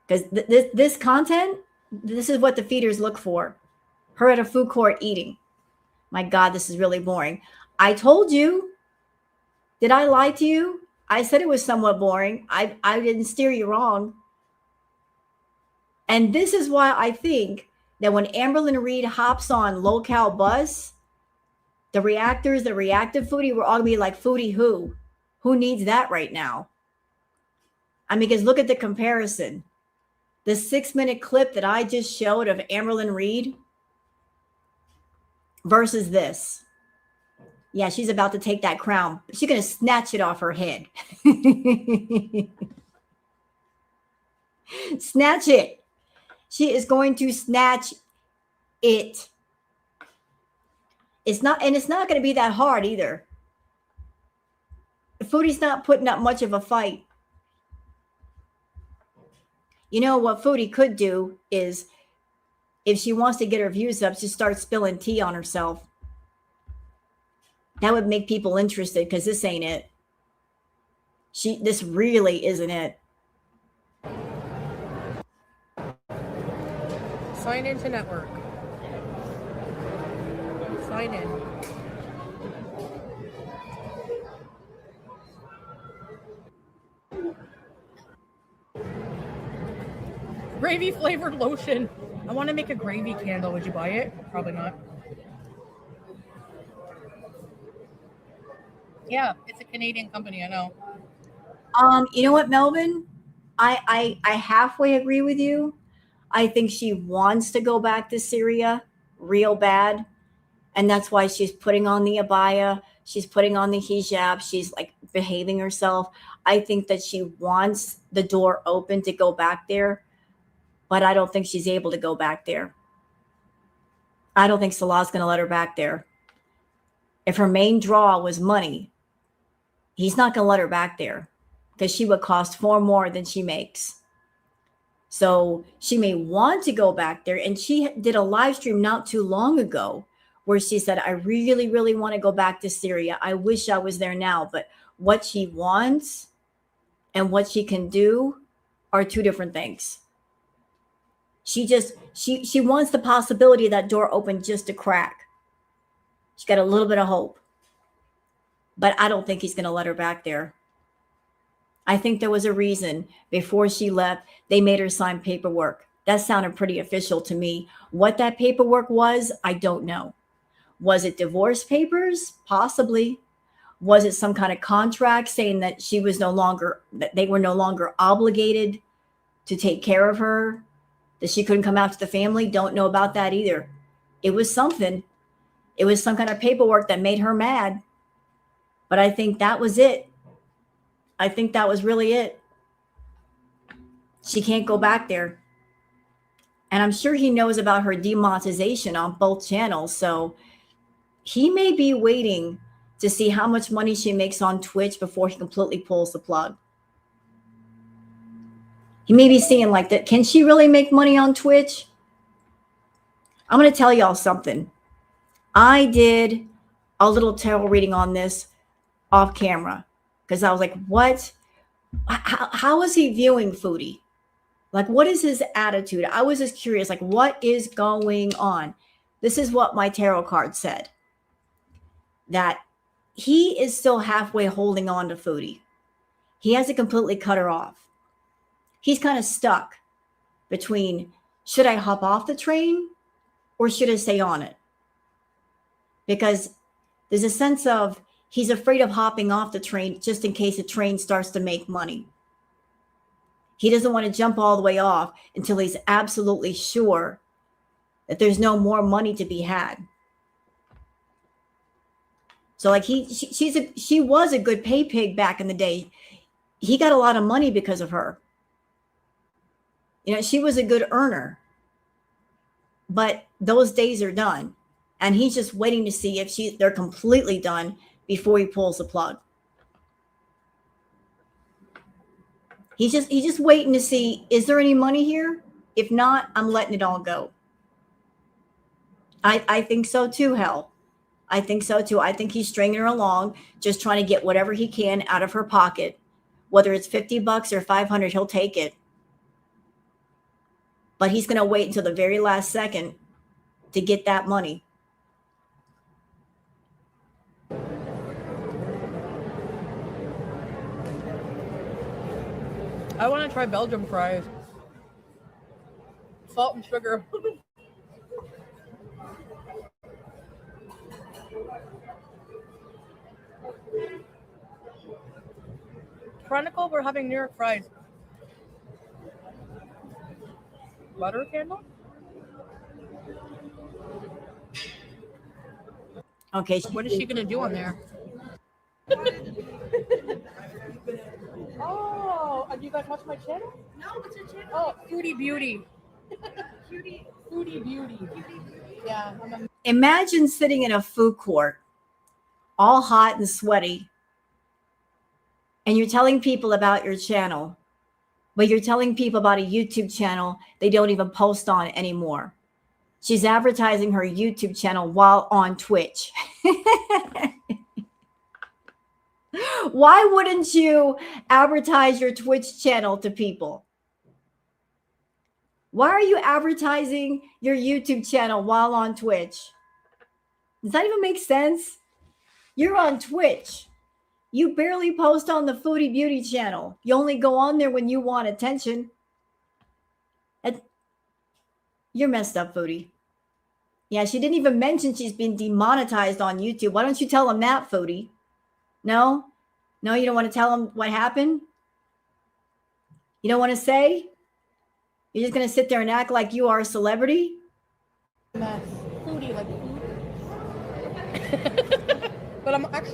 Because this content, this is what the feeders look for. Her at a food court eating. My God, this is really boring. I told you. Did I lie to you? I said it was somewhat boring. I didn't steer you wrong. And this is why I think that when Amberlynn Reed hops on Low-Cal Bus, the reactors, the reactive Foodie, we're all going to be like, Foodie who? Who needs that right now? I mean, because look at the comparison. The 6-minute clip that I just showed of Amberlynn Reed versus this. Yeah, she's about to take that crown. She's going to snatch it off her head. Snatch it. She is going to snatch it. It's not going to be that hard either. Foodie's not putting up much of a fight. You know what Foodie could do is, if she wants to get her views up, just start spilling tea on herself. That would make people interested, because this ain't it. This really isn't it. Sign into network. Sign in. Gravy flavored lotion. I want to make a gravy candle. Would you buy it? Probably not. Yeah, it's a Canadian company. I know. You know what, Melvin? I halfway agree with you. I think she wants to go back to Syria real bad. And that's why she's putting on the abaya. She's putting on the hijab. She's like behaving herself. I think that she wants the door open to go back there, but I don't think she's able to go back there. I don't think Salah's going to let her back there. If her main draw was money, he's not going to let her back there because she would cost far more than she makes. So she may want to go back there. And she did a live stream not too long ago where she said, I really, really want to go back to Syria. I wish I was there now. But what she wants and what she can do are two different things. She wants the possibility of that door open just to crack. She's got a little bit of hope. But I don't think he's going to let her back there. I think there was a reason before she left, they made her sign paperwork. That sounded pretty official to me. What that paperwork was, I don't know. Was it divorce papers? Possibly. Was it some kind of contract saying that that they were no longer obligated to take care of her, that she couldn't come out to the family? Don't know about that either. It was something. It was some kind of paperwork that made her mad. But I think that was it. I think that was really it. She can't go back there. And I'm sure he knows about her demonetization on both channels. So he may be waiting to see how much money she makes on Twitch before he completely pulls the plug. He may be seeing like that. Can she really make money on Twitch? I'm going to tell y'all something. I did a little tarot reading on this off camera because I was like, what? How is he viewing Foodie? Like, what is his attitude? I was just curious, like, what is going on? This is what my tarot card said. That he is still halfway holding on to Foodie. He hasn't completely cut her off. He's kind of stuck between, should I hop off the train or should I stay on it? Because there's a sense of he's afraid of hopping off the train just in case the train starts to make money. He doesn't want to jump all the way off until he's absolutely sure that there's no more money to be had. So like she was a good pay pig back in the day. He got a lot of money because of her. You know, she was a good earner. But those days are done. And he's just waiting to see if they're completely done before he pulls the plug. He's just waiting to see, is there any money here? If not, I'm letting it all go. I think so too, Hell. I think so too. I think he's stringing her along, just trying to get whatever he can out of her pocket. Whether it's $50 or $500, he'll take it. But he's going to wait until the very last second to get that money. I want to try Belgium fries. Salt and sugar. Chronicle, we're having New York fries. Butter candle? Okay. What is she going to do on there? Oh, do you guys watch my channel? No, what's your channel? Oh, Foodie Beauty. Foodie Beauty. Yeah. Imagine sitting in a food court, all hot and sweaty, and you're telling people about your channel, but you're telling people about a YouTube channel they don't even post on anymore. She's advertising her YouTube channel while on Twitch. Why wouldn't you advertise your Twitch channel to people? Why are you advertising your YouTube channel while on Twitch? Does that even make sense? You're on Twitch. You barely post on the Foodie Beauty channel. You only go on there when you want attention. You're messed up, Foodie. Yeah, she didn't even mention she's been demonetized on YouTube. Why don't you tell them that, Foodie? No? No, you don't want to tell them what happened? You don't want to say? You're just going to sit there and act like you are a celebrity? Mess. Foodie, like food. But I'm not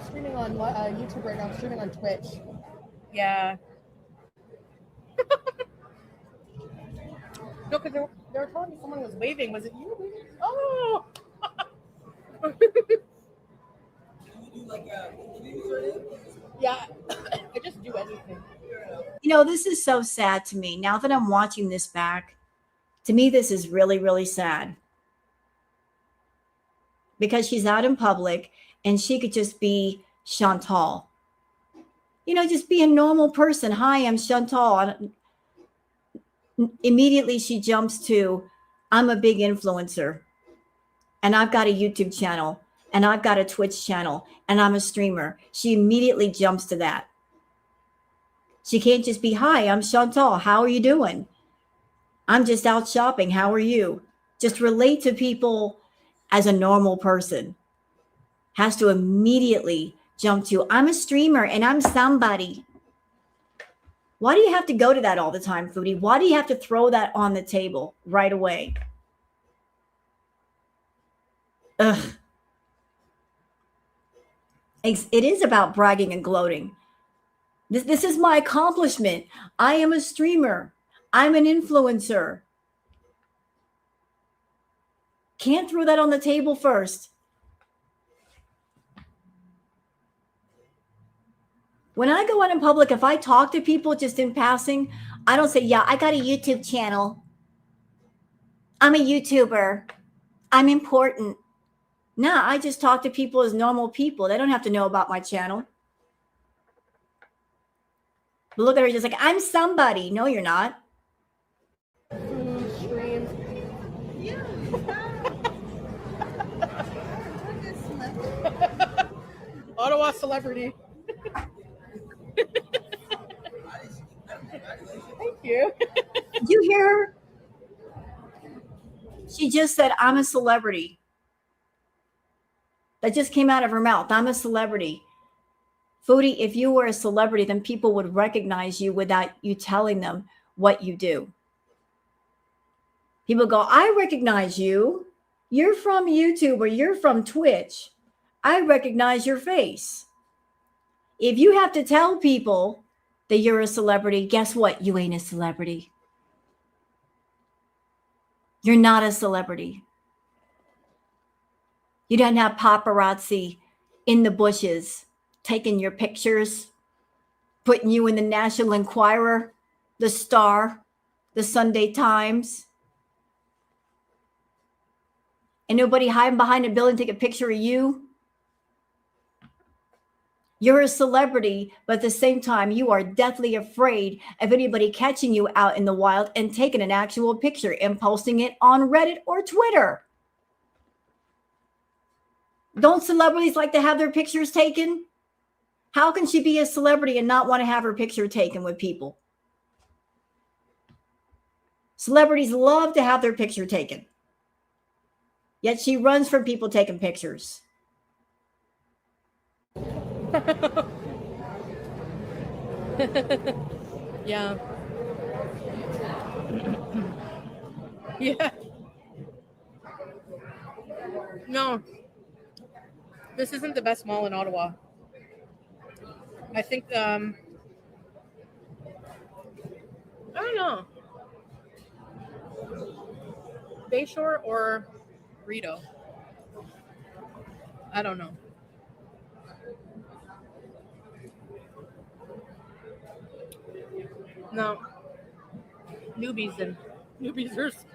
streaming on YouTube right now. I'm streaming on Twitch. Yeah. No, because they were telling me someone was waving. Was it you waving? Oh! Yeah, I just do anything. You know, this is so sad to me. Now that I'm watching this back, to me, this is really, really sad. Because she's out in public and she could just be Chantal. You know, just be a normal person. Hi, I'm Chantal. Immediately she jumps to, I'm a big influencer and I've got a YouTube channel and I've got a Twitch channel and I'm a streamer. She immediately jumps to that. She can't just be, hi, I'm Chantal. How are you doing? I'm just out shopping. How are you? Just relate to people as a normal person. Has to immediately jump to, I'm a streamer and I'm somebody. Why do you have to go to that all the time, Foodie? Why do you have to throw that on the table right away? Ugh. It is about bragging and gloating. This is my accomplishment. I am a streamer. I'm an influencer. Can't throw that on the table first. When I go out in public, if I talk to people just in passing, I don't say, yeah, I got a YouTube channel. I'm a YouTuber. I'm important. No, I just talk to people as normal people. They don't have to know about my channel. But look at her just like, I'm somebody. No, you're not. Stream. Ottawa celebrity. Thank you. Did you hear her? She just said, I'm a celebrity. That just came out of her mouth. I'm a celebrity. Foodie, if you were a celebrity, then people would recognize you without you telling them what you do. People go, I recognize you. You're from YouTube or you're from Twitch. I recognize your face. If you have to tell people that you're a celebrity, guess what? You ain't a celebrity. You're not a celebrity. You don't have paparazzi in the bushes taking your pictures, putting you in the National Enquirer, the Star, the Sunday Times. And nobody hiding behind a building to take a picture of you. You're a celebrity, but at the same time, you are deathly afraid of anybody catching you out in the wild and taking an actual picture and posting it on Reddit or Twitter. Don't celebrities like to have their pictures taken? How can she be a celebrity and not want to have her picture taken with people? Celebrities love to have their picture taken. Yet she runs from people taking pictures. Yeah. Yeah. No. This isn't the best mall in Ottawa. I think I don't know. Bayshore or Rito. I don't know. No. Newbies and newbiesers.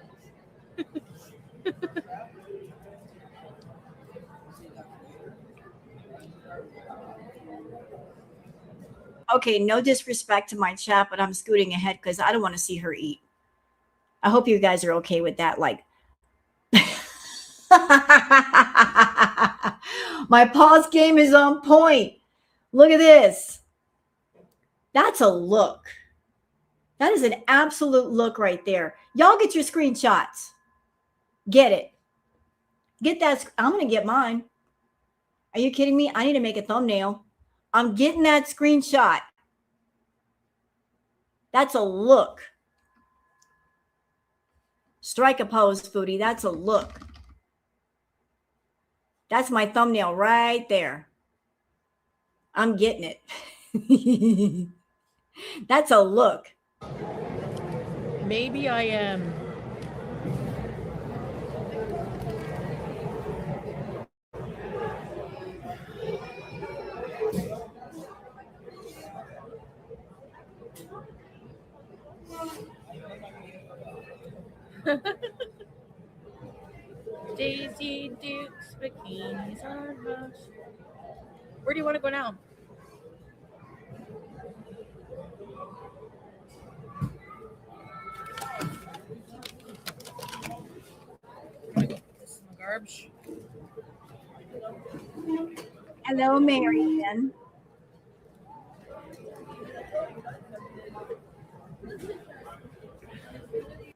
Okay, no disrespect to my chat, but I'm scooting ahead because I don't want to see her eat. I hope you guys are okay with that. Like, my pause game is on point. Look at this. That's a look. That is an absolute look right there. Y'all get your screenshots. Get it. Get that. I'm going to get mine. Are you kidding me? I need to make a thumbnail. I'm getting that screenshot. That's a look. Strike a pose, Foodie. That's a look. That's my thumbnail right there. I'm getting it. That's a look. Maybe I am. Daisy Dukes bikinis on house. Where do you want to go now? This is my garbage. Hello, Marianne.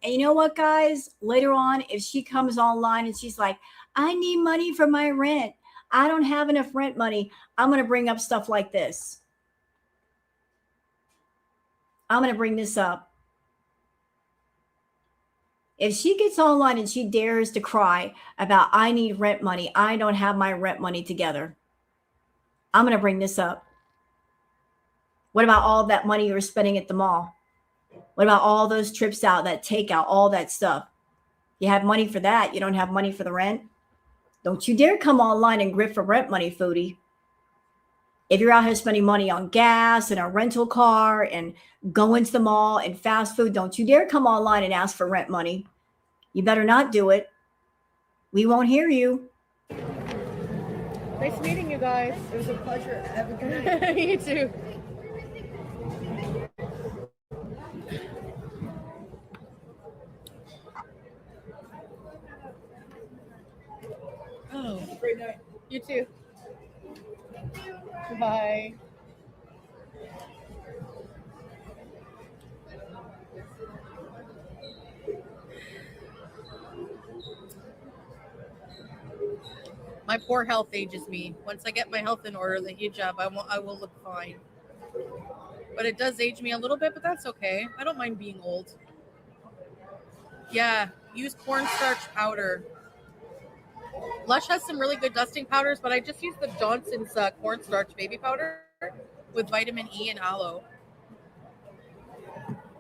And you know what, guys? Later on, if she comes online and she's like, I need money for my rent, I don't have enough rent money, I'm going to bring up stuff like this. I'm going to bring this up. If she gets online and she dares to cry about, I need rent money, I don't have my rent money together, I'm going to bring this up. What about all that money you were spending at the mall? What about all those trips out, that takeout, all that stuff? You have money for that. You don't have money for the rent. Don't you dare come online and grip for rent money, Foodie. If you're out here spending money on gas and a rental car and going to the mall and fast food, don't you dare come online and ask for rent money. You better not do it. We won't hear you. Nice meeting you guys. It was a pleasure. Have a good night. You too. Oh, Great night. you too. Bye. My poor health ages me. Once I get my health in order, the hijab, I will look fine. But it does age me a little bit, but that's okay. I don't mind being old. Yeah, use cornstarch powder. Lush has some really good dusting powders, but I just use the Johnson's cornstarch baby powder with vitamin E and aloe.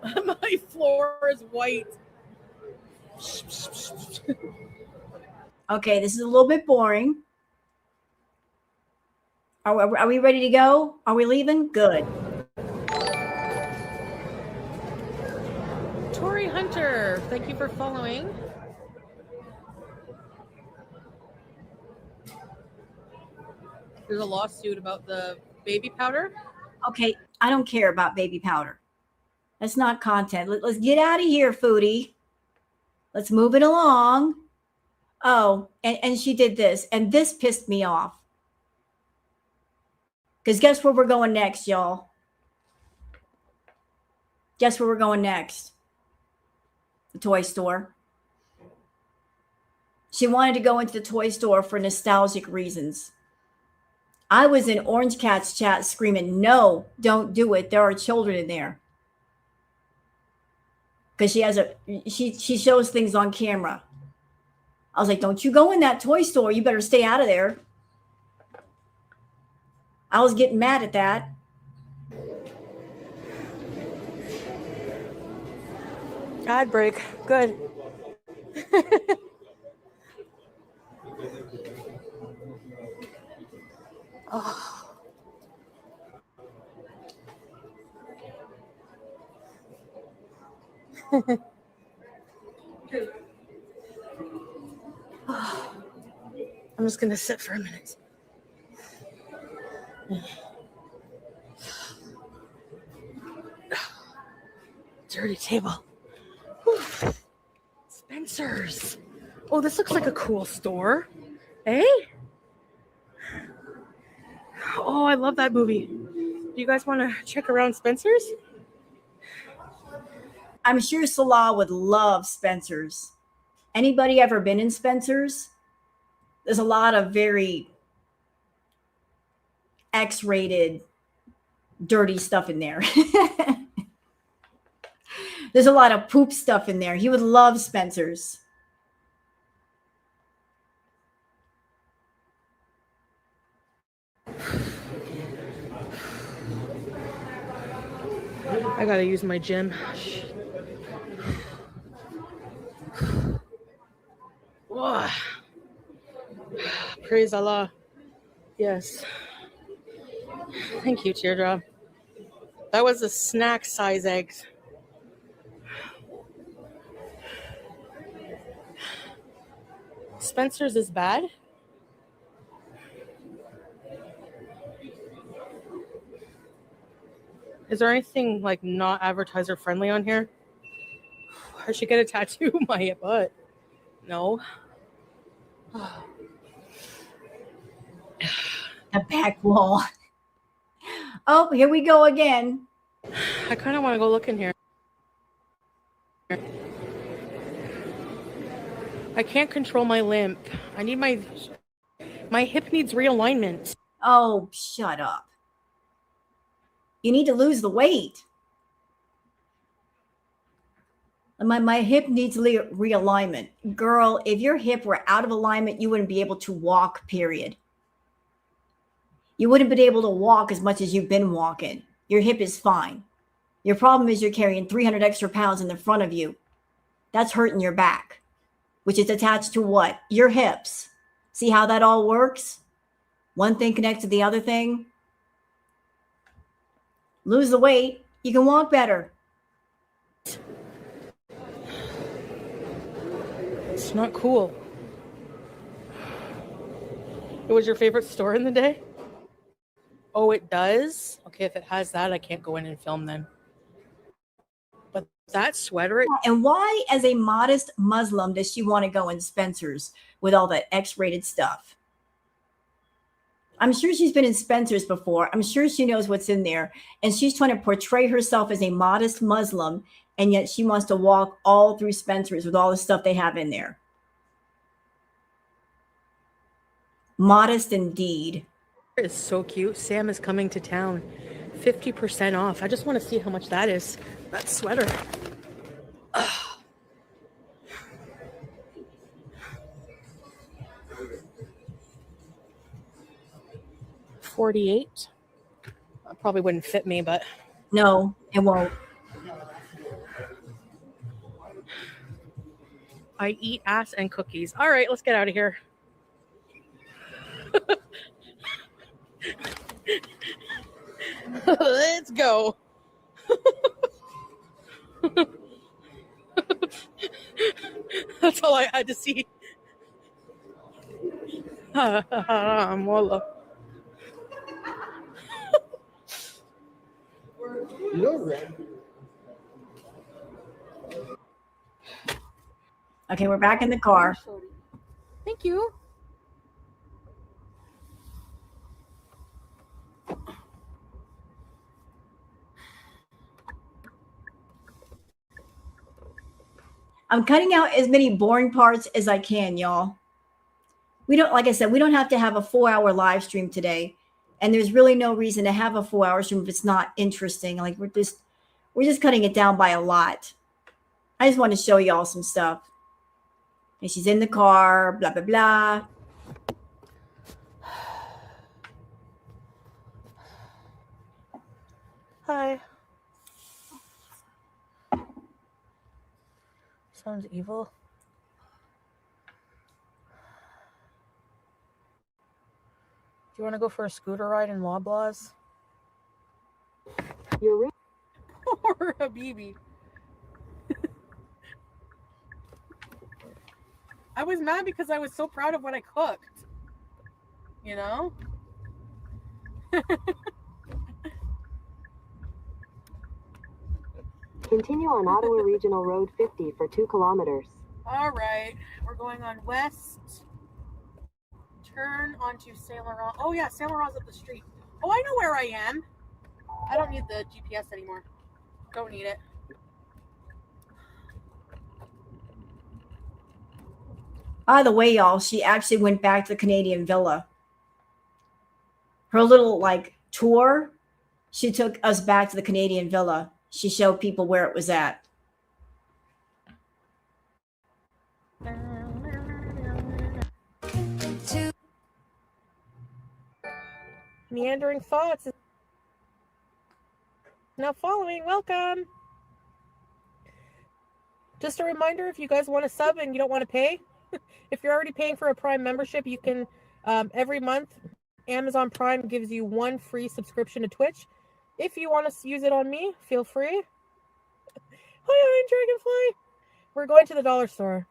My floor is white. Okay, this is a little bit boring. Are we ready to go? Are we leaving? Good. Tori Hunter, thank you for following. There's a lawsuit about the baby powder. Okay, I don't care about baby powder. That's not content. Let's get out of here, Foodie. Let's move it along. Oh, and she did this, and this pissed me off. Because guess where we're going next, y'all? Guess where we're going next? The toy store. She wanted to go into the toy store for nostalgic reasons. I was in Orange Cat's chat screaming, no, don't do it. There are children in there. Because she shows things on camera. I was like, don't you go in that toy store. You better stay out of there. I was getting mad at that. Ad break. Good. Oh. I'm just gonna sit for a minute. Dirty table. Whew. Spencer's. Oh, this looks like a cool store. Eh? Oh, I love that movie. Do you guys want to check around Spencer's? I'm sure Salah would love Spencer's. Anybody ever been in Spencer's? There's a lot of very X-rated, dirty stuff in there. There's a lot of poop stuff in there. He would love Spencer's. I gotta use my gym. Whoa. Praise Allah. Yes. Thank you, Teardrop. That was a snack size eggs. Spencer's is bad. Is there anything like not advertiser friendly on here? I should get a tattoo of my butt. No. The back wall. Oh, here we go again. I kind of want to go look in here. I can't control my limp. I need my hip needs realignment. Oh, shut up. You need to lose the weight. My hip needs realignment. Girl, if your hip were out of alignment, you wouldn't be able to walk, period. You wouldn't be able to walk as much as you've been walking. Your hip is fine. Your problem is you're carrying 300 extra pounds in the front of you. That's hurting your back, which is attached to what? Your hips. See how that all works? One thing connects to the other thing. Lose the weight, you can walk better. It's not cool. It was your favorite store in the day? Oh, it does? Okay, if it has that, I can't go in and film then. But that sweater... And why, as a modest Muslim, does she want to go in Spencer's with all that X-rated stuff? I'm sure she's been in Spencer's before. I'm sure she knows what's in there. And she's trying to portray herself as a modest Muslim, and yet she wants to walk all through Spencer's with all the stuff they have in there. Modest indeed. It's so cute. Sam is coming to town. 50% off. I just want to see how much that is. That sweater. Ugh. $48. Probably wouldn't fit me, but no, it won't. I eat ass and cookies. All right, let's get out of here. Let's go. That's all I had to see. Wallah. Okay, we're back in the car. Thank you. I'm cutting out as many boring parts as I can, y'all. We don't, like I said, we don't have to have a 4-hour live stream today. And there's really no reason to have a 4-hour stream if it's not interesting. Like we're just cutting it down by a lot. I just want to show y'all some stuff. And she's in the car, blah, blah, blah. Hi. Sounds evil. Do you want to go for a scooter ride in Loblaws? You're Poor Habibi. I was mad because I was so proud of what I cooked. You know? Continue on Ottawa Regional Road 50 for 2 kilometers. All right. We're going on west. Turn onto Saint Laurent. Oh, yeah. Saint Laurent's up the street. Oh, I know where I am. I don't need the GPS anymore. Don't need it. By the way, y'all, she actually went back to the Canadian Villa. Her little, like, tour, she took us back to the Canadian Villa. She showed people where it was at. Meandering Thoughts is now following. Welcome. Just a reminder, if you guys want to sub and you don't want to pay, if you're already paying for a Prime membership, you can, every month, Amazon Prime gives you 1 free subscription to Twitch. If you want to use it on me, feel free. Hi, Dragonfly. We're going to the dollar store.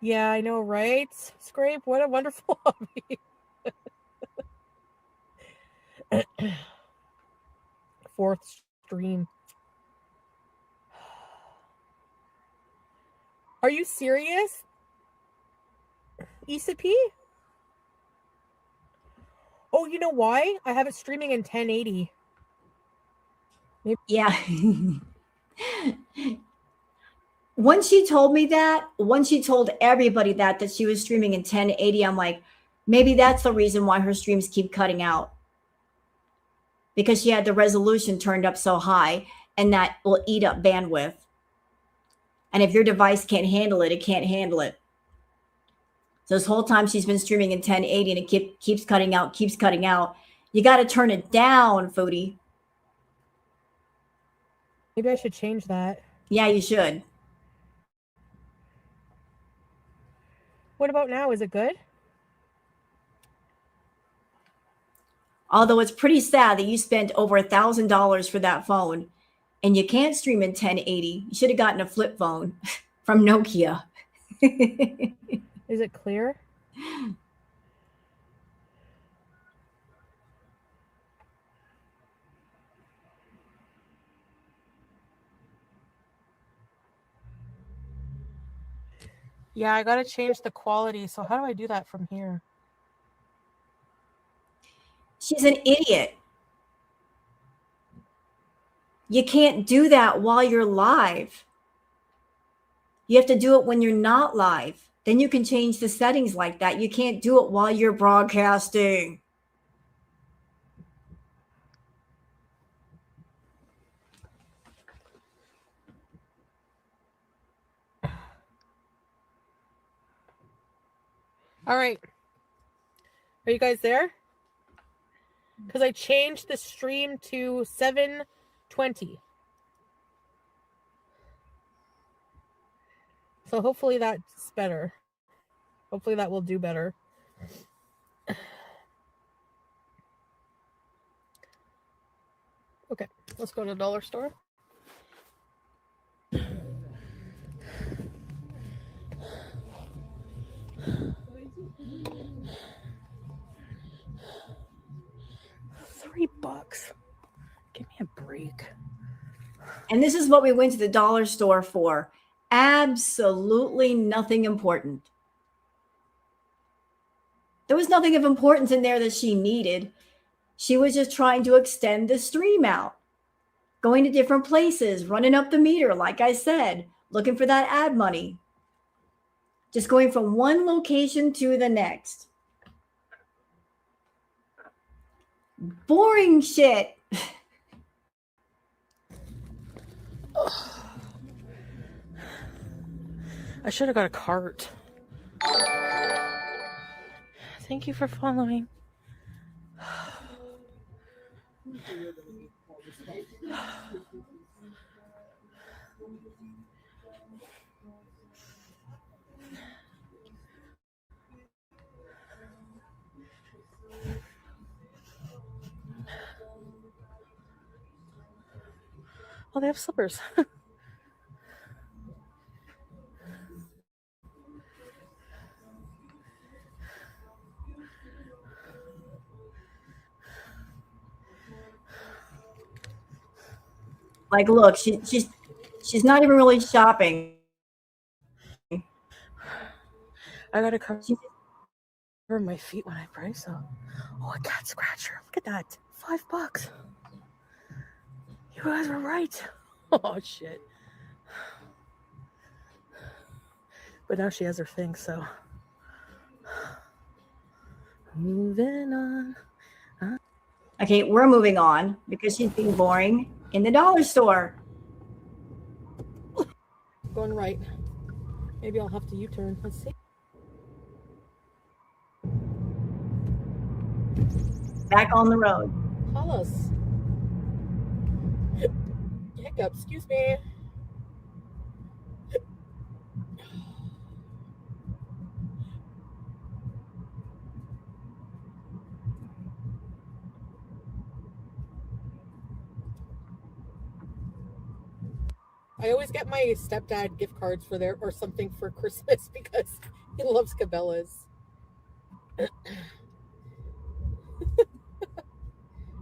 Yeah, I know, right? Scrape, what a wonderful hobby. Fourth stream. Are you serious? ECP? Oh, you know why? I have it streaming in 1080. Maybe. Yeah. Once she told me that, once she told everybody that she was streaming in 1080, I'm like, maybe that's the reason why her streams keep cutting out. Because she had the resolution turned up so high, and that will eat up bandwidth. And if your device can't handle it, it can't handle it. So this whole time she's been streaming in 1080 and it keeps cutting out, keeps cutting out. You got to turn it down, Foodie. Maybe I should change that. Yeah, you should. What about now? Is it good? Although it's pretty sad that you spent over $1,000 for that phone and you can't stream in 1080. You should have gotten a flip phone from Nokia. Is it clear? Yeah, I gotta change the quality. So how do I do that from here? She's an idiot. You can't do that while you're live. You have to do it when you're not live. Then you can change the settings like that. You can't do it while you're broadcasting. All right. Are you guys there? Because I changed the stream to 720. So hopefully that's better. Hopefully that will do better. Okay, let's go to the dollar store. $3. Give me a break. And this is what we went to the dollar store for. Absolutely nothing important. There was nothing of importance in there that she needed. She was just trying to extend the stream out, going to different places, running up the meter, like I said, looking for that ad money. Just going from one location to the next. Boring shit. I should have got a cart. Thank you for following. Oh, they have slippers. Like, look, she's not even really shopping. I gotta cover my feet when I pray. So, oh, a cat scratcher. Look at that. $5. You guys were right. Oh shit. But now she has her thing, so moving on. Okay, we're moving on because she's being boring in the dollar store. Going right. Maybe I'll have to U-turn. Let's see. Back on the road. Call us. Hiccup, excuse me. I always get my stepdad gift cards for their or something for Christmas because he loves Cabela's.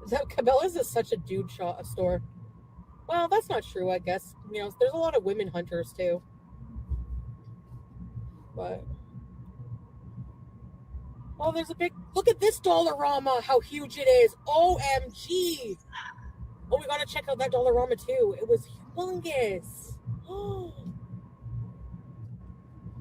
Cabela's is such a dude store. Well, that's not true, I guess. You know, there's a lot of women hunters too. But oh, there's a big look at this Dollarama, how huge it is. OMG. Oh, we gotta check out that Dollarama too. It was humongous.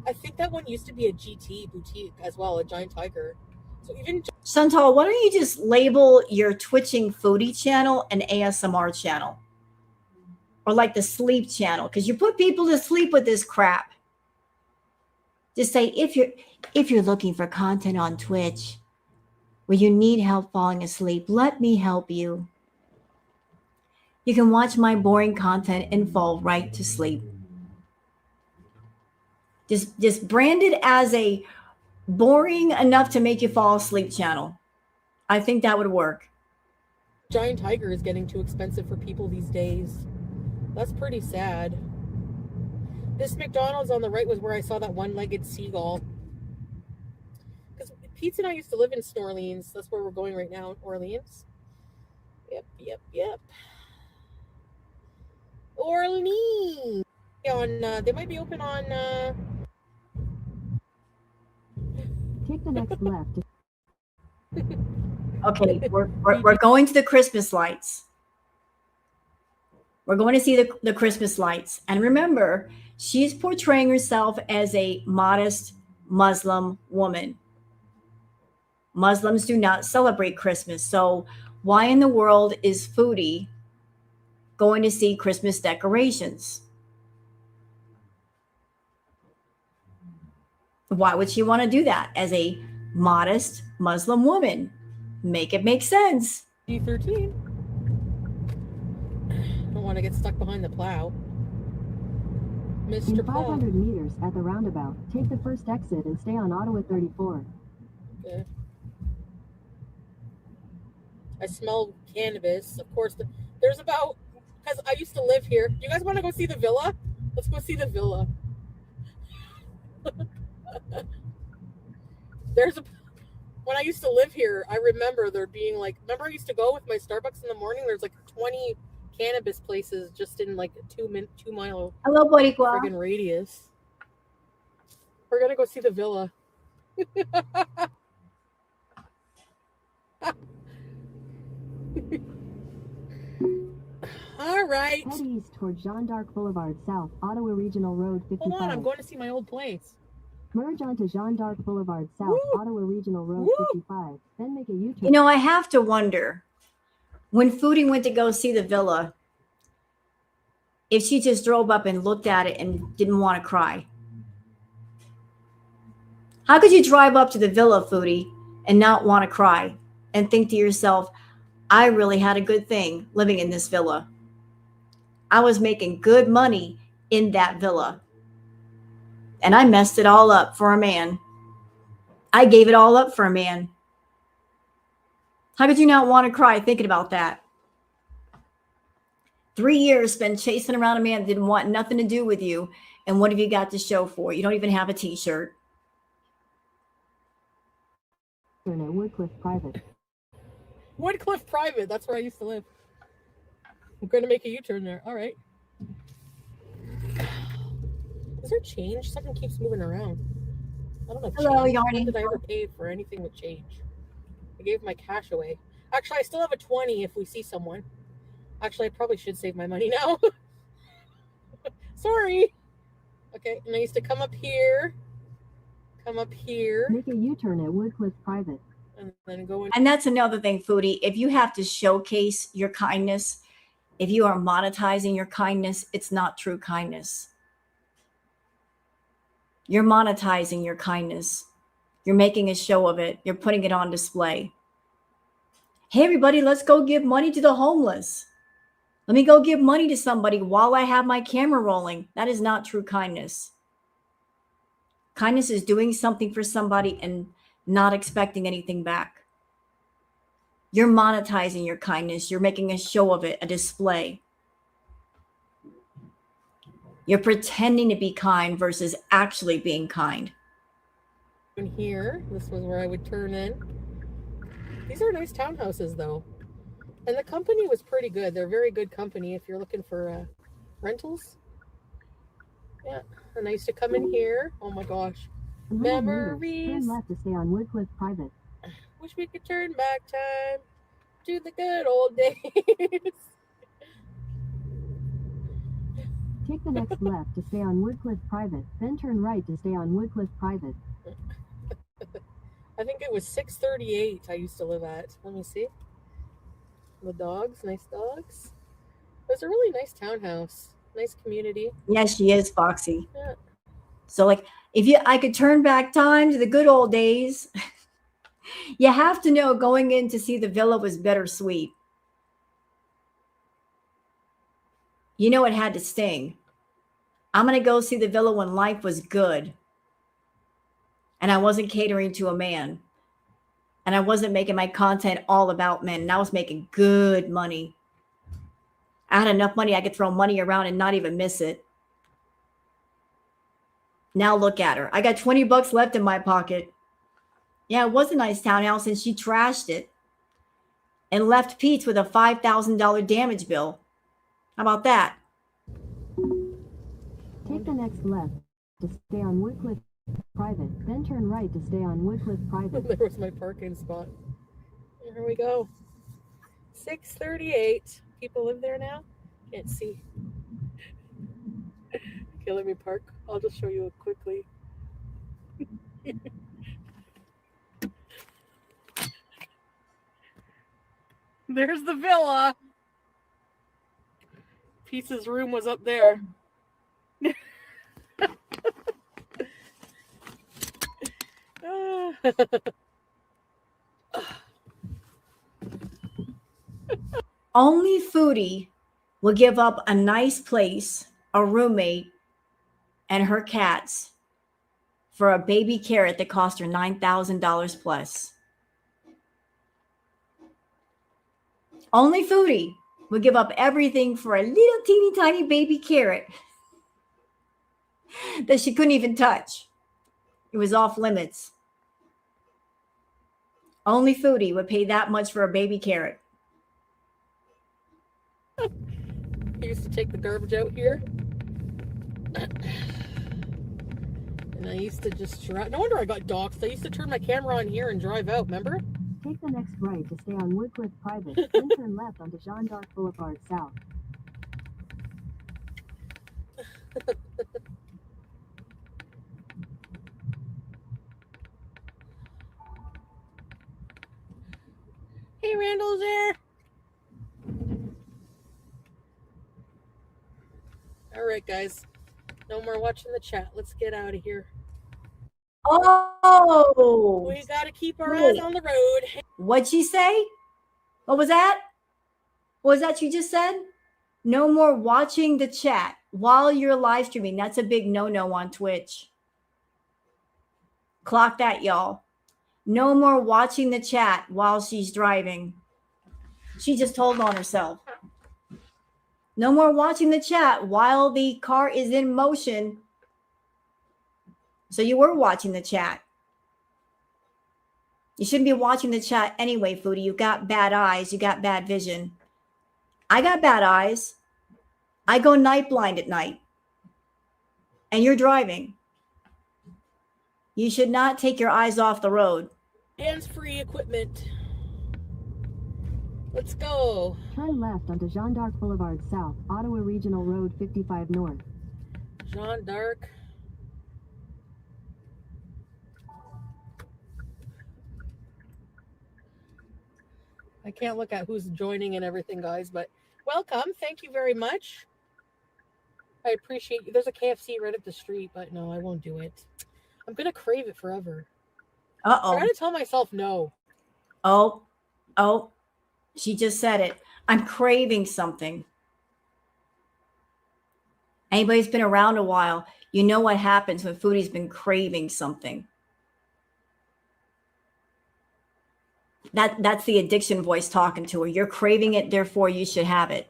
I think that one used to be a GT boutique as well, a Giant Tiger. So even Chantal, why don't you just label your twitching foodie channel an ASMR channel? Or like the sleep channel, because you put people to sleep with this crap. Just say, if you're looking for content on Twitch where you need help falling asleep, let me help you. You can watch my boring content and fall right to sleep. Just brand it as a boring enough to make you fall asleep channel. I think that would work. Giant Tiger is getting too expensive for people these days. That's pretty sad. This McDonald's on the right was where I saw that one-legged seagull. Because Pete and I used to live in Orleans. That's where we're going right now, Orleans. Yep. Orleans. They might be open on. Take the next left. Okay, we're going to the Christmas lights. We're going to see the Christmas lights. And remember, she's portraying herself as a modest Muslim woman. Muslims do not celebrate Christmas. So why in the world is Foodie going to see Christmas decorations? Why would she want to do that as a modest Muslim woman? Make it make sense. G13. Don't want to get stuck behind the plow. Mr. In 500 meters at the roundabout, take the first exit and stay on Ottawa 34. Okay. I smell cannabis. Of course, there's about, because I used to live here. You guys want to go see the villa? Let's go see the villa. When I used to live here, I remember there being remember I used to go with my Starbucks in the morning? There's 20 cannabis places just in a 2 mile Hello, Boricua. friggin' radius. We're gonna go see the villa. All right. Head east toward Jean d'Arc Boulevard South, Ottawa Regional Road 55. Hold on, I'm going to see my old place. Merge onto Jean d'Arc Boulevard South, Woo! Ottawa Regional Road Woo! 55. Then make a U-turn. You know, I have to wonder, when Foodie went to go see the villa, if she just drove up and looked at it and didn't want to cry. How could you drive up to the villa, Foodie, and not want to cry and think to yourself, I really had a good thing living in this villa. I was making good money in that villa. And I messed it all up for a man. I gave it all up for a man. How could you not want to cry thinking about that? 3 years spent chasing around a man that didn't want nothing to do with you. And what have you got to show for it? You don't even have a t-shirt. Turn at Woodcliff Private. Woodcliff Private, that's where I used to live. I'm going to make a U-turn there. All right. Is there change? Something keeps moving around. I don't know. Hello, change. Yarny. When did I ever pay for anything with change? I gave my cash away. Actually, I still have a 20 if we see someone. Actually, I probably should save my money now. Sorry. Okay, and I used to come up here. Make a U-turn at Woodcliff Private. And then go in. And that's another thing, Foodie. If you have to showcase your kindness, if you are monetizing your kindness, it's not true kindness. You're monetizing your kindness. You're making a show of it. You're putting it on display. Hey, everybody, let's go give money to the homeless. Let me go give money to somebody while I have my camera rolling. That is not true kindness. Kindness is doing something for somebody and not expecting anything back. You're monetizing your kindness. You're making a show of it, a display. You're pretending to be kind versus actually being kind. In here, this was where I would turn in. These are nice townhouses, though. And the company was pretty good. They're very good company if you're looking for rentals. Yeah, and I used to come in here. Oh my gosh. Memories. Turn left to stay on Woodcliff Private. Wish we could turn back time to the good old days. Take the next left to stay on Woodcliff Private, then turn right to stay on Woodcliff Private. I think it was 638 I used to live at. Let me see. The dogs, nice dogs. It was a really nice townhouse. Nice community. Yes, she is, Foxy. Yeah. So like, I could turn back time to the good old days, you have to know going in to see the villa was bittersweet. You know, it had to sting. I'm going to go see the villa when life was good. And I wasn't catering to a man. And I wasn't making my content all about men. And I was making good money. I had enough money I could throw money around and not even miss it. Now look at her. I got $20 left in my pocket. Yeah, it was a nice townhouse and she trashed it. And left Pete's with a $5,000 damage bill. How about that? Take the next left to stay on Woodcliff Private, then turn right to stay on Woodcliff Private. There was my parking spot. Here we go. 638. People live there now? Can't see. Okay, let me park. I'll just show you it quickly. There's the villa. Pete's room was up there. Only Foodie will give up a nice place, a roommate, and her cats for a baby carrot that cost her $9,000 plus. Only Foodie will give up everything for a little teeny tiny baby carrot that she couldn't even touch. It was off limits. Only Foodie would pay that much for a baby carrot. I used to take the garbage out here. And I used to just drive. No wonder I got doxxed. I used to turn my camera on here and drive out, remember? Take the next right to stay on Woodcliff Private, then turn left onto Jean d'Arc Boulevard South. Hey, Randall's there. All right, guys. No more watching the chat. Let's get out of here. Oh, We got to keep our eyes on the road. what'd she say? What was that? What was that you just said? No more watching the chat while you're live streaming. That's a big no-no on Twitch. Clock that, y'all. No more watching the chat while she's driving. She just told on herself. No more watching the chat while the car is in motion. So you were watching the chat. You shouldn't be watching the chat anyway, Foodie. You got bad eyes. You got bad vision. I got bad eyes. I go night blind at night. And you're driving. You should not take your eyes off the road. Hands-free equipment. Let's go. Turn left onto Jean d'Arc Boulevard South, Ottawa Regional Road 55 North. Jean d'Arc. I can't look at who's joining and everything, guys, but welcome. Thank you very much. I appreciate you. There's a KFC right up the street, but no, I won't do it. I'm going to crave it forever. Uh-oh. I got to tell myself no. Oh. She just said it. I'm craving something. Anybody who's been around a while, you know what happens when Foodie's been craving something. That's the addiction voice talking to her. You're craving it, therefore you should have it.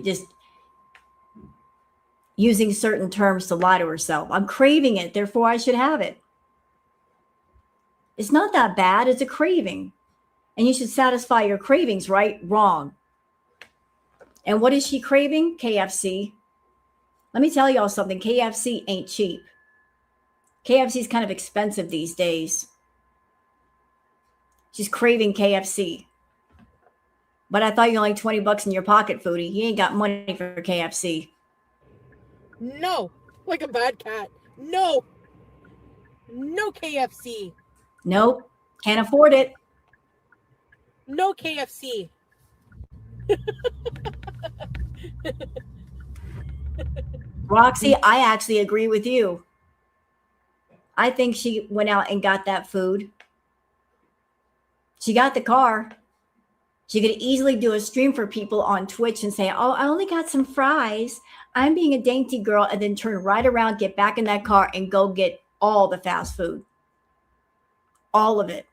Just using certain terms to lie to herself. I'm craving it, therefore I should have it. It's not that bad. It's a craving. And you should satisfy your cravings, right? Wrong. And what is she craving? KFC. Let me tell y'all something. KFC ain't cheap. KFC is kind of expensive these days. She's craving KFC. But I thought you only $20 in your pocket, Foodie. You ain't got money for KFC. No, like a bad cat. No. No KFC. Nope. Can't afford it. No KFC. Roxy, I actually agree with you. I think she went out and got that food. She got the car. She could easily do a stream for people on Twitch and say, oh, I only got some fries. I'm being a dainty girl, and then turn right around, get back in that car, and go get all the fast food. All of it.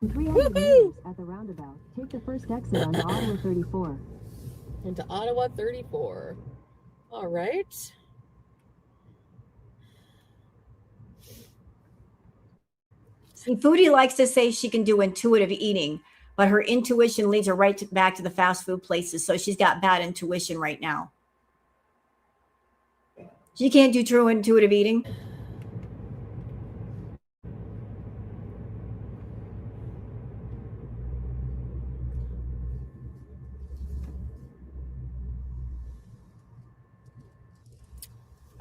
300 meters at the roundabout. Take the first exit on Ottawa 34. Into Ottawa 34. All right. See, Foodie likes to say she can do intuitive eating, but her intuition leads her back to the fast food places. So she's got bad intuition right now. She can't do true intuitive eating.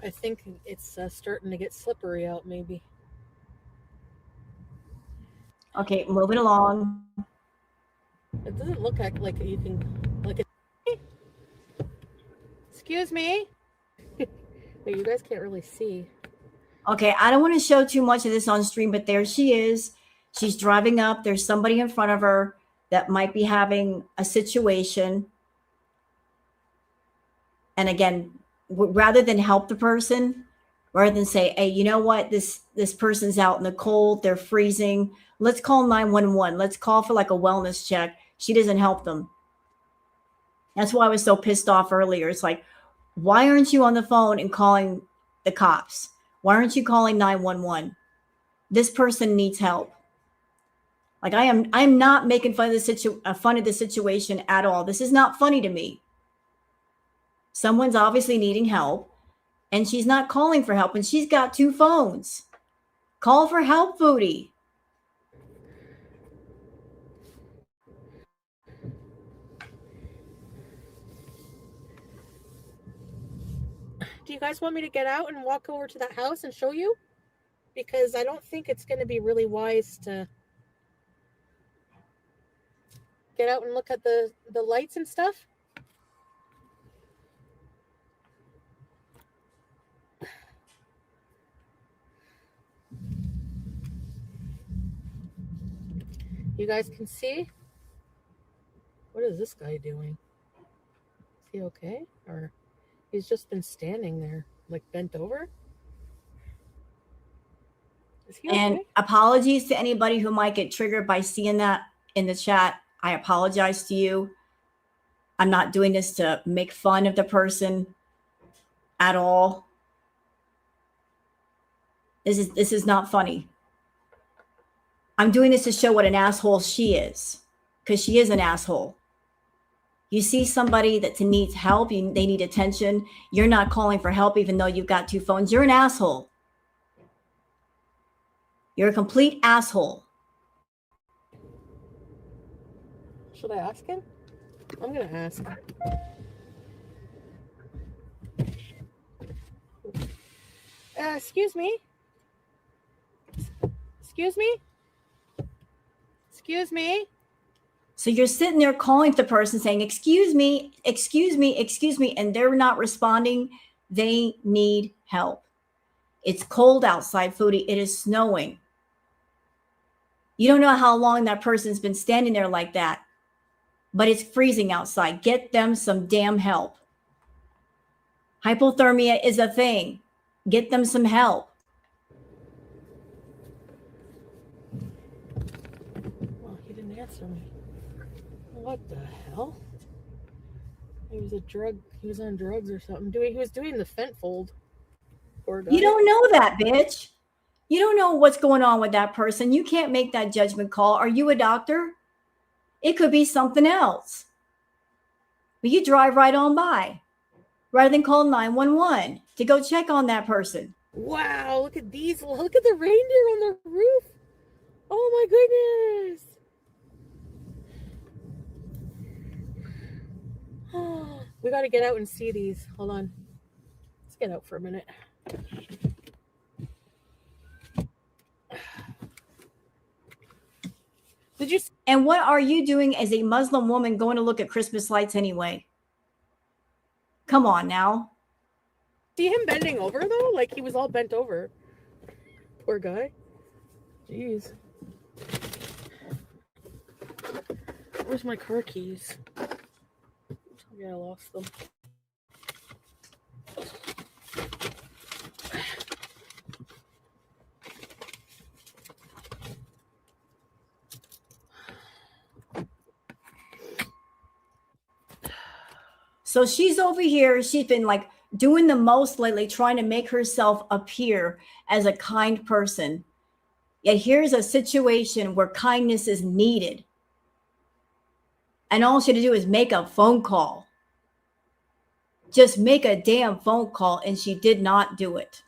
I think it's starting to get slippery out, maybe. Okay, moving along. It doesn't look like you can, like it. Excuse me. Wait, you guys can't really see. Okay, I don't want to show too much of this on stream, but there she is. She's driving up. There's somebody in front of her that might be having a situation. And again, rather than help the person, rather than say, hey, you know what, this person's out in the cold, they're freezing, let's call 911. Let's call for like a wellness check. She doesn't help them. That's why I was so pissed off earlier. It's like, why aren't you on the phone and calling the cops? Why aren't you calling 911? This person needs help. Like I'm not making fun of the situation at all. This is not funny to me. Someone's obviously needing help, and she's not calling for help, and she's got 2 phones. Call for help, Foodie. Do you guys want me to get out and walk over to that house and show you? Because I don't think it's going to be really wise to get out and look at the lights and stuff. You guys can see? What is this guy doing? Is he okay? Or he's just been standing there, like bent over? Is he okay? And apologies to anybody who might get triggered by seeing that in the chat. I apologize to you. I'm not doing this to make fun of the person at all. This is not funny. I'm doing this to show what an asshole she is, because she is an asshole. You see somebody that needs help, they need attention. You're not calling for help even though you've got 2 phones. You're an asshole. You're a complete asshole. Should I ask him? I'm going to ask. Excuse me? Excuse me? Excuse me? So you're sitting there calling the person saying, excuse me, excuse me, excuse me, and they're not responding. They need help. It's cold outside, Foodie. It is snowing. You don't know how long that person's been standing there like that, but it's freezing outside. Get them some damn help. Hypothermia is a thing. Get them some help. Well, he didn't answer me. What the hell? He was on drugs or something. He was doing the fentfold. Poor guy. You don't know that, bitch. You don't know what's going on with that person. You can't make that judgment call. Are you a doctor? It could be something else. But you drive right on by rather than call 911 to go check on that person. Wow, look at these. Look at the reindeer on the roof. Oh my goodness. We got to get out and see these. Hold on. Let's get out for a minute. Did you? And what are you doing as a Muslim woman going to look at Christmas lights anyway? Come on now. See him bending over though? Like he was all bent over. Poor guy. Jeez. Where's my car keys? Yeah, I lost them. So she's over here. She's been like doing the most lately, trying to make herself appear as a kind person. Yet here's a situation where kindness is needed. And all she had to do is make a phone call. Just make a damn phone call. And she did not do it.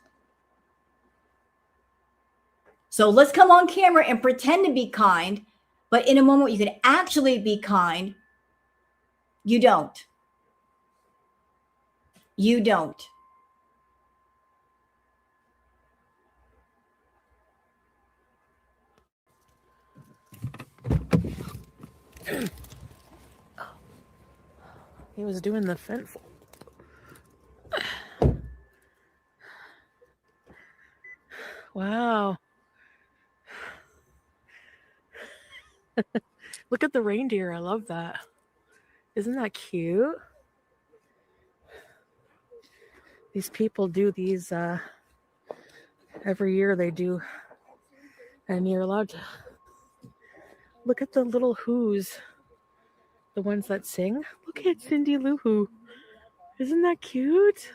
So let's come on camera and pretend to be kind. But in a moment you can actually be kind, you don't. You don't. He was doing the fentfold. Wow. Look at the reindeer. I love that. Isn't that cute? These people do these every year they do. And you're allowed to look at the little who's. The ones that sing. Look at Cindy Lou Who. Isn't that cute?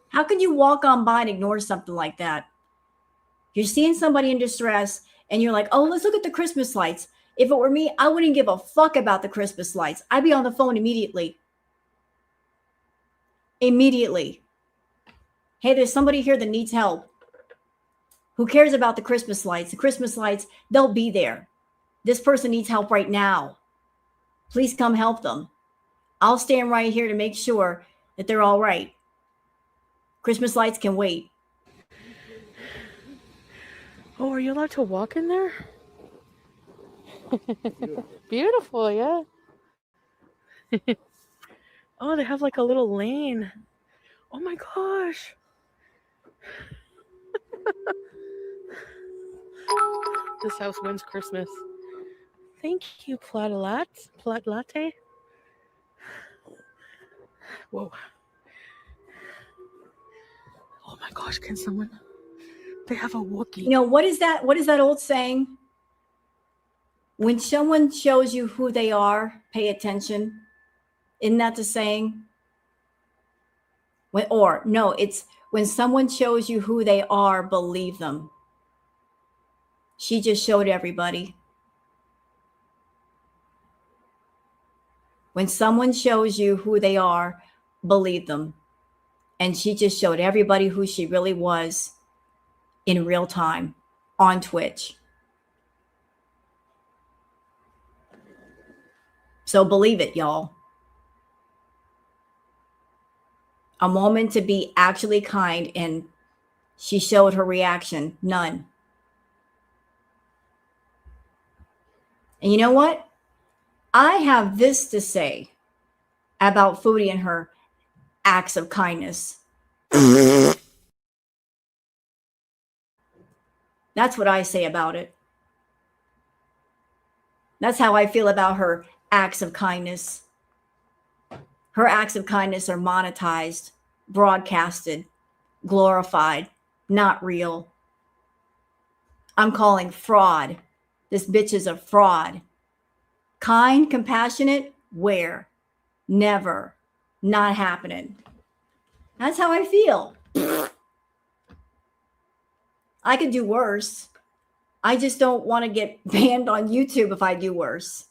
How can you walk on by and ignore something like that? You're seeing somebody in distress and you're like, oh, let's look at the Christmas lights. If it were me, I wouldn't give a fuck about the Christmas lights. I'd be on the phone immediately. Immediately. Hey, there's somebody here that needs help. Who cares about the Christmas lights? The Christmas lights, they'll be there. This person needs help right now. Please come help them. I'll stand right here to make sure that they're all right. Christmas lights can wait. Oh, are you allowed to walk in there? Beautiful, yeah. Oh, they have like a little lane. Oh my gosh. This house wins Christmas. Thank you, Plat Latte. Whoa. Oh my gosh, can someone? They have a Wookiee. You know, what is that? What is that old saying? When someone shows you who they are, pay attention. Isn't that the saying? It's when someone shows you who they are, believe them. She just showed everybody. When someone shows you who they are, believe them. And she just showed everybody who she really was in real time on Twitch. So believe it, y'all. A moment to be actually kind, and she showed her reaction. None. And you know what? I have this to say about Foodie and her acts of kindness. That's what I say about it. That's how I feel about her acts of kindness. Her acts of kindness are monetized, broadcasted, glorified, not real. I'm calling fraud. This bitch is a fraud. Kind, compassionate, where? Never. Not happening. That's how I feel. I could do worse. I just don't want to get banned on YouTube if I do worse.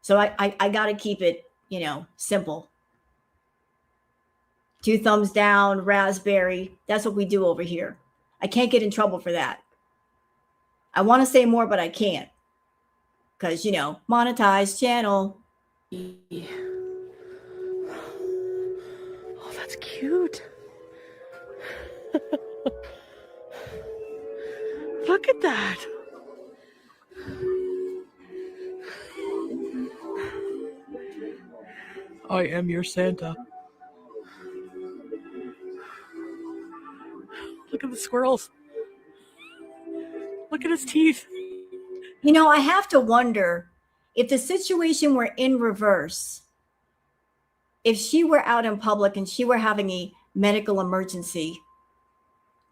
So I got to keep it, simple. 2 thumbs down, raspberry. That's what we do over here. I can't get in trouble for that. I want to say more, but I can't. Because, monetized channel. Oh, that's cute. Look at that. I am your Santa. Look at the squirrels. Look at his teeth. I have to wonder if the situation were in reverse, if she were out in public and she were having a medical emergency,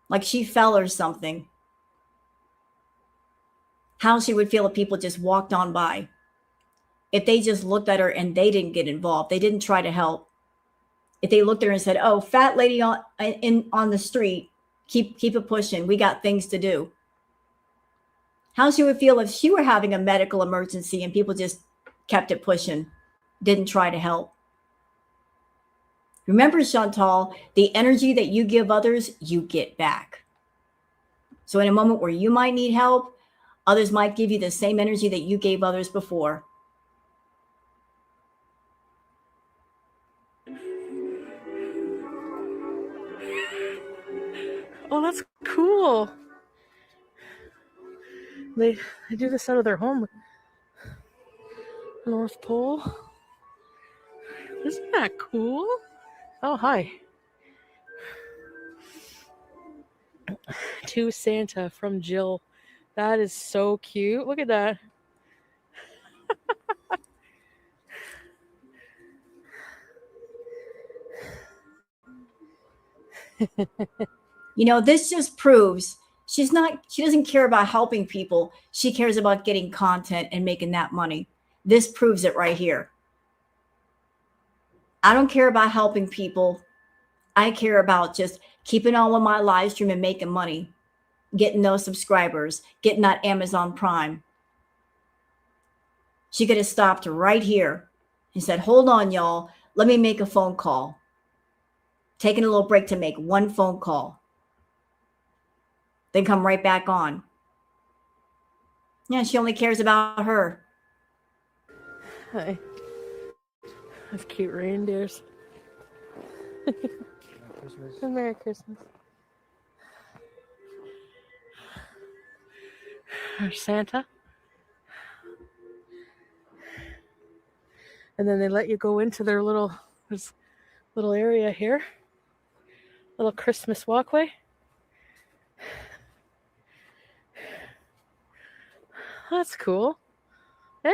like she fell or something, how she would feel if people just walked on by. If they just looked at her and they didn't get involved, they didn't try to help. If they looked at her and said, "Oh, fat lady on the street, keep it pushing. We got things to do." How she would feel if she were having a medical emergency and people just kept it pushing, didn't try to help. Remember, Chantal, the energy that you give others, you get back. So in a moment where you might need help, others might give you the same energy that you gave others before. Oh, that's cool. They do this out of their home. North Pole. Isn't that cool? Oh, hi. To Santa from Jill. That is so cute. Look at that. This just proves she doesn't care about helping people. She cares about getting content and making that money. This proves it right here. I don't care about helping people. I care about just keeping on with my live stream and making money, getting those subscribers, getting that Amazon Prime. She could have stopped right here and said, "Hold on, y'all. Let me make a phone call." Taking a little break to make one phone call. Then come right back on. Yeah, she only cares about her. Hi. That's cute reindeers. Merry Christmas. There's Santa. And then they let you go into their little area here. Little Christmas walkway. That's cool. Hey.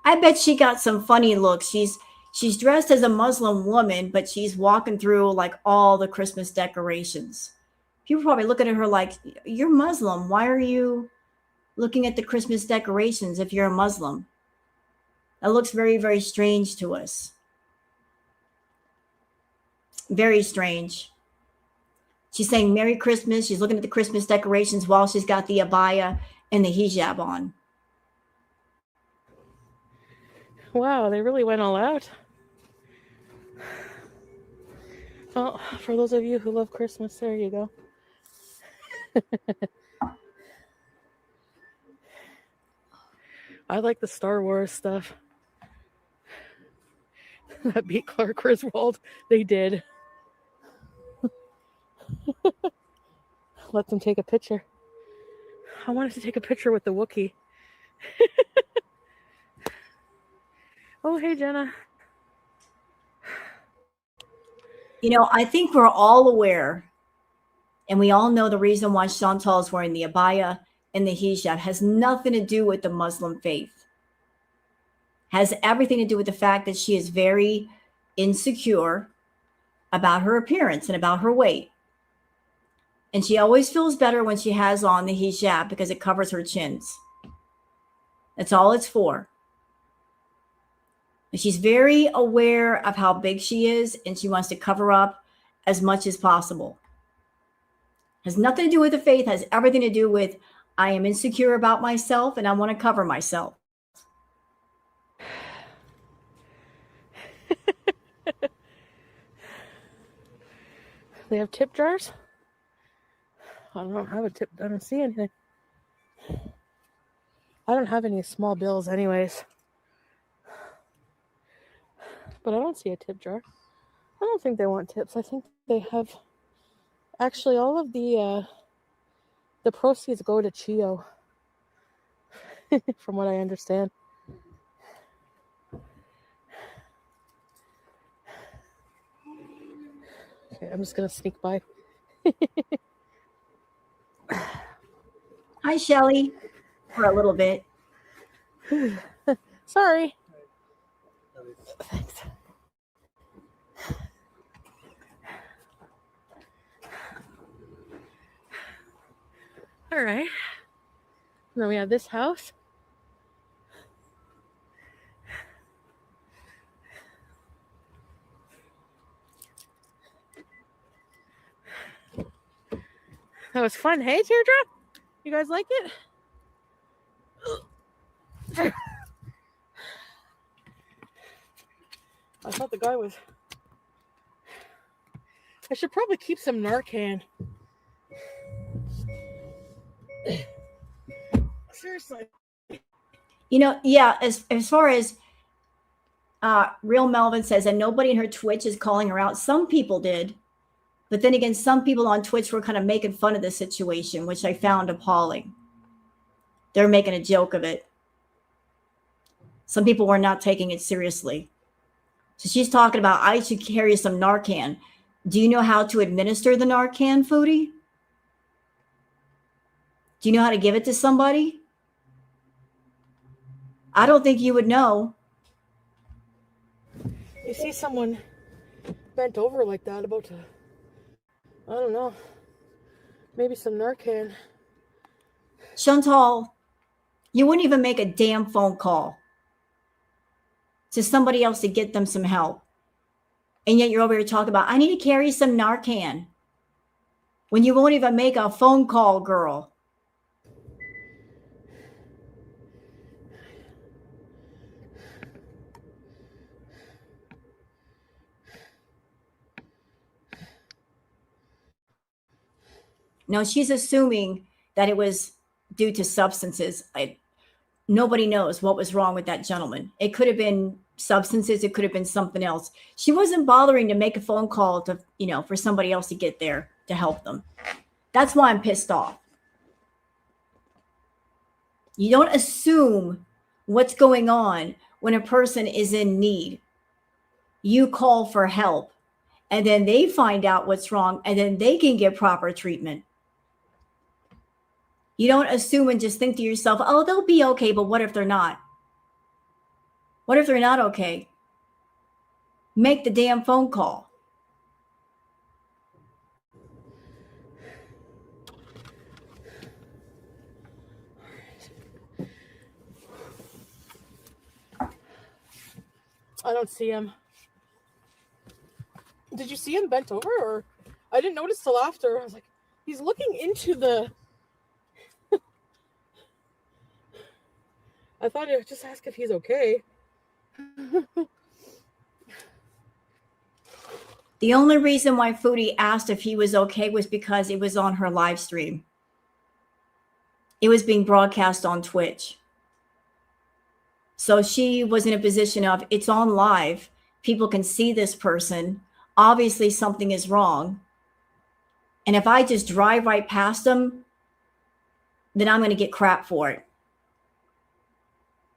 I bet she got some funny looks. She's dressed as a Muslim woman, but she's walking through like all the Christmas decorations. People probably looking at her like, "You're Muslim. Why are you looking at the Christmas decorations if you're a Muslim?" That looks very, very strange to us. Very strange. She's saying Merry Christmas. She's looking at the Christmas decorations while she's got the abaya and the hijab on. Wow, they really went all out. Well, for those of you who love Christmas, there you go. I like the Star Wars stuff. That beat Clark Griswold. They did. Let them take a picture. I wanted to take a picture with the Wookiee. Oh, hey, Jenna. I think we're all aware, And we all know the reason why Chantal is wearing the abaya and the hijab has nothing to do with the Muslim faith. Has everything to do with the fact that she is very insecure about her appearance and about her weight. And she always feels better when she has on the hijab because it covers her chins. That's all it's for. And she's very aware of how big she is, and she wants to cover up as much as possible. Has nothing to do with the faith, has everything to do with I am insecure about myself and I want to cover myself. They have tip jars? I don't have a tip. I don't see anything. I don't have any small bills anyways. But I don't see a tip jar. I don't think they want tips. I think they have... Actually, all of the proceeds go to Chio. From what I understand. Okay, I'm just gonna sneak by. Hi, Shelly, for a little bit. Sorry. Thanks. All right. And then we have this house. That was fun. Hey, Teardrop? You guys like it? I thought the guy was... I should probably keep some Narcan. Seriously. You know, yeah, as far as Real Melvin says, and nobody in her Twitch is calling her out. Some people did. But then again, some people on Twitch were kind of making fun of the situation, which I found appalling. They're making a joke of it. Some people were not taking it seriously. So she's talking about, I should carry some Narcan. Do you know how to administer the Narcan, Foodie? Do you know how to give it to somebody? I don't think you would know. You see someone bent over like that about to... I don't know. Maybe some Narcan. Chantal, you wouldn't even make a damn phone call to somebody else to get them some help. And yet you're over here talking about, I need to carry some Narcan. When you won't even make a phone call, girl. No, she's assuming that it was due to substances. Nobody knows what was wrong with that gentleman. It could have been substances. It could have been something else. She wasn't bothering to make a phone call to, for somebody else to get there to help them. That's why I'm pissed off. You don't assume what's going on when a person is in need. You call for help, and then they find out what's wrong, and then they can get proper treatment. You don't assume and just think to yourself, oh, they'll be okay, but what if they're not? What if they're not okay? Make the damn phone call. I don't see him. Did you see him bent over? Or I didn't notice till after. I was like, he's looking into the... I thought I'd just ask if he's okay. The only reason why Foodie asked if he was okay was because it was on her live stream. It was being broadcast on Twitch. So she was in a position of, it's on live. People can see this person. Obviously something is wrong. And if I just drive right past them, then I'm going to get crap for it.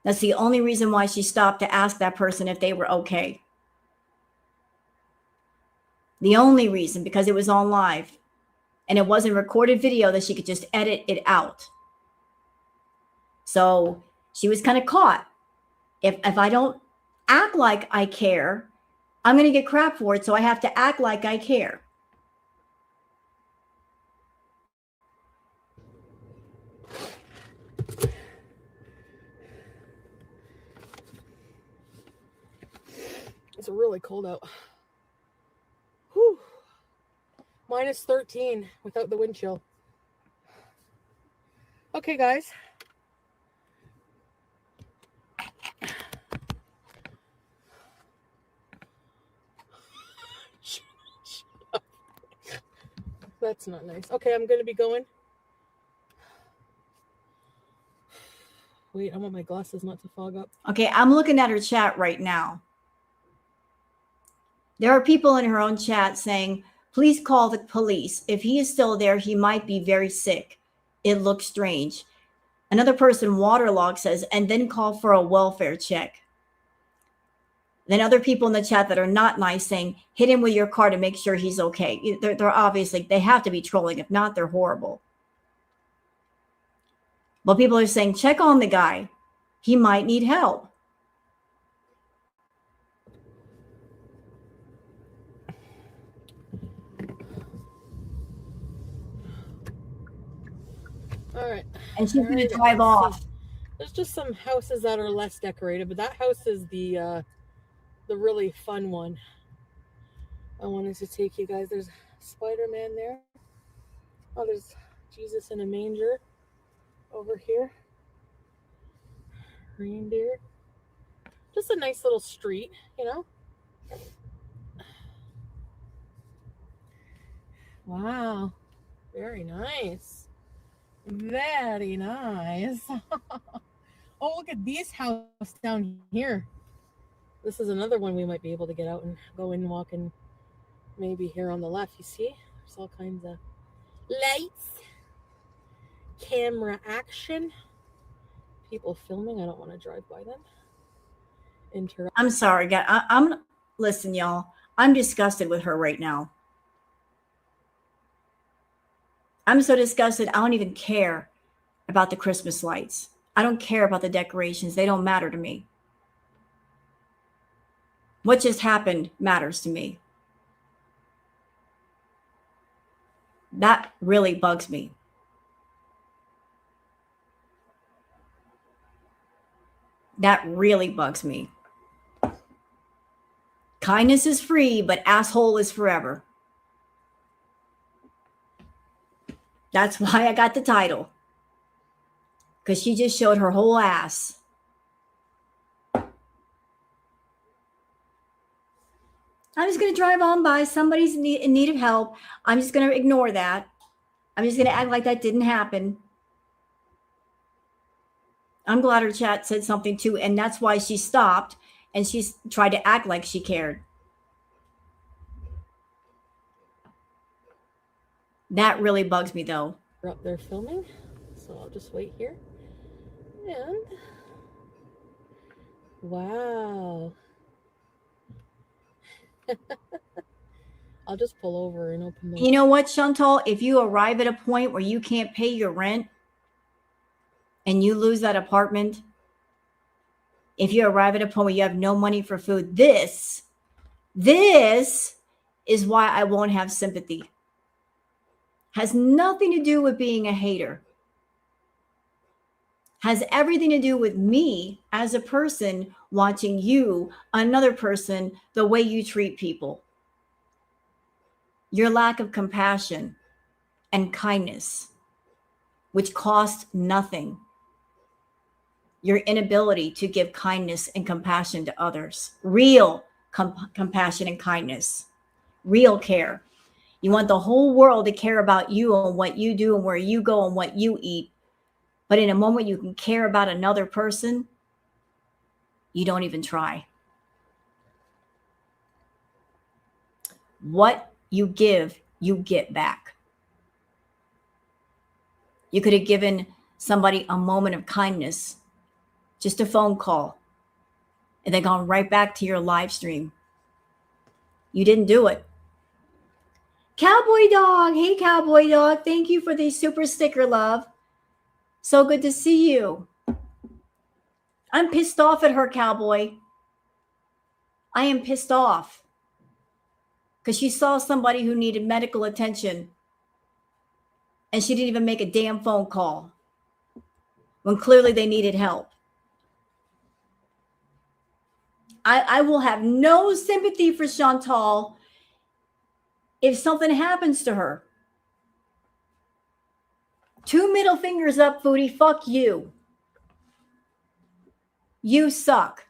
That's the only reason why she stopped to ask that person if they were okay. The only reason, because it was on live. and it wasn't recorded video that she could just edit it out. So she was kind of caught. If I don't act like I care, I'm going to get crap for it. So I have to act like I care. It's really cold out. Whew. Minus 13 without the wind chill. Okay, guys. That's not nice. Okay, I'm going to be going. Wait, I want my glasses not to fog up. Okay, I'm looking at her chat right now. There are people in her own chat saying, please call the police. If he is still there, he might be very sick. It looks strange. Another person, Waterlog, says, and then call for a welfare check. Then other people in the chat that are not nice saying, hit him with your car to make sure he's okay. They're obviously, they have to be trolling. If not, they're horrible. But people are saying, check on the guy. He might need help. All right. And she's going to drive off. There's just some houses that are less decorated, but that house is the really fun one. I wanted to take you guys. There's Spider-Man there. Oh, there's Jesus in a manger over here. Reindeer. Just a nice little street, you know? Wow. Very nice. Very nice. Oh, look at this house down here. This is another one we might be able to get out and go in and walk in. Maybe here on the left, you see? There's all kinds of lights. Camera action. People filming. I don't want to drive by them. I'm sorry, guys. Listen, y'all. I'm disgusted with her right now. I'm so disgusted. I don't even care about the Christmas lights. I don't care about the decorations. They don't matter to me. What just happened matters to me. That really bugs me. That really bugs me. Kindness is free, but asshole is forever. That's why I got the title. Because she just showed her whole ass. I'm just going to drive on by. Somebody's in need of help. I'm just going to ignore that. I'm just going to act like that didn't happen. I'm glad her chat said something too. And that's why she stopped and she's tried to act like she cared. That really bugs me though. We're up there filming, so I'll just wait here. And wow. I'll just pull over and open the... You know what, Chantal? If you arrive at a point where you can't pay your rent and you lose that apartment, if you arrive at a point where you have no money for food, this is why I won't have sympathy. Has nothing to do with being a hater. Has everything to do with me as a person watching you, another person, the way you treat people. Your lack of compassion and kindness, which cost nothing. Your inability to give kindness and compassion to others. Real compassion and kindness. Real care. You want the whole world to care about you and what you do and where you go and what you eat. But in a moment you can care about another person, you don't even try. What you give, you get back. You could have given somebody a moment of kindness, just a phone call, and then gone right back to your live stream. You didn't do it. Cowboy Dog. Hey, Cowboy Dog. Thank you for the super sticker, love. So good to see you. I'm pissed off at her, Cowboy. I am pissed off because she saw somebody who needed medical attention and she didn't even make a damn phone call when clearly they needed help. I will have no sympathy for Chantal if something happens to her. 2 middle fingers up, Foodie. Fuck you. You suck.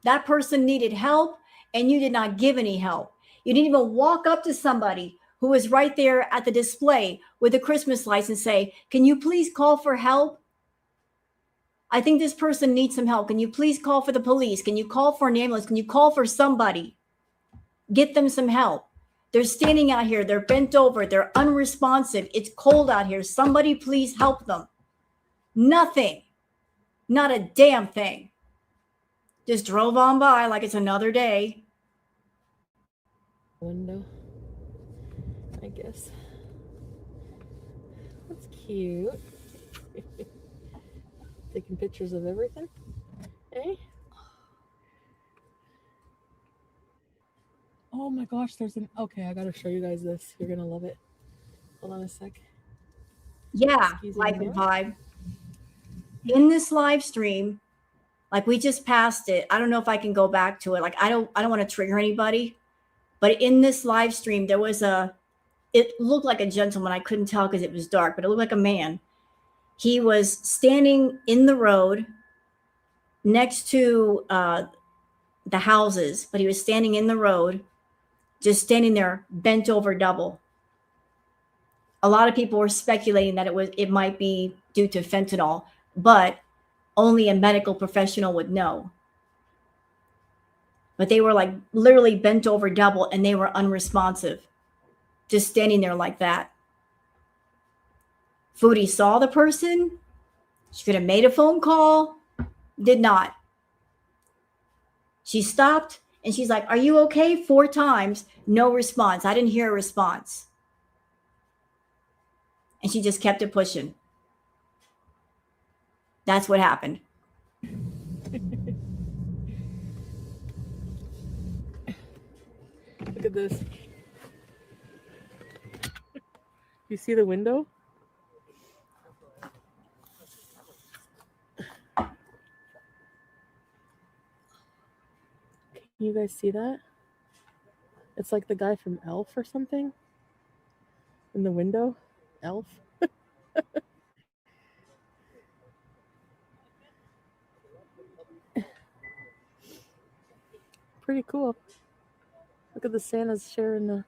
That person needed help and you did not give any help. You didn't even walk up to somebody who was right there at the display with the Christmas lights and say, can you please call for help? I think this person needs some help. Can you please call for the police? Can you call for an ambulance? Can you call for somebody? Get them some help. They're standing out here. They're bent over. They're unresponsive. It's cold out here. Somebody please help them. Nothing. Not a damn thing. Just drove on by like it's another day. Window, I guess. That's cute. Taking pictures of everything. Hey. Oh my gosh, there's an. Okay, I gotta show you guys this. You're gonna love it. Hold on a sec. Yeah, like the vibe. In this live stream, like we just passed it. I don't know if I can go back to it. Like I don't want to trigger anybody, but in this live stream, there was it looked like a gentleman. I couldn't tell because it was dark, but it looked like a man. He was standing in the road next to the houses, but he was standing in the road, just standing there, bent over double. A lot of people were speculating that it might be due to fentanyl, but only a medical professional would know. But they were like literally bent over double and they were unresponsive, just standing there like that. Foodie saw the person. She could have made a phone call, did not. She stopped and she's like, are you okay? 4 times, no response. I didn't hear a response. And she just kept it pushing. That's what happened. Look at this. You see the window? Can you guys see that? It's like the guy from Elf or something in the window. Elf. Pretty cool. Look at the Santas sharing the.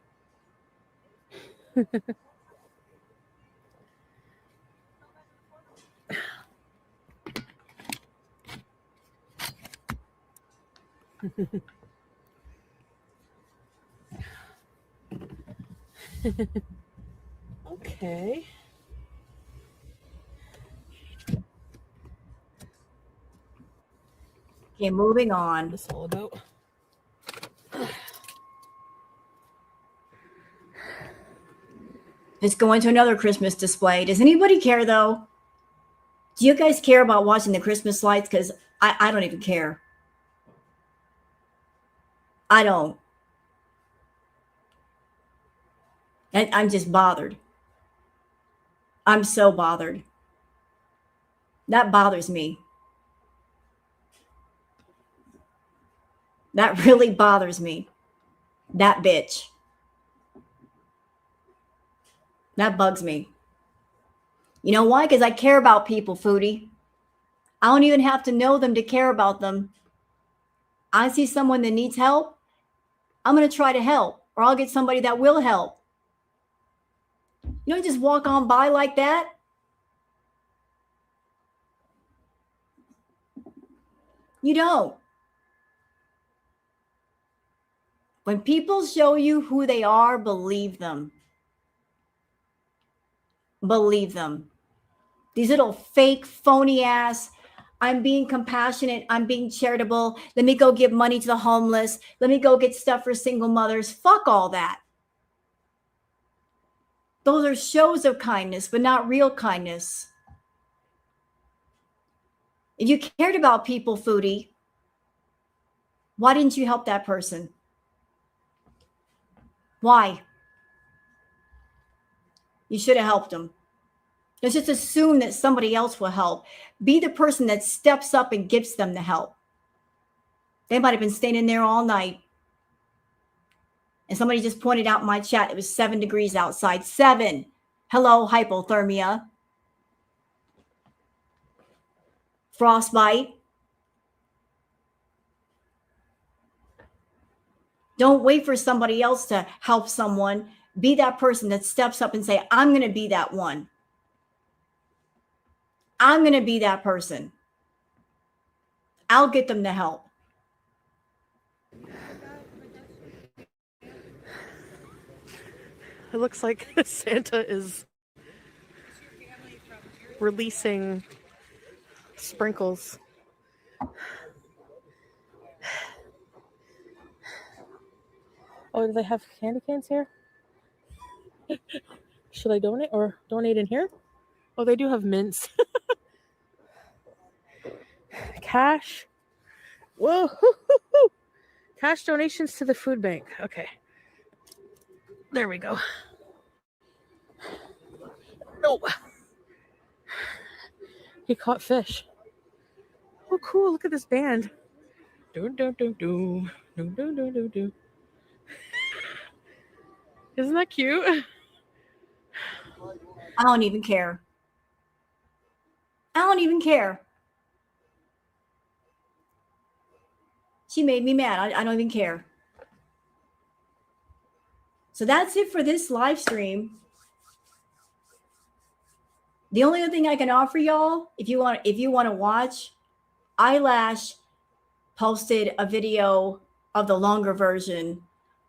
Okay. Okay, moving on. What's this all about? Let's go into another Christmas display. Does anybody care though? Do you guys care about watching the Christmas lights? Because I don't even care. I don't. I'm just bothered. I'm so bothered. That bothers me. That really bothers me. That bitch. That bugs me. You know why? Because I care about people, Foodie. I don't even have to know them to care about them. I see someone that needs help, I'm going to try to help, or I'll get somebody that will help. You don't just walk on by like that. You don't. When people show you who they are, believe them. Believe them. These little fake, phony ass, I'm being compassionate, I'm being charitable, let me go give money to the homeless, let me go get stuff for single mothers. Fuck all that. Those are shows of kindness, but not real kindness. If you cared about people, Foodie, why didn't you help that person? Why? You should have helped them. Don't just assume that somebody else will help. Be the person that steps up and gives them the help. They might have been standing there all night. And somebody just pointed out in my chat, it was 7 degrees outside. 7. Hello, hypothermia. Frostbite. Don't wait for somebody else to help someone. Be that person that steps up and say, I'm going to be that one. I'm going to be that person. I'll get them the help. It looks like Santa is releasing sprinkles. Oh, do they have candy cans here? Should I donate in here? Oh, they do have mints. Cash. Whoa. Cash donations to the food bank. Okay. There we go. No. He caught fish. Oh, cool. Look at this band. Do, do, do, do. Do, do, do, do, do. Isn't that cute? I don't even care. I don't even care. She made me mad. I don't even care. So that's it for this live stream. The only other thing I can offer y'all, if you want to watch, Eyelash posted a video of the longer version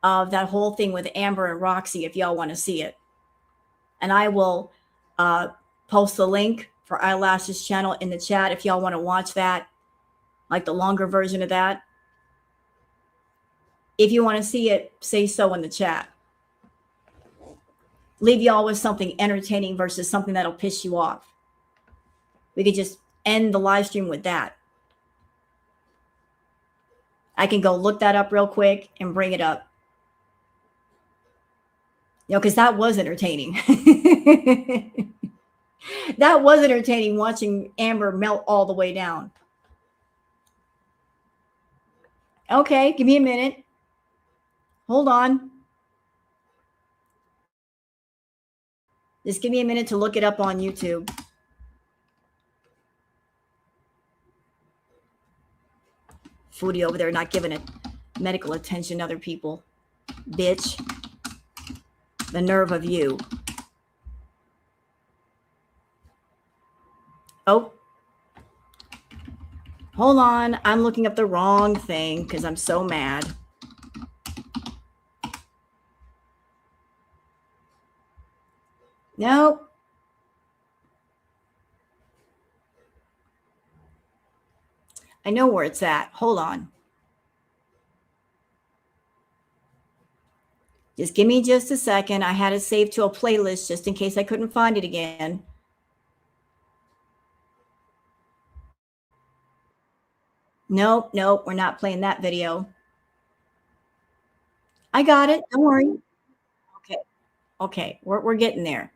of that whole thing with Amber and Roxy, if y'all want to see it. And I will post the link for Eyelash's channel in the chat if y'all want to watch that, like the longer version of that. If you want to see it, say so in the chat. Leave y'all with something entertaining versus something that'll piss you off. We could just end the live stream with that. I can go look that up real quick and bring it up. You know, because that was entertaining. That was entertaining, watching Amber melt all the way down. Okay, give me a minute. Hold on. Just give me a minute to look it up on YouTube. Foodie over there not giving it medical attention to other people. Bitch. The nerve of you. Oh. Hold on. I'm looking up the wrong thing because I'm so mad. Nope. I know where it's at. Hold on. Just give me just a second. I had it saved to a playlist just in case I couldn't find it again. Nope, we're not playing that video. I got it. Don't worry. Okay, we're getting there.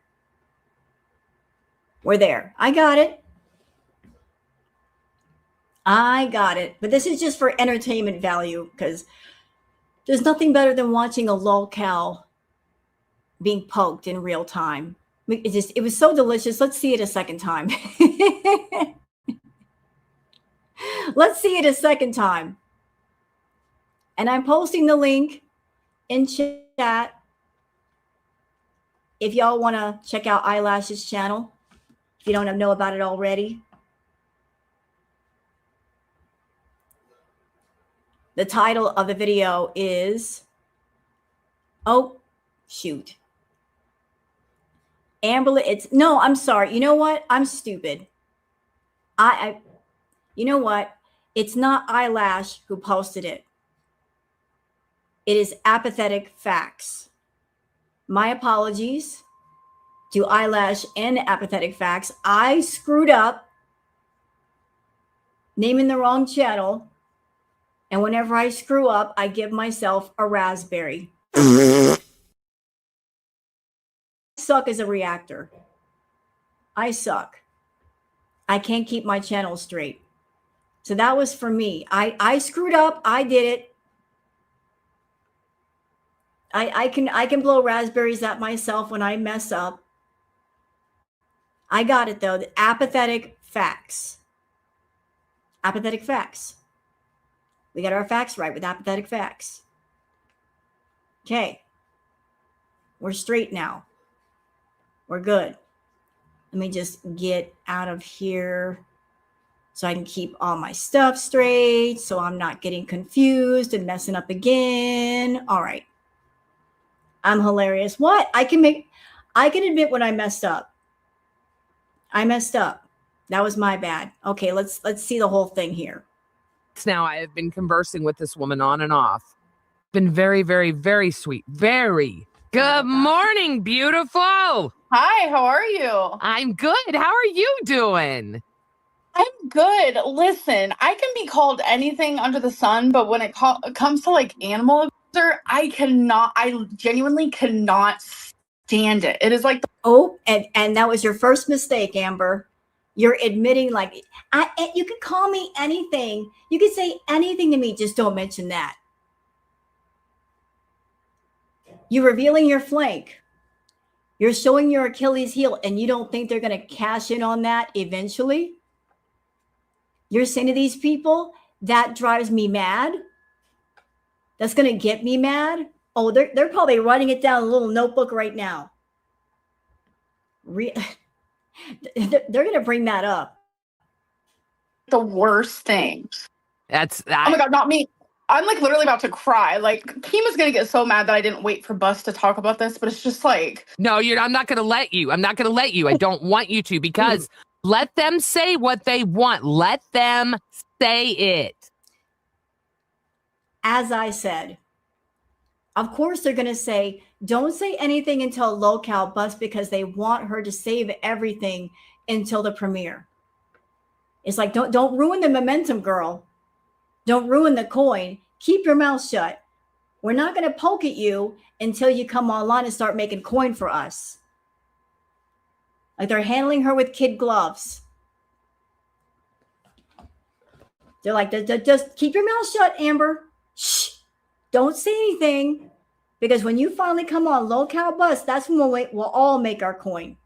We're there. I got it. But this is just for entertainment value because there's nothing better than watching a lolcow being poked in real time. It was so delicious. Let's see it a second time. Let's see it a second time. And I'm posting the link in chat if y'all want to check out Eyelash's channel, if you don't know about it already. The title of the video is, oh, shoot. Amber, I'm sorry. You know what? I'm stupid. You know what? It's not Eyelash who posted it. It is Apathetic Facts. My apologies. to eyelash and apathetic facts. I screwed up naming the wrong channel. And whenever I screw up, I give myself a raspberry. I suck as a reactor. I suck. I can't keep my channel straight. So that was for me. I screwed up. I did it. I can blow raspberries at myself when I mess up. I got it though. The apathetic facts. Apathetic facts. We got our facts right with apathetic facts. Okay. We're straight now. We're good. Let me just get out of here so I can keep all my stuff straight, so I'm not getting confused and messing up again. All right. I'm hilarious. What? I can admit when I messed up. I messed up. That was my bad. Okay, let's see the whole thing here. Now I have been conversing with this woman on and off. Been very, very, very sweet. Very. Good morning, beautiful. Hi, how are you? I'm good. How are you doing? I'm good. Listen, I can be called anything under the sun, but when it comes to like animal abuser, I genuinely cannot stand it. It is like and that was your first mistake, Amber. You're admitting like you can call me anything. You can say anything to me, just don't mention that. You're revealing your flank. You're showing your Achilles heel, and you don't think they're going to cash in on that eventually? You're saying to these people, that drives me mad? That's going to get me mad? Oh, they're probably writing it down in a little notebook right now. They're going to bring that up. the worst thing. Oh my God, not me. I'm like literally about to cry. Like Kima's gonna get so mad that I didn't wait for Bus to talk about this, but it's just like no, I'm not gonna let you. I'm not gonna let you. I don't want you to, because let them say what they want. Let them say it. As I said, of course they're gonna say, don't say anything until locale Bus, because they want her to save everything until the premiere. It's like don't ruin the momentum, girl. Don't ruin the coin. Keep your mouth shut. We're not going to poke at you until you come online and start making coin for us. Like they're handling her with kid gloves. They're like, just keep your mouth shut, Amber. Shh. Don't say anything. Because when you finally come on locale Bus, that's when we'll all make our coin.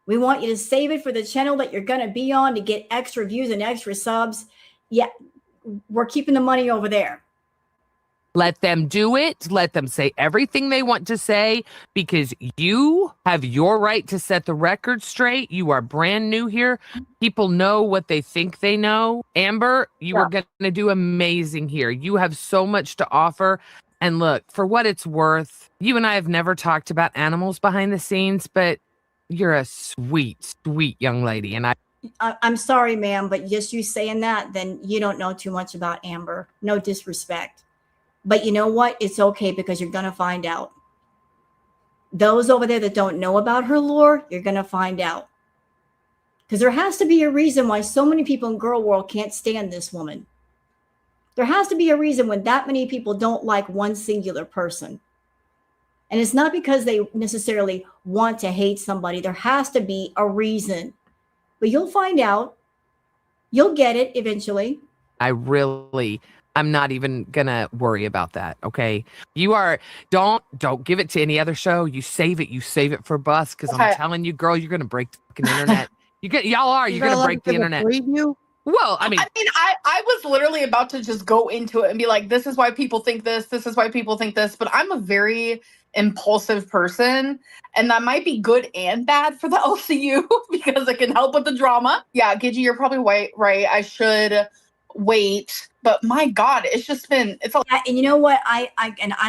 We want you to save it for the channel that you're going to be on to get extra views and extra subs. Yeah, we're keeping the money over there. Let them do it. Let them say everything they want to say, because you have your right to set the record straight. You are brand new here. People know what they think they know. Amber, you are going to do amazing here. You have so much to offer. And look, for what it's worth, you and I have never talked about animals behind the scenes, but you're a sweet, sweet young lady. And I'm sorry, ma'am, but just you saying that, then you don't know too much about Amber. No disrespect. But you know what? It's okay, because you're going to find out. Those over there that don't know about her lore, you're going to find out. Because there has to be a reason why so many people in girl world can't stand this woman. There has to be a reason when that many people don't like one singular person. And it's not because they necessarily want to hate somebody. There has to be a reason. But you'll find out. You'll get it eventually. I'm not even gonna worry about that. Okay. You are, don't give it to any other show. You save it for Bus. Cause I'm telling you, girl, you're gonna break the fucking internet. You're gonna break the internet. Well, I mean, I was literally about to just go into it and be like, this is why people think this. This is why people think this. But I'm a very impulsive person, and that might be good and bad for the LCU because it can help with the drama. Yeah, Gidget, you're probably right. I should wait. But my God, it's just been, and you know what? I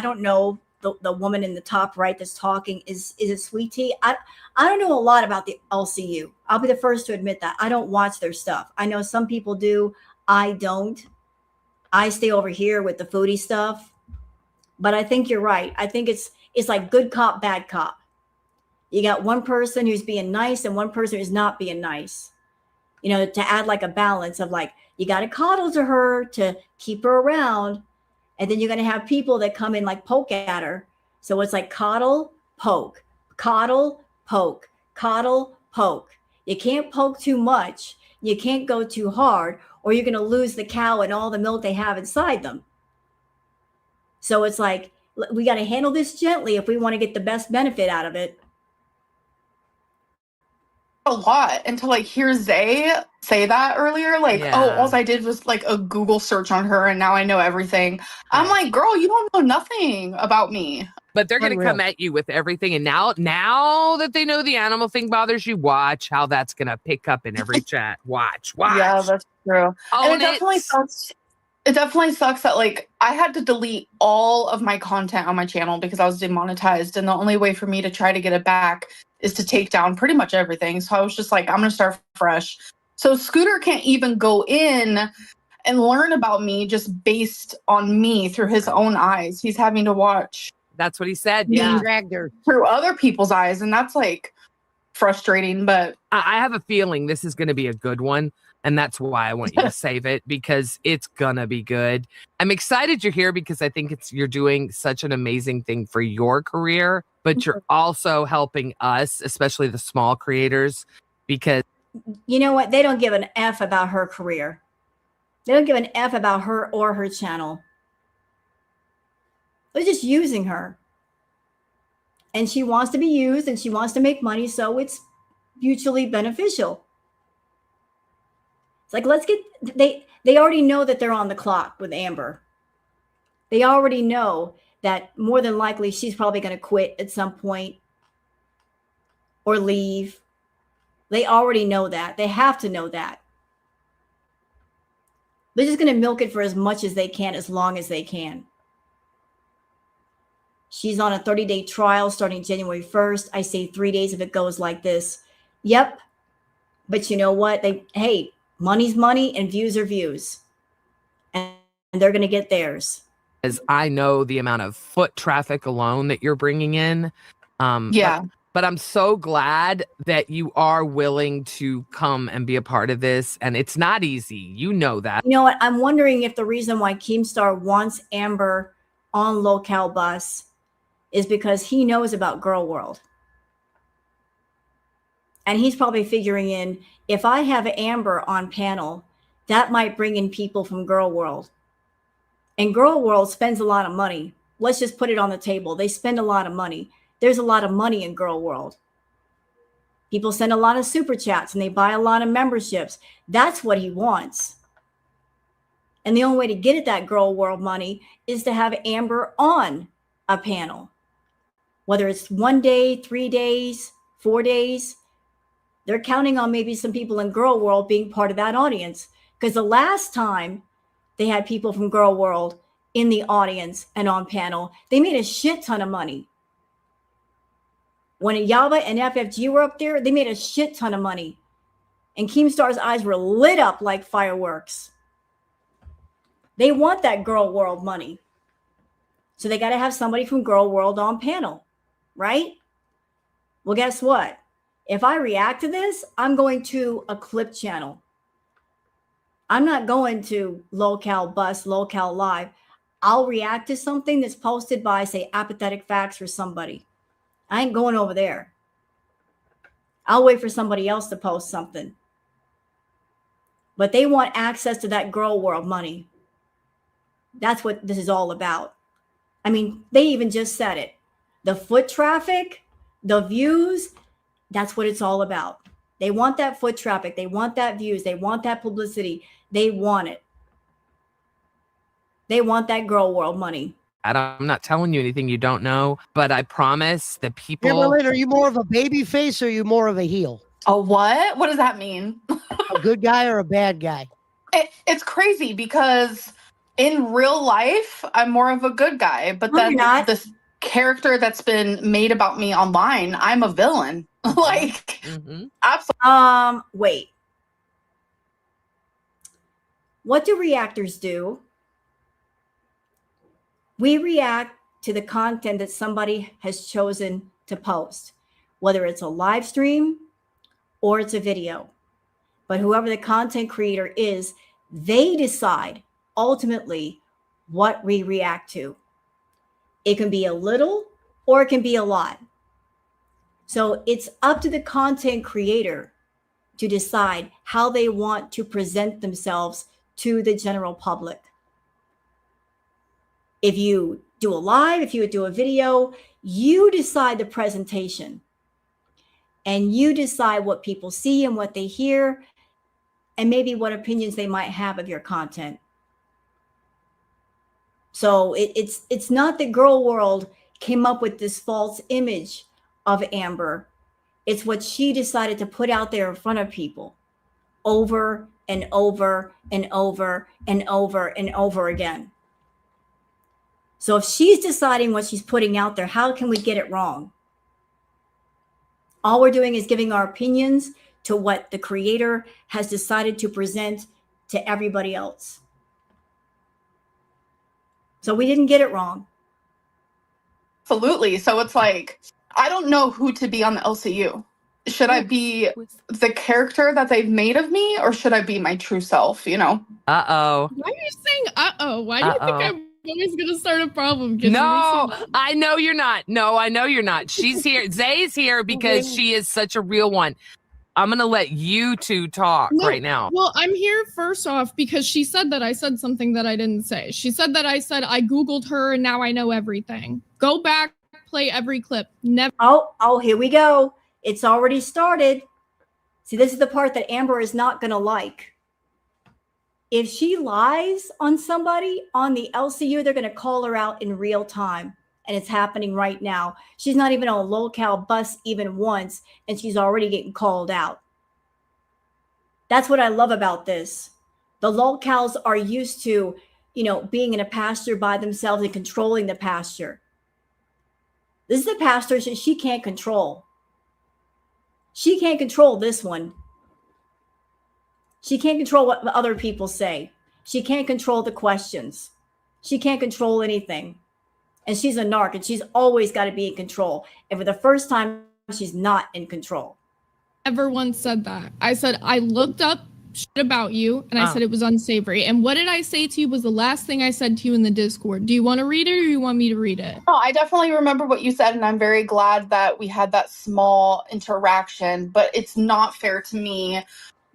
don't know the woman in the top right that's talking. Is it Sweet Tea? I don't know a lot about the LCU. I'll be the first to admit that. I don't watch their stuff. I know some people do. I don't. I stay over here with the foodie stuff. But I think you're right. I think it's like good cop, bad cop. You got one person who's being nice and one person who's not being nice. You know, to add like a balance of like, you got to coddle to her to keep her around. And then you're going to have people that come in like poke at her. So it's like coddle, poke, coddle, poke, coddle, poke. You can't poke too much. You can't go too hard, or you're going to lose the cow and all the milk they have inside them. So it's like, we got to handle this gently if we want to get the best benefit out of it. A lot, and to like hear Zay say that earlier, like, oh, all I did was like a Google search on her and now I know everything. I'm like, girl, you don't know nothing about me. But they're going to come at you with everything. And now that they know the animal thing bothers you, watch how that's going to pick up in every chat. Watch. Yeah, that's true. And it definitely sucks. It definitely sucks that like I had to delete all of my content on my channel because I was demonetized. And the only way for me to try to get it back is to take down pretty much everything. So I was just like, I'm going to start fresh. So Scooter can't even go in and learn about me just based on me through his own eyes. He's having to watch. That's what he said. Yeah. Dragged her through other people's eyes. And that's like frustrating. But I have a feeling this is going to be a good one. And that's why I want you to save it, because it's going to be good. I'm excited you're here because I think you're doing such an amazing thing for your career, but you're also helping us, especially the small creators, because you know what? They don't give an F about her career. They don't give an F about her or her channel. They're just using her. And she wants to be used and she wants to make money, so it's mutually beneficial. It's like, let's get, they already know that they're on the clock with Amber. They already know that more than likely she's probably going to quit at some point or leave. They already know that. They have to know that. They're just going to milk it for as much as they can, as long as they can. She's on a 30-day trial starting January 1st. I say 3 days if it goes like this. Yep. But you know what? Hey, money's money and views are views. And they're going to get theirs. As I know the amount of foot traffic alone that you're bringing in. But I'm so glad that you are willing to come and be a part of this. And it's not easy. You know that. You know what? I'm wondering if the reason why Keemstar wants Amber on Locale Bus is because he knows about Girl World. And he's probably figuring in, if I have Amber on panel, that might bring in people from Girl World. And Girl World spends a lot of money. Let's just put it on the table. They spend a lot of money. There's a lot of money in Girl World. People send a lot of super chats and they buy a lot of memberships. That's what he wants. And the only way to get at that Girl World money is to have Amber on a panel. Whether it's 1 day, 3 days, 4 days, they're counting on maybe some people in Girl World being part of that audience. Because the last time they had people from Girl World in the audience and on panel, they made a shit ton of money. When Yaba and FFG were up there, they made a shit ton of money. And Keemstar's eyes were lit up like fireworks. They want that Girl World money. So they got to have somebody from Girl World on panel, right? Well, guess what? If I react to this, I'm going to a clip channel. I'm not going to Locale Bus, Locale Live. I'll react to something that's posted by, say, Apathetic Facts or somebody. I ain't going over there. I'll wait for somebody else to post something. But they want access to that Girl World money. That's what this is all about. I mean, they even just said it. The foot traffic, the views, that's what it's all about. They want that foot traffic. They want that views. They want that publicity. They want it. They want that Girl World money. I'm not telling you anything you don't know, but I promise the people. Timberland, are you more of a baby face or are you more of a heel? A what? What does that mean? A good guy or a bad guy? It's crazy because in real life, I'm more of a good guy. But then this character that's been made about me online, I'm a villain. Like, absolutely. Wait. What do reactors do? We react to the content that somebody has chosen to post. whether it's a live stream or it's a video. But whoever the content creator is, they decide ultimately what we react to. It can be a little or it can be a lot. So it's up to the content creator to decide how they want to present themselves to the general public. If you do a live, if you do a video, you decide the presentation and you decide what people see and what they hear and maybe what opinions they might have of your content. So it's not that Girl World came up with this false image of Amber. It's what she decided to put out there in front of people over and over and over and over and over again. So if she's deciding what she's putting out there, how can we get it wrong? All we're doing is giving our opinions to what the creator has decided to present to everybody else. So we didn't get it wrong. Absolutely. So it's like, I don't know who to be on the LCU. Should I be the character that they've made of me, or should I be my true self, you know? Uh-oh. Why are you saying uh-oh? Why do you think I'm always going to start a problem? No, I know you're not. No, I know you're not. She's here. Zay's here because she is such a real one. I'm going to let you two talk right now. Well, I'm here first off because she said that I said something that I didn't say. She said that I said I Googled her and now I know everything. Go back, play every clip. Never. Oh, here we go. It's already started. See, this is the part that Amber is not going to like. If she lies on somebody on the LCU, they're going to call her out in real time. And it's happening right now. She's not even on a locale bus even once, and she's already getting called out. That's what I love about this. The locales are used to, being in a pasture by themselves and controlling the pasture. This is the pasture she can't control. She can't control this one. She can't control what other people say. She can't control the questions. She can't control anything. And she's a narc, and she's always got to be in control. And for the first time, she's not in control. Never once said that. I said, I looked up shit about you, and I said it was unsavory. And what did I say to you was the last thing I said to you in the Discord. Do you want to read it, or you want me to read it? No, I definitely remember what you said, and I'm very glad that we had that small interaction. But it's not fair to me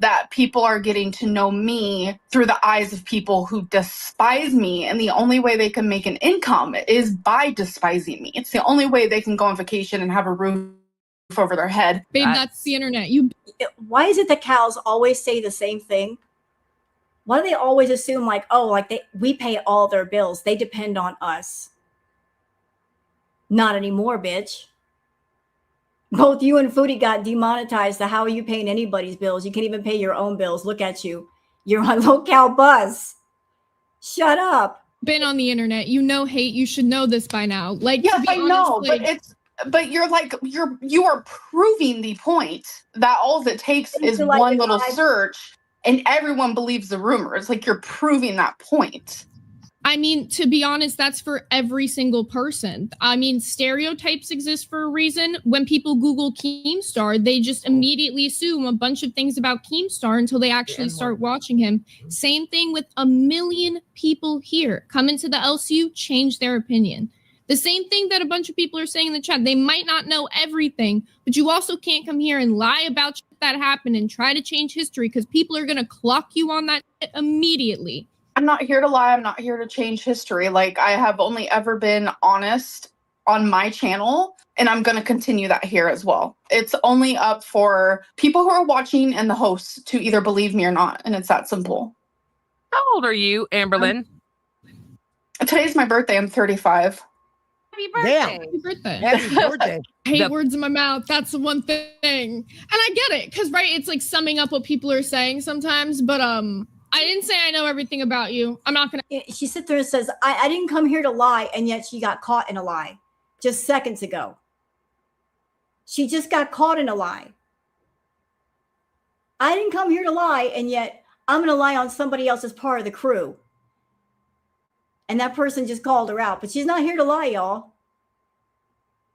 that people are getting to know me through the eyes of people who despise me. And the only way they can make an income is by despising me. It's the only way they can go on vacation and have a roof over their head. Babe, that's the internet. Why is it that cows always say the same thing? Why do they always assume we pay all their bills? They depend on us. Not anymore, bitch. Both you and Foodie got demonetized. So how are you paying anybody's bills? You can't even pay your own bills. Look at you. You're on locale bus. Shut up. Been on the internet. Hate. You should know this by now. Yes, I know, but you are proving the point that all it takes is one little search and everyone believes the rumor. It's like you're proving that point. I mean, to be honest, that's for every single person. I mean, stereotypes exist for a reason. When people Google Keemstar, they just immediately assume a bunch of things about Keemstar until they actually start watching him. Same thing with a million people here. Come into the LCU, change their opinion. The same thing that a bunch of people are saying in the chat. They might not know everything, but you also can't come here and lie about shit that happened and try to change history because people are going to clock you on that shit immediately. I'm not here to lie. I'm not here to change history. I have only ever been honest on my channel, and I'm going to continue that here as well. It's only up for people who are watching and the hosts to either believe me or not, and it's that simple. How old are you, Amberlynn? Today's my birthday. I'm 35. Happy birthday. Damn. Happy birthday. Happy birthday. I hate words in my mouth. That's the one thing. And I get it, because, right, it's like summing up what people are saying sometimes, but, I didn't say I know everything about you. I'm not going to. She sits there and says, I didn't come here to lie. And yet she got caught in a lie just seconds ago. She just got caught in a lie. I didn't come here to lie. And yet I'm going to lie on somebody else as part of the crew. And that person just called her out. But she's not here to lie, y'all.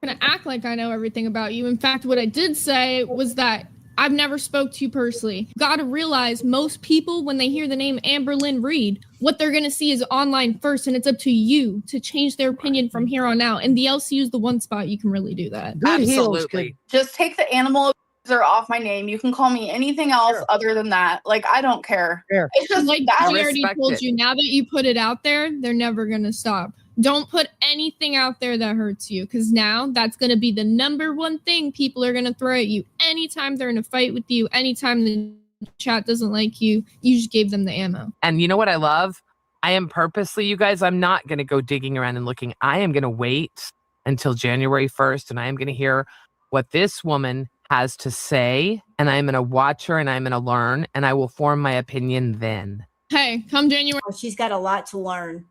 gonna act like I know everything about you. In fact, what I did say was that I've never spoke to you personally. Gotta realize most people, when they hear the name Amber Lynn Reed, what they're gonna see is online first, and it's up to you to change their opinion from here on out. And the LCU is the one spot you can really do that. Good heels Absolutely. could. Just take the animal abuser off my name. You can call me anything else Sure. other than that. Like, I don't care. Fair. It's just Like that. I I already respect told it. you, now that you put it out there, they're never gonna stop. Don't put anything out there that hurts you, because now that's gonna be the number one thing people are gonna throw at you anytime they're in a fight with you, anytime the chat doesn't like you. You just gave them the ammo. And you know what I love? I am purposely, you guys, I'm not going to go digging around and looking. I am going to wait until January 1st, and I am going to hear what this woman has to say, and I'm going to watch her, and I'm going to learn, and I will form my opinion then. Hey, come January Oh, she's got a lot to learn.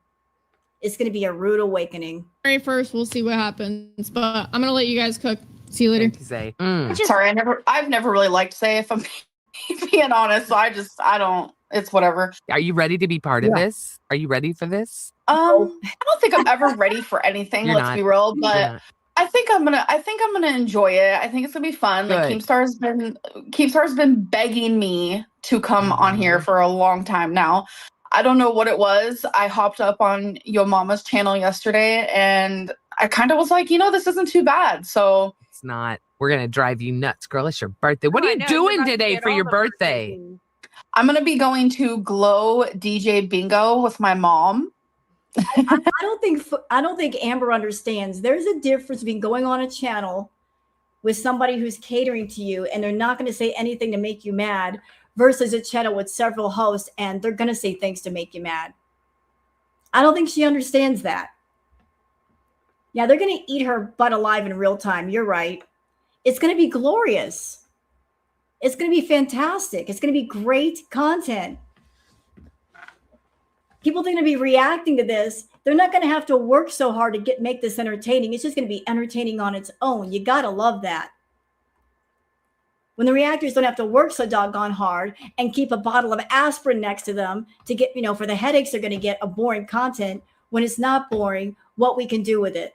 It's going to be a rude awakening. 1st, we'll see what happens. But I'm gonna let you guys cook. See you later. Thank you, Zay. Mm. Sorry, I've never really liked Say, if I'm being honest. So I don't. It's whatever. Are you ready to be part of this? Are you ready for this? I don't think I'm ever ready for anything. You're Let's not. be real, You're but not. I think I'm gonna enjoy it. I think it's gonna be fun. Like Good. Keemstar's been begging me to come on here Mhm. for a long time now. I don't know what it was. I hopped up on Yo Mama's channel yesterday, and I kind of was like, this isn't too bad. So It's not. We're going to drive you nuts, girl. It's your birthday. What Oh, are I you know, you're doing about to today get for all your the birthday? things. I'm gonna be going to Glow DJ Bingo with my mom. I don't think Amber understands. There's a difference between going on a channel with somebody who's catering to you and they're not going to say anything to make you mad versus a channel with several hosts and they're going to say things to make you mad. I don't think she understands that. Yeah, they're going to eat her butt alive in real time. You're right. It's going to be glorious. It's going to be fantastic. It's going to be great content. People are going to be reacting to this. They're not going to have to work so hard to make this entertaining. It's just going to be entertaining on its own. You got to love that. When the reactors don't have to work so doggone hard and keep a bottle of aspirin next to them to get, for the headaches they're going to get of boring content, when it's not boring, what we can do with it,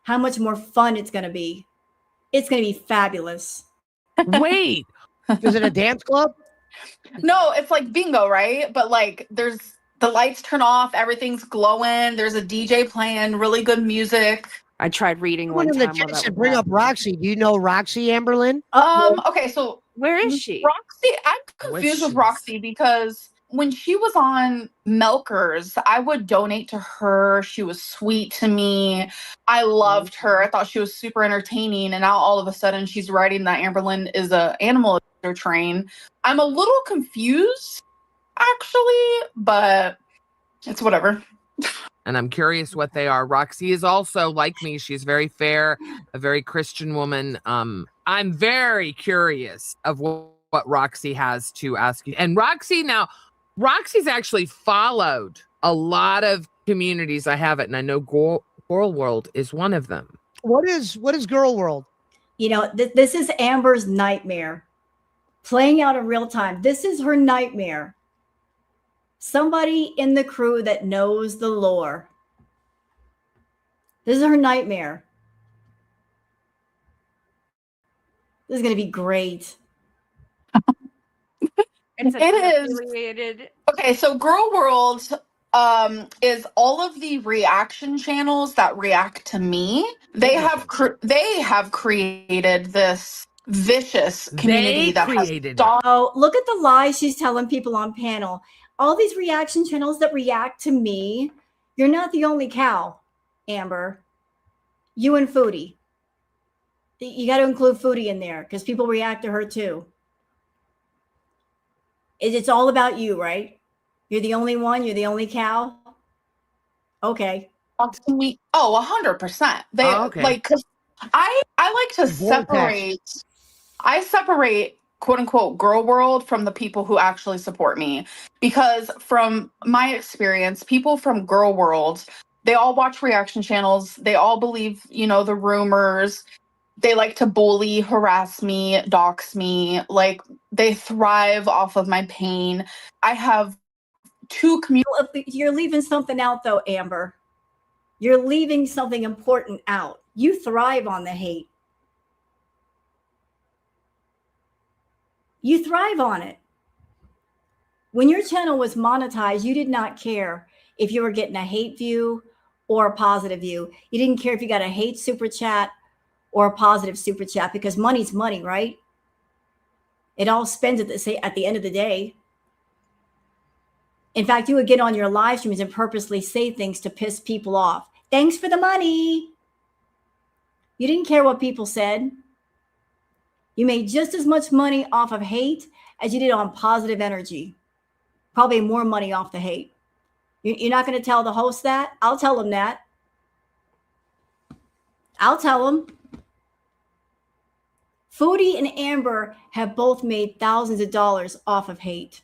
how much more fun it's going to be. It's going to be fabulous. Wait. Is it a dance club? No, it's like bingo, right? But like the lights turn off, everything's glowing, there's a DJ playing really good music. I tried reading Someone one in the time. while chat that said was bring up happening. Roxy. Do you know Roxy, Amberlynn? Okay, so Where is she? Roxy, I'm confused with Roxy because when she was on Milkers, I would donate to her. She was sweet to me. I loved her. I thought she was super entertaining. And now all of a sudden she's writing that Amberlynn is a animal abuser train. I'm a little confused, actually, but it's whatever. And I'm curious what they are. Roxy is also like me. She's very fair, a very Christian woman. I'm very curious of what Roxy has to ask you. And Roxy's actually followed a lot of communities. I have it, and I know Girl World is one of them. What is Girl World? This is Amber's nightmare. Playing out in real time. This is her nightmare. Somebody in the crew that knows the lore. This is her nightmare. This is going to be great. It's It is. affiliated. Okay, so Girl World is all of the reaction channels that react to me. They have created this vicious community that has stopped. Oh, look at the lies she's telling people on panel. All these reaction channels that react to me. You're not the only cow, Amber. You and Foodie. You got to include Foodie in there because people react to her too. It's all about you, right? You're the only one. You're the only cow. Okay. To me, 100%. They okay. like because I like to separate. I separate quote unquote Girl World from the people who actually support me, because from my experience, people from Girl World, they all watch reaction channels. They all believe, the rumors. They like to bully, harass me, dox me. Like they thrive off of my pain. I have two communities. You're leaving something out though, Amber. You're leaving something important out. You thrive on the hate. You thrive on it. When your channel was monetized, you did not care if you were getting a hate view or a positive view. You didn't care if you got a hate super chat or a positive super chat, because money's money, right? It all spends at the end of the day. In fact, you would get on your live streams and purposely say things to piss people off. Thanks for the money. You didn't care what people said. You made just as much money off of hate as you did on positive energy. Probably more money off the hate. You're not going to tell the host that? I'll tell them that. I'll tell them. Foodie and Amber have both made thousands of dollars off of hate.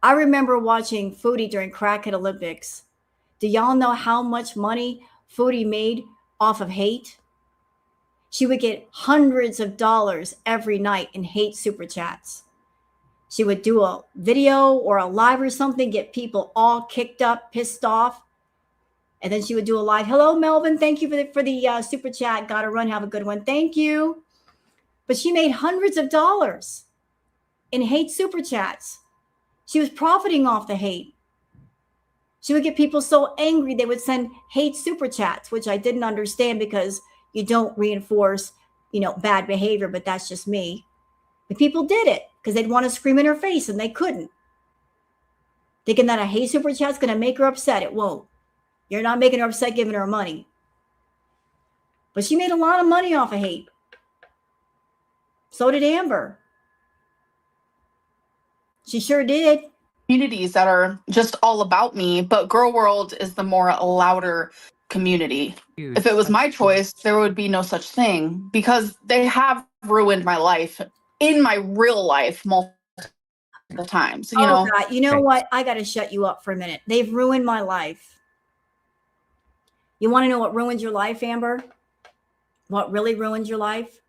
I remember watching Foodie during Crackhead Olympics. Do y'all know how much money Foodie made off of hate? She would get hundreds of dollars every night in hate super chats. She would do a video or a live or something, get people all kicked up, pissed off. And then she would do a live. Hello, Melvin. Thank you for the super chat. Got to run. Have a good one. Thank you. But she made hundreds of dollars in hate super chats. She was profiting off the hate. She would get people so angry they would send hate super chats, which I didn't understand because you don't reinforce, bad behavior, but that's just me. But people did it because they'd want to scream in her face and they couldn't. Thinking that a hate super chat's going to make her upset. It won't. You're not making her upset giving her money. But she made a lot of money off of hate. So did Amber. She sure did. Communities that are just all about me, but Girl World is the more louder community. Huge. If it was my choice, there would be no such thing, because they have ruined my life in my real life multiple times. God, you know what? I got to shut you up for a minute. They've ruined my life. You want to know what ruins your life, Amber? What really ruins your life?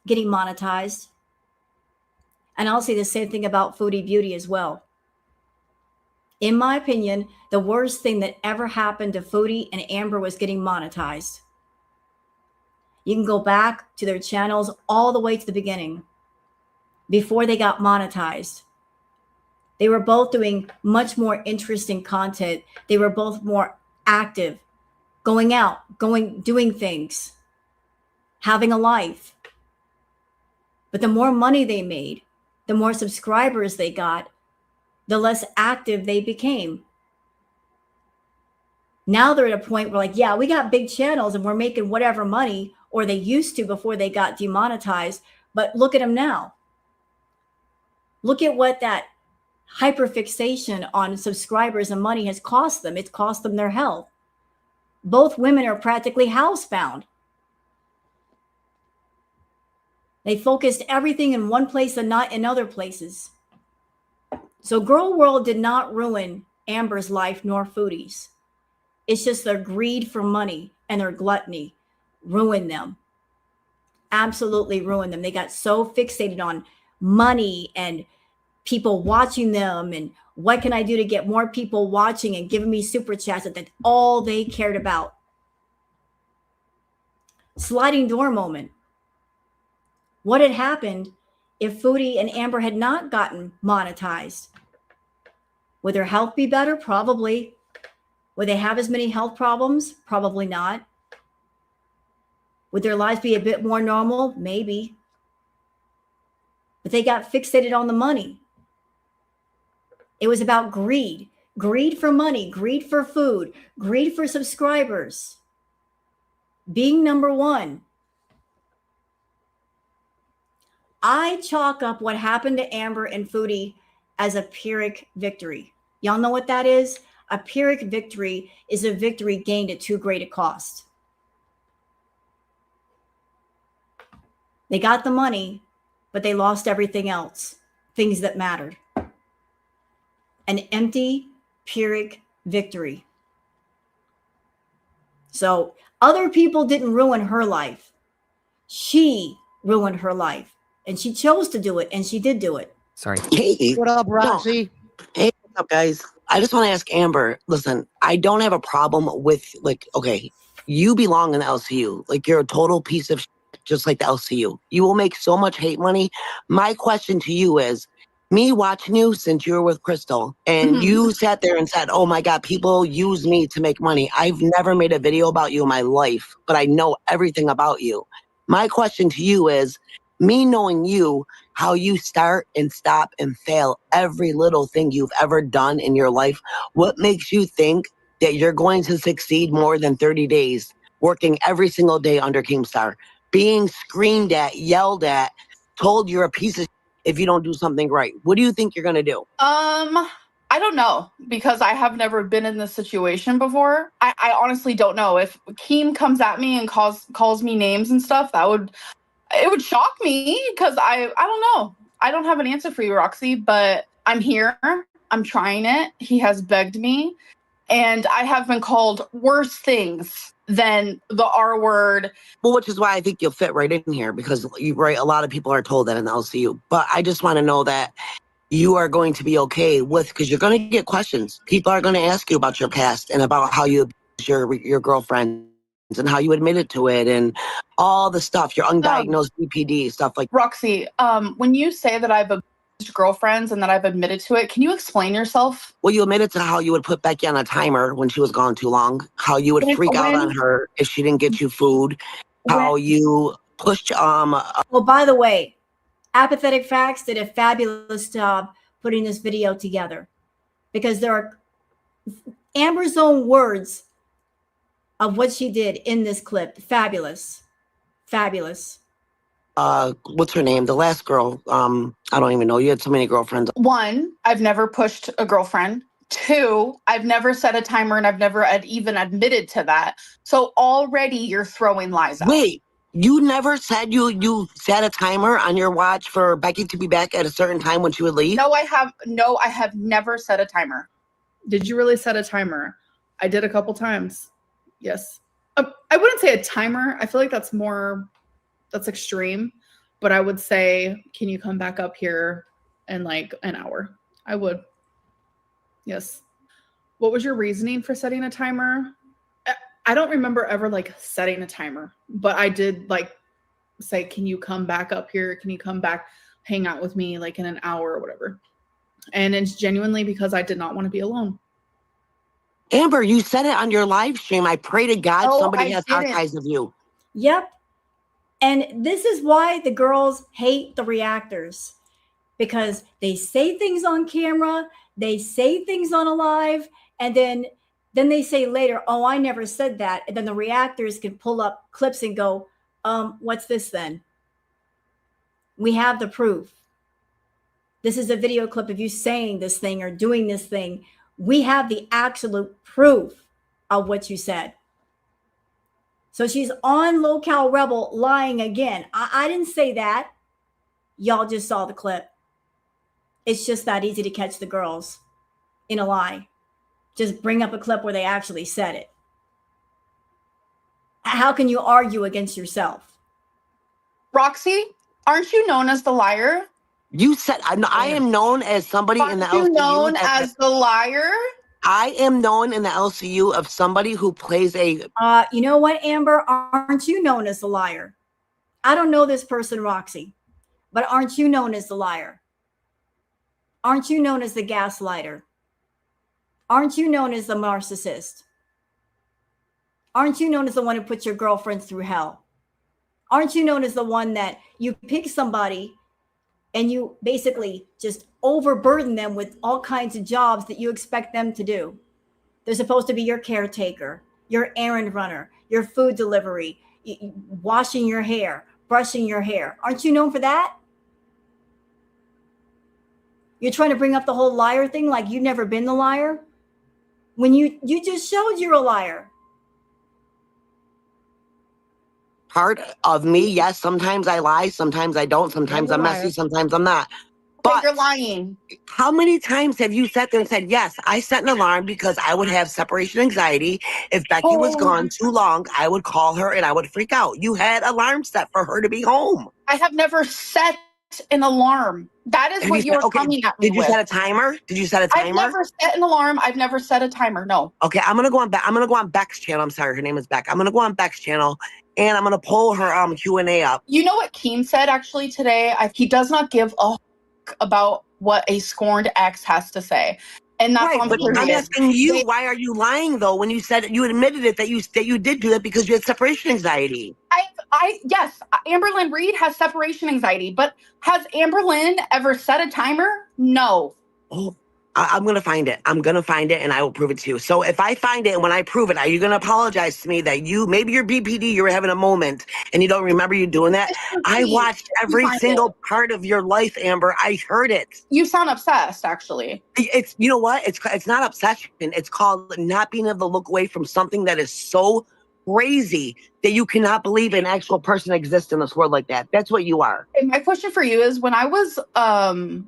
Getting monetized. And I'll say the same thing about Foodie Beauty as well. In my opinion, the worst thing that ever happened to Foodie and Amber was getting monetized. You can go back to their channels all the way to the beginning, before they got monetized. They were both doing much more interesting content. They were both more active, going out, doing things, having a life. But the more money they made, the more subscribers they got, the less active they became. Now they're at a point where yeah, we got big channels and we're making whatever money, or they used to before they got demonetized. But look at them now. Look at what that hyperfixation on subscribers and money has cost them. It's cost them their health. Both women are practically housebound. They focused everything in one place and not in other places. So Girl World did not ruin Amber's life nor Foodie's. It's just their greed for money and their gluttony ruined them. Absolutely ruined them. They got so fixated on money and people watching them and what can I do to get more people watching and giving me super chats. That's all they cared about. Sliding door moment. What had happened if Foodie and Amber had not gotten monetized? Would their health be better? Probably. Would they have as many health problems? Probably not. Would their lives be a bit more normal? Maybe. But they got fixated on the money. It was about greed. Greed for money, greed for food, greed for subscribers. Being number one. I chalk up what happened to Amber and Foodie as a Pyrrhic victory. Y'all know what that is? A Pyrrhic victory is a victory gained at too great a cost. They got the money, but they lost everything else, things that mattered. An empty Pyrrhic victory. So other people didn't ruin her life. She ruined her life. And she chose to do it, and she did do it. Sorry. Hey, What up, Roxy? Hey, what's up, guys? I just want to ask Amber, listen, I don't have a problem with, okay, You belong in the LCU. Like, you're a total piece of shit, just like the LCU. You will make so much hate money. My question to you is, me watching you since you were with Crystal, and you sat there and said, oh my God, people use me to make money. I've never made a video about you in my life, but I know everything about you. My question to you is, me knowing you, how you start and stop and fail every little thing you've ever done in your life, what makes you think that you're going to succeed more than 30 days working every single day under Keemstar, being screamed at, yelled at, told you're a piece of if you don't do something right? What do you think you're going to do? I don't know, because I have never been in this situation before. I honestly don't know. If Keem comes at me and calls me names and stuff, it would shock me, because I don't know. I don't have an answer for you, Roxy, but I'm here. I'm trying it. He has begged me, and I have been called worse things than the R word. Well, which is why I think you'll fit right in here, because you right, a lot of people are told that in the LCU. But I just want to know that you are going to be okay with, because you're going to get questions. People are going to ask you about your past and about how you abused your girlfriend and how you admitted to it and all the stuff, your undiagnosed BPD, stuff like Roxy, when you say that I've abused girlfriends and that I've admitted to it, can you explain yourself? Well, you admitted to how you would put Becky on a timer when she was gone too long, how you would freak out on her if she didn't get you food, how you pushed Well, by the way, Apathetic Facts did a fabulous job putting this video together, because there are Amber's own words of what she did in this clip. Fabulous. Fabulous. What's her name? The last girl. I don't even know. You had so many girlfriends. 1, I've never pushed a girlfriend. 2, I've never set a timer, and I've never even admitted to that. So already you're throwing lies out. Wait, you never said you set a timer on your watch for Becky to be back at a certain time when she would leave? No, I have never set a timer. Did you really set a timer? I did a couple times. Yes. I wouldn't say a timer. I feel like that's extreme, but I would say, can you come back up here in like an hour? I would. Yes. What was your reasoning for setting a timer? I don't remember ever like setting a timer, but I did like say, can you come back up here? Can you come back, hang out with me like in an hour or whatever? And it's genuinely because I did not want to be alone. Amber, you said it on your live stream. I pray to God somebody has archives of you. Yep. And this is why the girls hate the reactors, because they say things on camera, they say things on a live, and then they say later, oh, I never said that. And then the reactors can pull up clips and go, what's this then? We have the proof. This is a video clip of you saying this thing or doing this thing. We have the absolute proof of what you said. So she's on Local Rebel lying again. I didn't say that. Y'all just saw the clip. It's just that easy to catch the girls in a lie. Just bring up a clip where they actually said it. How can you argue against yourself? Roxy, aren't you known as the liar? You said I am known as somebody in the LCU. Aren't you known as the liar? I am known in the LCU of somebody who plays a... You know what, Amber? Aren't you known as the liar? I don't know this person, Roxy, but aren't you known as the liar? Aren't you known as the gaslighter? Aren't you known as the narcissist? Aren't you known as the one who puts your girlfriends through hell? Aren't you known as the one that you pick somebody and you basically just overburden them with all kinds of jobs that you expect them to do? They're supposed to be your caretaker, your errand runner, your food delivery, washing your hair, brushing your hair. Aren't you known for that? You're trying to bring up the whole liar thing like you've never been the liar, when you just showed you're a liar. Part of me, yes, sometimes I lie, sometimes I don't, sometimes I'm messy, sometimes I'm not. But you're lying. How many times have you sat there and said, yes, I set an alarm because I would have separation anxiety. If Becky was gone too long, I would call her and I would freak out. You had alarms set for her to be home. I have never set an alarm. That is what you're coming at me Did you with. set a timer? Did you set a timer? I've never set an alarm. I've never set a timer. No. Okay, I'm gonna go on Beck's channel. I'm sorry, her name is Beck. I'm gonna go on Beck's channel and I'm gonna pull her Q&A up. You know what Keen said actually today? He does not give a about what a scorned ex has to say. And that's right, on but I'm asking you, why are you lying though when you said you admitted it that you did do it because you had separation anxiety? Yes, Amberlynn Reed has separation anxiety, but has Amberlynn ever set a timer? No. Oh, I'm gonna find it. I'm gonna find it and I will prove it to you. So if I find it and when I prove it, are you gonna apologize to me that maybe your BPD, you were having a moment and you don't remember you doing that? I watched every single part of your life, Amber. I heard it. You sound obsessed, actually. It's, you know what? It's not obsession. It's called not being able to look away from something that is so crazy that you cannot believe an actual person exists in this world like that. That's what you are. And my question for you is, when I was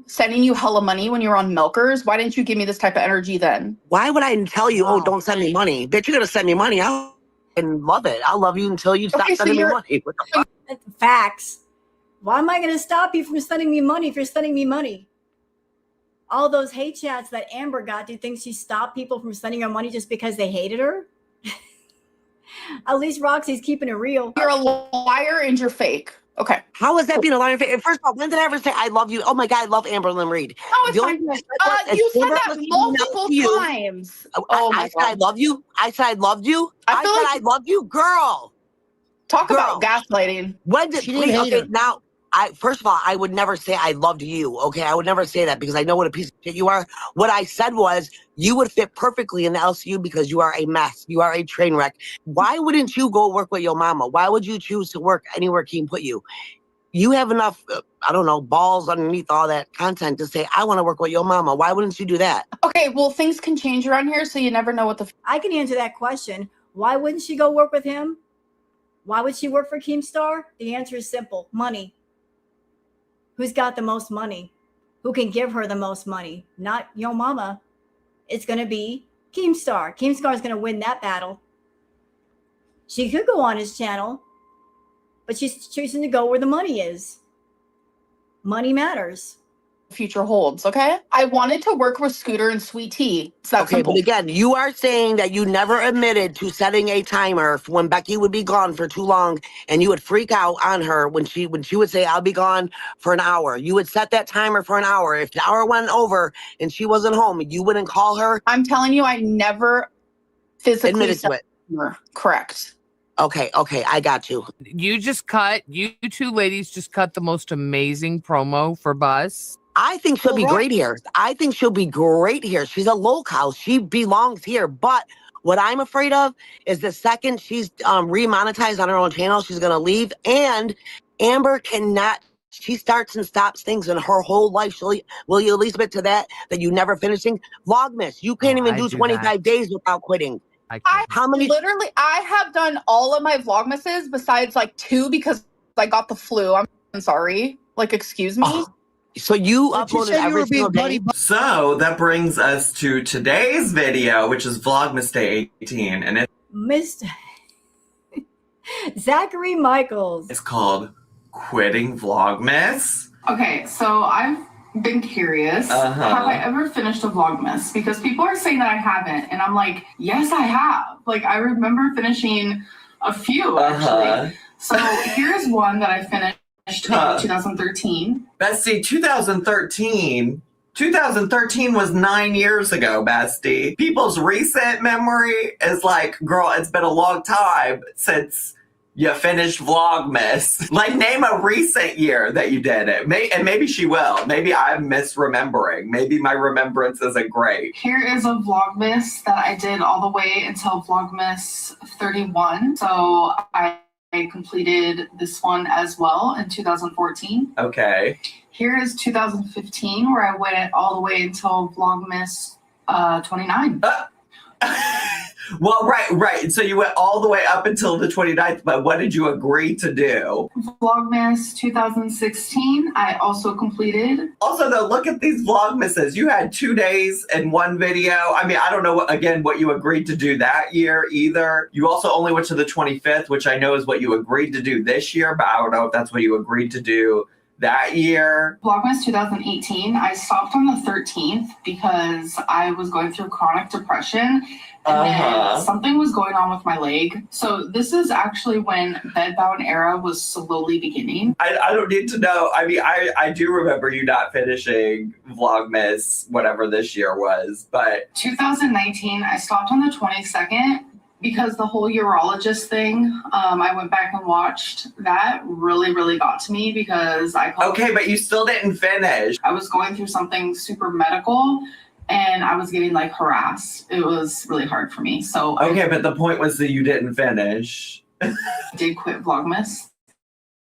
sending you hella money when you were on Milkers, why didn't you give me this type of energy then? Why would I tell you, oh, don't send me money? Bitch, you're gonna send me money. I'll love it. I'll love you until you stop sending me money. What the fuck? Facts. Why am I going to stop you from sending me money if you're sending me money? All those hate chats that Amber got, do you think she stopped people from sending her money just because they hated her? At least Roxy's keeping it real. You're a liar and you're fake. Okay. How is that being a liar? First of all, when did I ever say I love you? Oh my God, I love Amberlynn Reed. No, it's fine. You said that multiple times. I said I love you. I said I loved you. I said I love you, girl. Talk about gaslighting. When did now? First of all, I would never say I loved you. Okay, I would never say that because I know what a piece of shit you are. What I said was you would fit perfectly in the LCU because you are a mess. You are a train wreck. Why wouldn't you go work with your mama? Why would you choose to work anywhere Keem put you? You have enough, I don't know, balls underneath all that content to say, I want to work with your mama. Why wouldn't you do that? Okay, well, things can change around here, so you never know what the... I can answer that question. Why wouldn't she go work with him? Why would she work for Keemstar? The answer is simple. Money. Who's got the most money? Who can give her the most money? Not your mama. It's going to be Keemstar. Keemstar is going to win that battle. She could go on his channel, but she's choosing to go where the money is. Money matters. Future holds, okay? I wanted to work with Scooter and Sweet Tea. Okay, but again, you are saying that you never admitted to setting a timer for when Becky would be gone for too long and you would freak out on her when she would say, I'll be gone for an hour. You would set that timer for an hour. If the hour went over and she wasn't home, you wouldn't call her? I'm telling you, I never physically admitted to it. Correct. Okay, I got you. You two ladies just cut the most amazing promo for Buzz. I think she'll be great here. I think she'll be great here. She's a locale. She belongs here. But what I'm afraid of is the second she's remonetized on her own channel, she's going to leave. And Amber cannot, she starts and stops things in her whole life. Will you at least admit to that you never finishing? Vlogmas, you can't even do 25 days without quitting. How many? Literally, I have done all of my Vlogmases besides like 2 because I got the flu. I'm sorry. Like, excuse me. Oh. So you uploaded every single day? So that brings us to today's video, which is Vlogmas Day 18. And Mr. Zachary Michaels. It's called Quitting Vlogmas. Okay, so I've been curious. Have I ever finished a Vlogmas? Because people are saying that I haven't. And I'm like, yes, I have. Like, I remember finishing a few, actually. So here's one that I finished. 2013. Bestie, 2013 was 9 years ago, Bestie. People's recent memory is like, girl, it's been a long time since you finished Vlogmas. Like, name a recent year that you did it. And maybe she will. Maybe I'm misremembering. Maybe my remembrance isn't great. Here is a Vlogmas that I did all the way until Vlogmas 31. So I completed this one as well in 2014. Okay. Here is 2015, where I went all the way until Vlogmas 29. Well, right. So you went all the way up until the 29th, but what did you agree to do? Vlogmas 2016, I also completed. Also, though, look at these Vlogmases. You had 2 days and one video. I mean, I don't know, what you agreed to do that year either. You also only went to the 25th, which I know is what you agreed to do this year, but I don't know if that's what you agreed to do that year? Vlogmas 2018, I stopped on the 13th because I was going through chronic depression and then something was going on with my leg. So this is actually when bedbound era was slowly beginning. I don't need to know. I mean, I do remember you not finishing Vlogmas, whatever this year was, but 2019, I stopped on the 22nd because the whole urologist thing, I went back and watched that. Really got to me because okay, but you still didn't finish. I was going through something super medical and I was getting like harassed. It was really hard for me. So okay, but the point was that you didn't finish. I did quit Vlogmas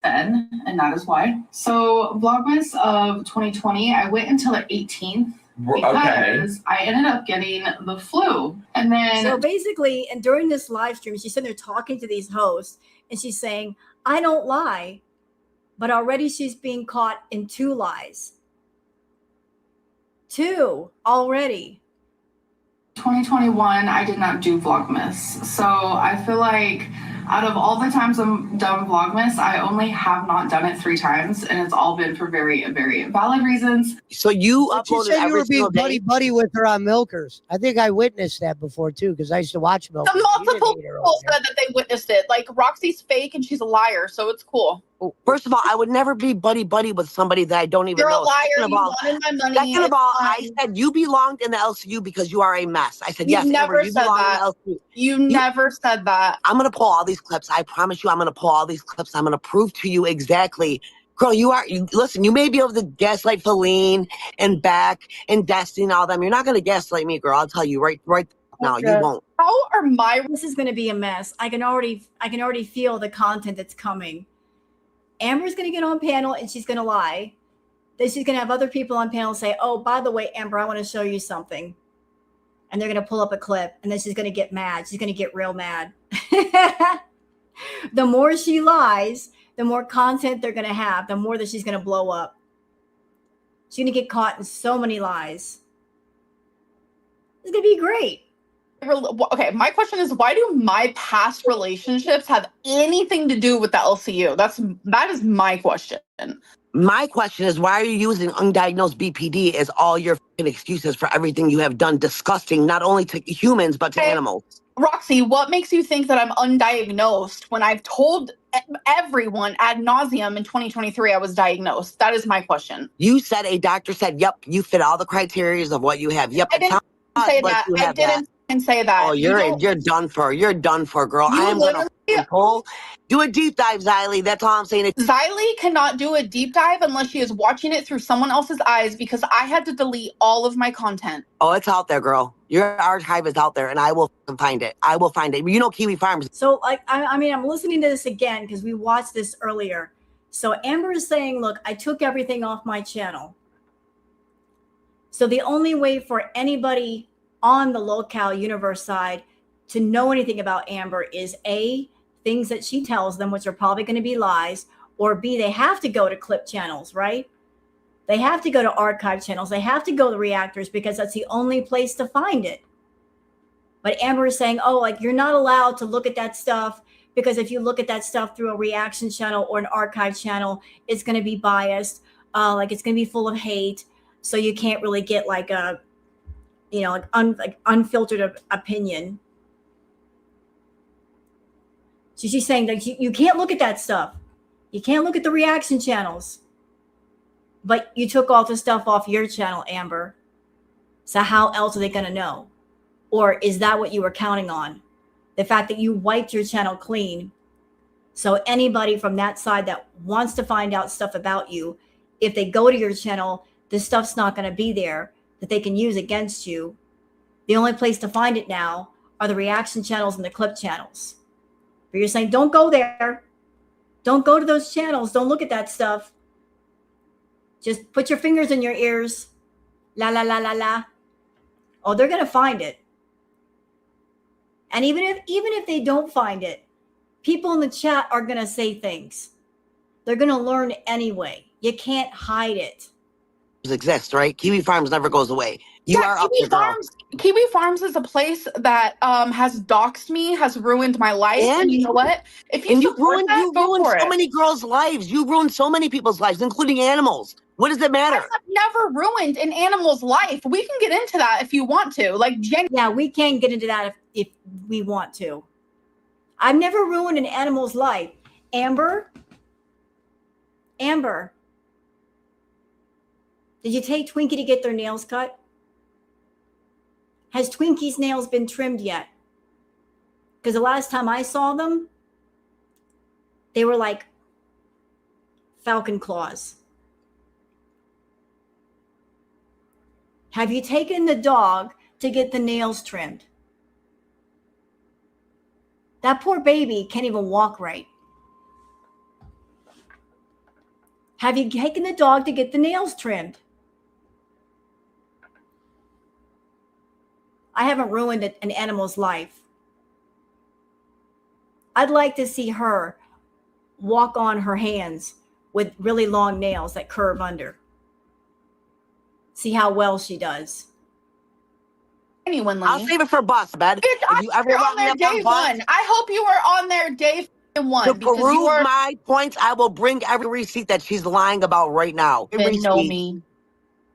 then, and that is why. So Vlogmas of 2020, I went until the 18th. Because I ended up getting the flu. And then so basically, and during this live stream, she's sitting there talking to these hosts and she's saying, I don't lie, but already she's being caught in 2 lies. 2 already. 2021, I did not do Vlogmas. So I feel like out of all the times I'm done Vlogmas, I only have not done it 3 times, and it's all been for very valid reasons. So you But you uploaded said you every were being single day? buddy with her on Milkers. I think I witnessed that before too, because I used to watch Milkers. The multiple people said that they witnessed it. Like Roxy's fake and she's a liar, so it's cool. First of all, I would never be buddy with somebody that I don't even You're know. a liar. Second of You all, wanted my money. second of It's all, fine. I said you belonged in the LCU because you are a mess. I said, You yes, never Amber, you said belong that. in the LCU. You never said that. I'm going to pull all these clips. I promise you I'm going to pull all these clips. I'm going to prove to you exactly. Girl, listen, you may be able to gaslight Feline and Beck and Destiny and all them. You're not going to gaslight me, girl. I'll tell you right now. You won't. How are This is going to be a mess. I can already feel the content that's coming. Amber's going to get on panel and she's going to lie. Then she's going to have other people on panel say, oh, by the way, Amber, I want to show you something. And they're going to pull up a clip and then she's going to get mad. She's going to get real mad. The more she lies, the more content they're going to have, the more that she's going to blow up. She's going to get caught in so many lies. It's going to be great. Okay, my question is, why do my past relationships have anything to do with the LCU? That is my question. My question is, why are you using undiagnosed BPD as all your fucking excuses for everything you have done disgusting, not only to humans, but to animals? Roxy, what makes you think that I'm undiagnosed when I've told everyone ad nauseum in 2023 I was diagnosed? That is my question. You said a doctor said, yep, you fit all the criteria of what you have. Yep. I didn't say that. I didn't say that. Oh, you're done for. You're done for, girl. I am going to pull. Do a deep dive, Xylee. That's all I'm saying. Xylee cannot do a deep dive unless she is watching it through someone else's eyes because I had to delete all of my content. Oh, it's out there, girl. Your archive is out there, and I will find it. I will find it. You know Kiwi Farms. So, I mean, I'm listening to this again because we watched this earlier. So Amber is saying, look, I took everything off my channel. So the only way for anybody on the Local Universe side to know anything about Amber is A, things that she tells them, which are probably going to be lies, or B, they have to go to clip channels, right? They have to go to archive channels. They have to go to reactors because that's the only place to find it. But Amber is saying, oh, like you're not allowed to look at that stuff because if you look at that stuff through a reaction channel or an archive channel, it's going to be biased. Like it's going to be full of hate. So you can't really get like a, like unfiltered opinion. So she's saying that you can't look at that stuff. You can't look at the reaction channels. But you took all the stuff off your channel, Amber. So how else are they going to know? Or is that what you were counting on? The fact that you wiped your channel clean. So anybody from that side that wants to find out stuff about you, if they go to your channel, this stuff's not going to be there that they can use against you. The only place to find it now are the reaction channels and the clip channels. But you're saying, don't go there. Don't go to those channels. Don't look at that stuff. Just put your fingers in your ears. La, la, la, la, la. Oh, they're going to find it. And even if they don't find it, people in the chat are going to say things. They're going to learn anyway. You can't hide it. Exist, right? Kiwi Farms never goes away. You are up there, girl. Kiwi Farms is a place that has doxed me, has ruined my life. And you know what? If you ruined so many girls' lives. You ruined so many people's lives, including animals. What does it matter? I've never ruined an animal's life. We can get into that if you want to. Yeah, we can get into that if we want to. I've never ruined an animal's life. Amber, did you take Twinkie to get their nails cut? Has Twinkie's nails been trimmed yet? Because the last time I saw them, they were like falcon claws. Have you taken the dog to get the nails trimmed? That poor baby can't even walk right. Have you taken the dog to get the nails trimmed? I haven't ruined an animal's life. I'd like to see her walk on her hands with really long nails that curve under. See how well she does. Genuinely. I'll save it for bus, bed. If you ever on there day one, I hope you were on there day one. To prove my points, I will bring every receipt that she's lying about right now. You know me.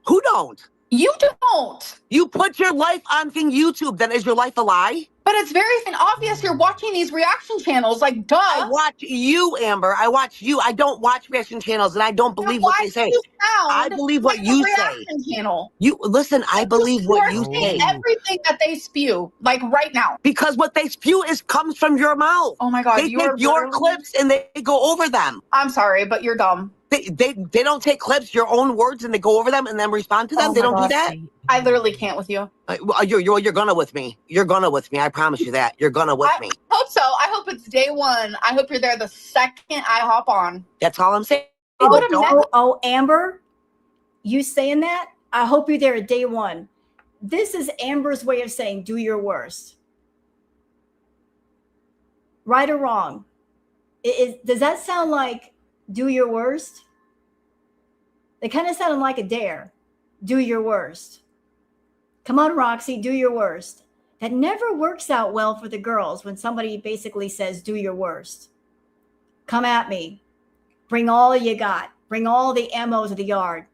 Who don't? You don't. You put your life on YouTube, then is your life a lie? But it's very obvious you're watching these reaction channels, like duh. I watch you, Amber. I watch you. I don't watch reaction channels, and I don't believe what they say. I believe what you say. Channel. You listen. I believe what you say. Everything that they spew, like right now, because what they spew comes from your mouth. Oh my God! They take your clips and they go over them. I'm sorry, but you're dumb. They don't take clips, your own words, and they go over them and then respond to them. Oh they don't God. do that. I literally can't with you. You're gonna with me. You're gonna with me. I promise you that. You're gonna with me. I hope so. I hope it's day one. I hope you're there the second I hop on. That's all I'm saying. Oh, Amber, you saying that? I hope you're there at day one. This is Amber's way of saying do your worst. Right or wrong? Does that sound like do your worst? They kind of sounded like a dare. Do your worst. Come on, Roxy, do your worst. That never works out well for the girls when somebody basically says, do your worst. Come at me. Bring all you got. Bring all the ammo to the yard.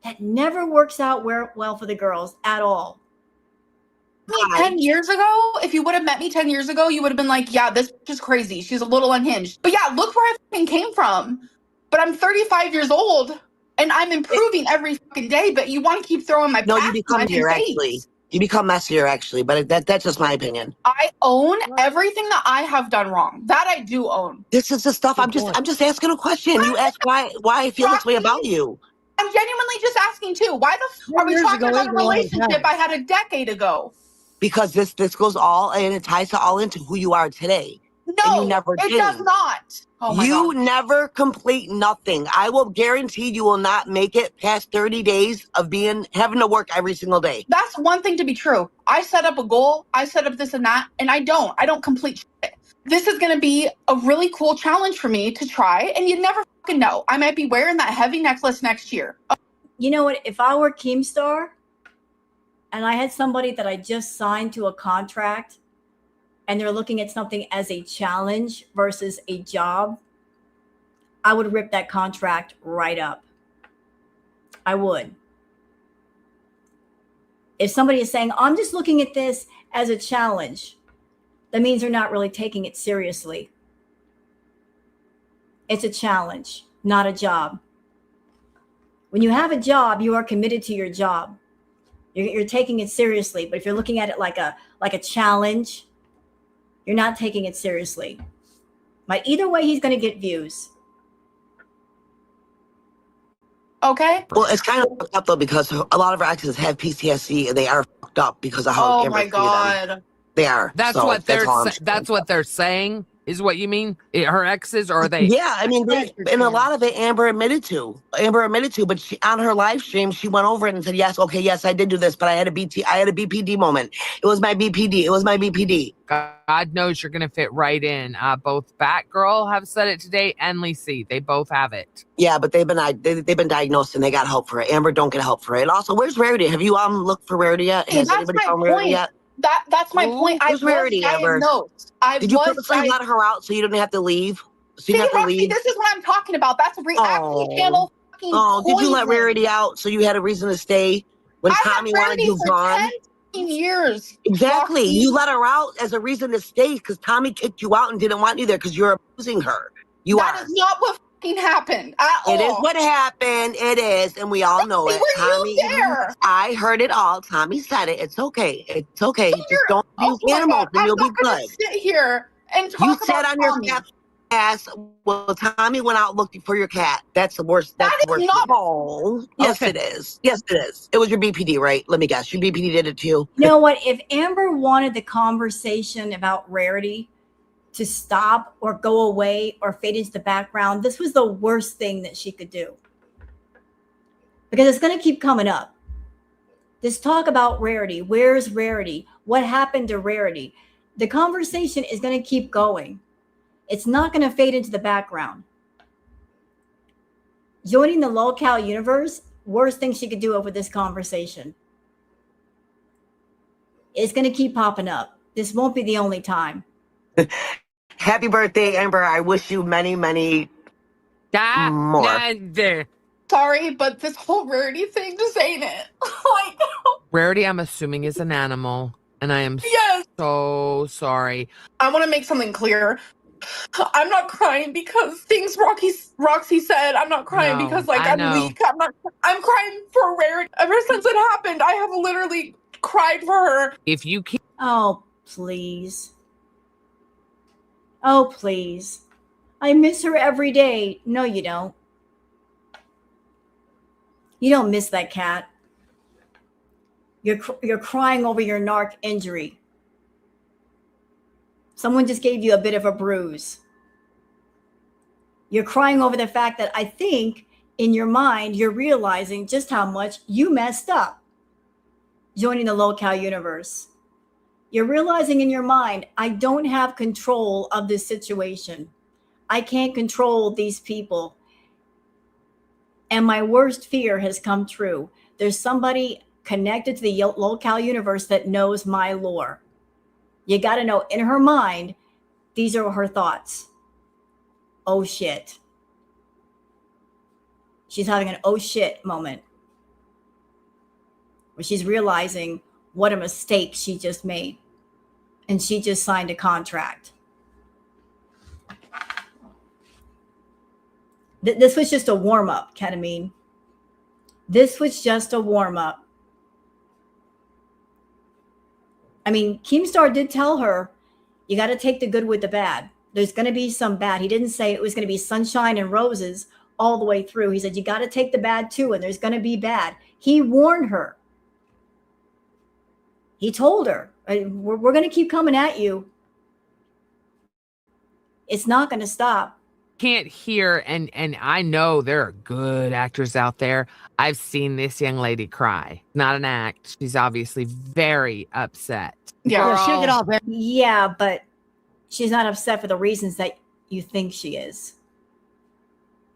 That never works out well for the girls at all. 10 years ago, if you would have met me 10 years ago, you would have been like, yeah, this is crazy. She's a little unhinged. But yeah, look where I fucking came from. But I'm 35 years old and I'm improving every fucking day. But you want to keep throwing my No, you become messier, actually. You become messier, actually. But that's just my opinion. I own everything that I have done wrong. That I do own. This is the stuff. I'm just asking a question. You ask why I feel this way about you. I'm genuinely just asking too. Why the fuck are we talking about a relationship I had a decade ago? Because this goes all and it ties all into who you are today. No, you never it does not. Oh my God. never complete nothing. I will guarantee you will not make it past 30 days of having to work every single day. That's one thing to be true. I set up a goal. I set up this and that, and I don't complete shit. This is going to be a really cool challenge for me to try, and you never fucking know. I might be wearing that heavy necklace next year. You know what? If I were Keemstar and I had somebody that I just signed to a contract and they're looking at something as a challenge versus a job, I would rip that contract right up. I would. If somebody is saying, I'm just looking at this as a challenge, that means they're not really taking it seriously. It's a challenge, not a job. When you have a job, you are committed to your job. You're taking it seriously. But if you're looking at it like a challenge, you're not taking it seriously. But either way, he's going to get views. Okay. Well, it's kind of fucked up though because a lot of our exes have PTSD and they are fucked up because of how. Oh my God. They are. That's what they're saying. is what you mean? Her exes, or are they? Yeah, I mean, and a lot of it Amber admitted to. But she, on her live stream, she went over it and said, yes, okay, yes, I did do this, but I had a BPD moment. It was my BPD. God knows you're going to fit right in. Both Batgirl have said it today and Lacey. They both have it. Yeah, but they've been diagnosed and they got help for it. Amber don't get help for it. And also, where's Rarity? Have you looked for Rarity yet? Hey, Has anybody found Rarity yet? That's my point. I was Rarity, Amber? diagnosed. Did you purposely let her out so you didn't have to leave? So you See, didn't have to Roxy, leave? this is what I'm talking about. That's a reaction channel fucking Did you let poison. Rarity out so you had a reason to stay when Tommy wanted you gone? 10 years. Exactly. Roxy. You let her out as a reason to stay because Tommy kicked you out and didn't want you there because you're abusing her. That is not what fucking happened at all. It is what happened. It is, and we all know it. Were Tommy, you there? I heard it all. Tommy said it. It's okay. It's okay. Just don't abuse animals and you'll be good. Sit here and talk You about sat on your Tommy. fat ass. Well, Tommy went out looking for your cat. That's the worst. That's That the worst. is not. Oh, yes, Okay. it is. Yes, it is. It was your BPD, right? Let me guess. Your BPD did it to you. You know what? If Amber wanted the conversation about Rarity to stop or go away or fade into the background, this was the worst thing that she could do. Because it's going to keep coming up. This talk about Rarity. Where's Rarity? What happened to Rarity? The conversation is going to keep going. It's not going to fade into the background. Joining the lolcow universe, worst thing she could do over this conversation. It's going to keep popping up. This won't be the only time. Happy birthday, Amber. I wish you many, many more. Sorry, but this whole Rarity thing just ain't it. Like, Rarity, I'm assuming, is an animal, and I am yes. so sorry. I want to make something clear. I'm not crying because things Roxy said. I'm not crying No, because I I'm know. weak. I'm crying for Rarity. Ever since it happened, I have literally cried for her. If you keep Oh, please. Oh, please. I miss her every day. No, you don't. You don't miss that cat. You're crying over your narc injury. Someone just gave you a bit of a bruise. You're crying over the fact that I think in your mind, you're realizing just how much you messed up joining the lolcow universe. You're realizing in your mind, I don't have control of this situation. I can't control these people. And my worst fear has come true. There's somebody connected to the lolcow universe that knows my lore. You got to know in her mind, these are her thoughts. Oh shit. She's having an oh shit moment where she's realizing what a mistake she just made. And she just signed a contract. This was just a warm up, Ketamine. This was just a warm up. I mean, Keemstar did tell her, you got to take the good with the bad. There's going to be some bad. He didn't say it was going to be sunshine and roses all the way through. He said, you got to take the bad too, and there's going to be bad. He warned her. He told her, we're going to keep coming at you. It's not going to stop. can't hear, and I know there are good actors out there. I've seen this young lady cry. Not an act. She's obviously very upset. Yeah, she'll get off. Yeah, but she's not upset for the reasons that you think she is.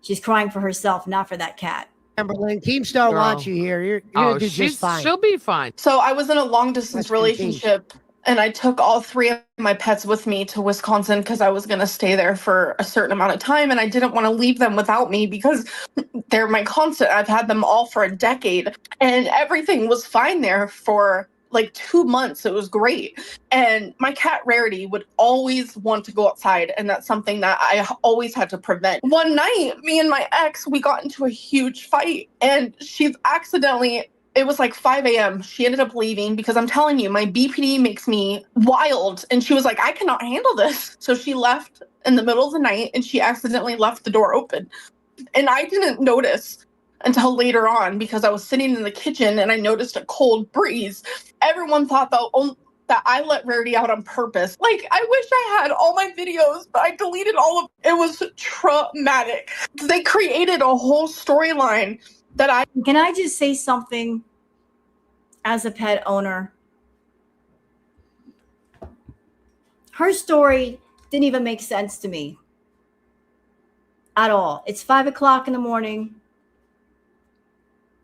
She's crying for herself, not for that cat. Timberland, Keemstar wants you here. You're gonna do just fine. She'll be fine. So I was in a long distance relationship, and I took all 3 of my pets with me to Wisconsin because I was going to stay there for a certain amount of time, and I didn't want to leave them without me because they're my constant. I've had them all for a decade, and everything was fine there for like 2 months. It was great. And my cat Rarity would always want to go outside, and that's something that I always had to prevent. One night, me and my ex, we got into a huge fight, and she's accidentally, it was like 5 a.m. She ended up leaving because I'm telling you, my BPD makes me wild. And she was like, I cannot handle this. So she left in the middle of the night, and she accidentally left the door open. And I didn't notice until later on because I was sitting in the kitchen and I noticed a cold breeze. Everyone thought that I let Rarity out on purpose. Like, I wish I had all my videos, but I deleted all of it. It was traumatic. They created a whole storyline that I... Can I just say something as a pet owner? Her story didn't even make sense to me at all. It's 5 o'clock in the morning.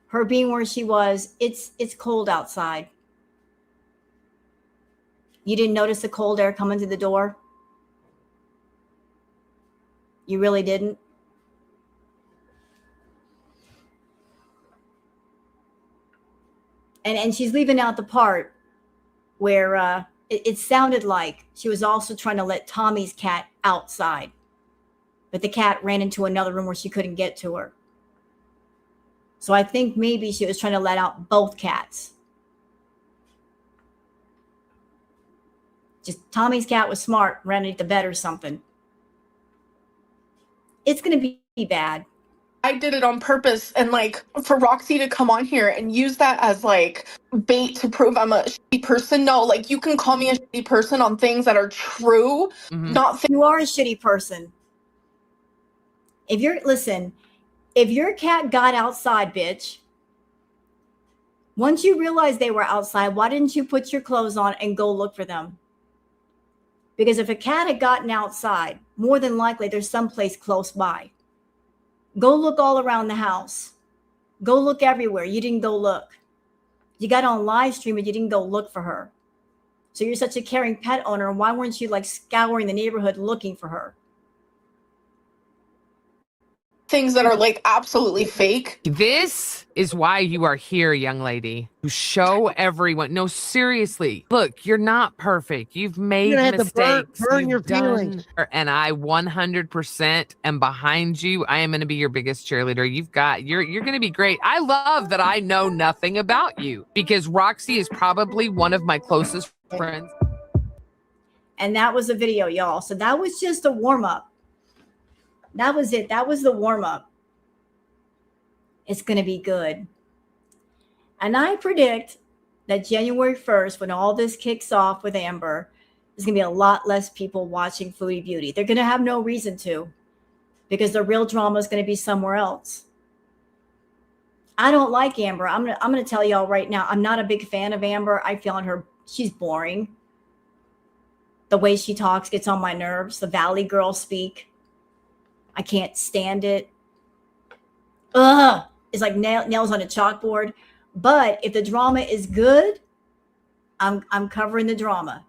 Her being where she was, it's cold outside. You didn't notice the cold air coming through the door? You really didn't? And she's leaving out the part where it sounded like she was also trying to let Tommy's cat outside. But the cat ran into another room where she couldn't get to her. So I think maybe she was trying to let out both cats. Just Tommy's cat was smart, ran underneath the bed or something. It's going to be bad. I did it on purpose, and like for Roxy to come on here and use that as like bait to prove I'm a shitty person. No, like you can call me a shitty person on things that are true, not things. You are a shitty person. If your cat got outside, bitch, once you realized they were outside, why didn't you put your clothes on and go look for them? Because if a cat had gotten outside, more than likely there's someplace close by. Go look all around the house. Go look everywhere. You didn't go look. You got on live stream and you didn't go look for her. So you're such a caring pet owner. Why weren't you like scouring the neighborhood looking for her? Things that are like absolutely fake. This is why you are here, young lady. To show everyone. No, seriously. Look, you're not perfect. You've made You're gonna mistakes. have to burn your You've feelings. And I 100% am behind you. I am going to be your biggest cheerleader. You're going to be great. I love that I know nothing about you because Roxy is probably one of my closest friends. And that was a video, y'all. So that was just a warm up. That was it. That was the warm up. It's going to be good. And I predict that January 1st, when all this kicks off with Amber, there's going to be a lot less people watching Foodie Beauty. They're going to have no reason to, because the real drama is going to be somewhere else. I don't like Amber. I'm going to tell y'all right now, I'm not a big fan of Amber. I feel she's boring. The way she talks gets on my nerves. The Valley girl speak. I can't stand it. Ugh. It's like nails on a chalkboard. But if the drama is good, I'm covering the drama.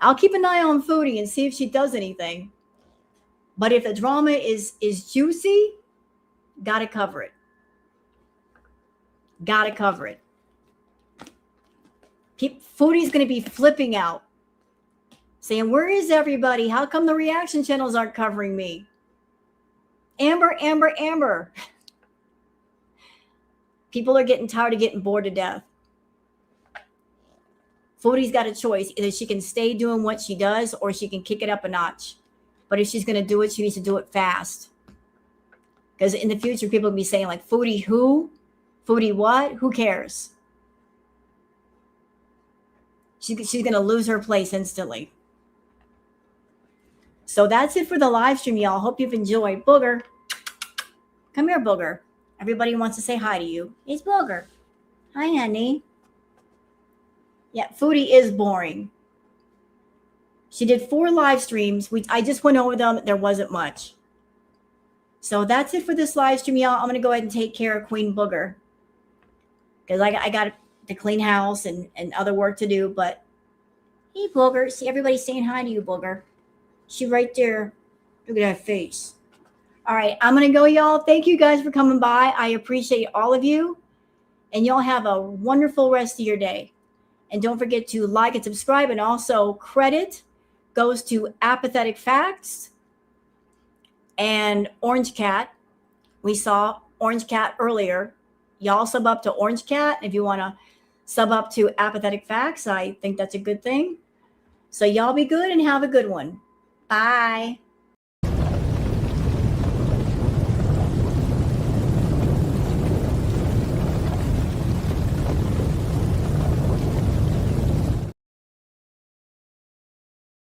I'll keep an eye on Foodie and see if she does anything. But if the drama is juicy, gotta cover it. Gotta cover it. Foodie's gonna be flipping out, saying, where is everybody? How come the reaction channels aren't covering me? Amber, Amber, Amber. People are getting tired of getting bored to death. Foodie's got a choice. Either she can stay doing what she does or she can kick it up a notch. But if she's going to do it, she needs to do it fast. Because in the future, people will be saying like, Foodie who? Foodie what? Who cares? She's going to lose her place instantly. So that's it for the live stream, y'all. Hope you've enjoyed. Booger. Come here, Booger. Everybody wants to say hi to you. It's Booger. Hi, honey. Yeah, Foodie is boring. She did 4 live streams. I just went over them. There wasn't much. So that's it for this live stream, y'all. I'm going to go ahead and take care of Queen Booger. Because I got to clean house and other work to do. But hey, Booger. See, everybody's saying hi to you, Booger. She right there. Look at that face. All right, I'm going to go, y'all. Thank you guys for coming by. I appreciate all of you. And y'all have a wonderful rest of your day. And don't forget to like and subscribe. And also credit goes to Apathetic Facts and Orange Cat. We saw Orange Cat earlier. Y'all sub up to Orange Cat. If you want to sub up to Apathetic Facts, I think that's a good thing. So y'all be good and have a good one. Bye.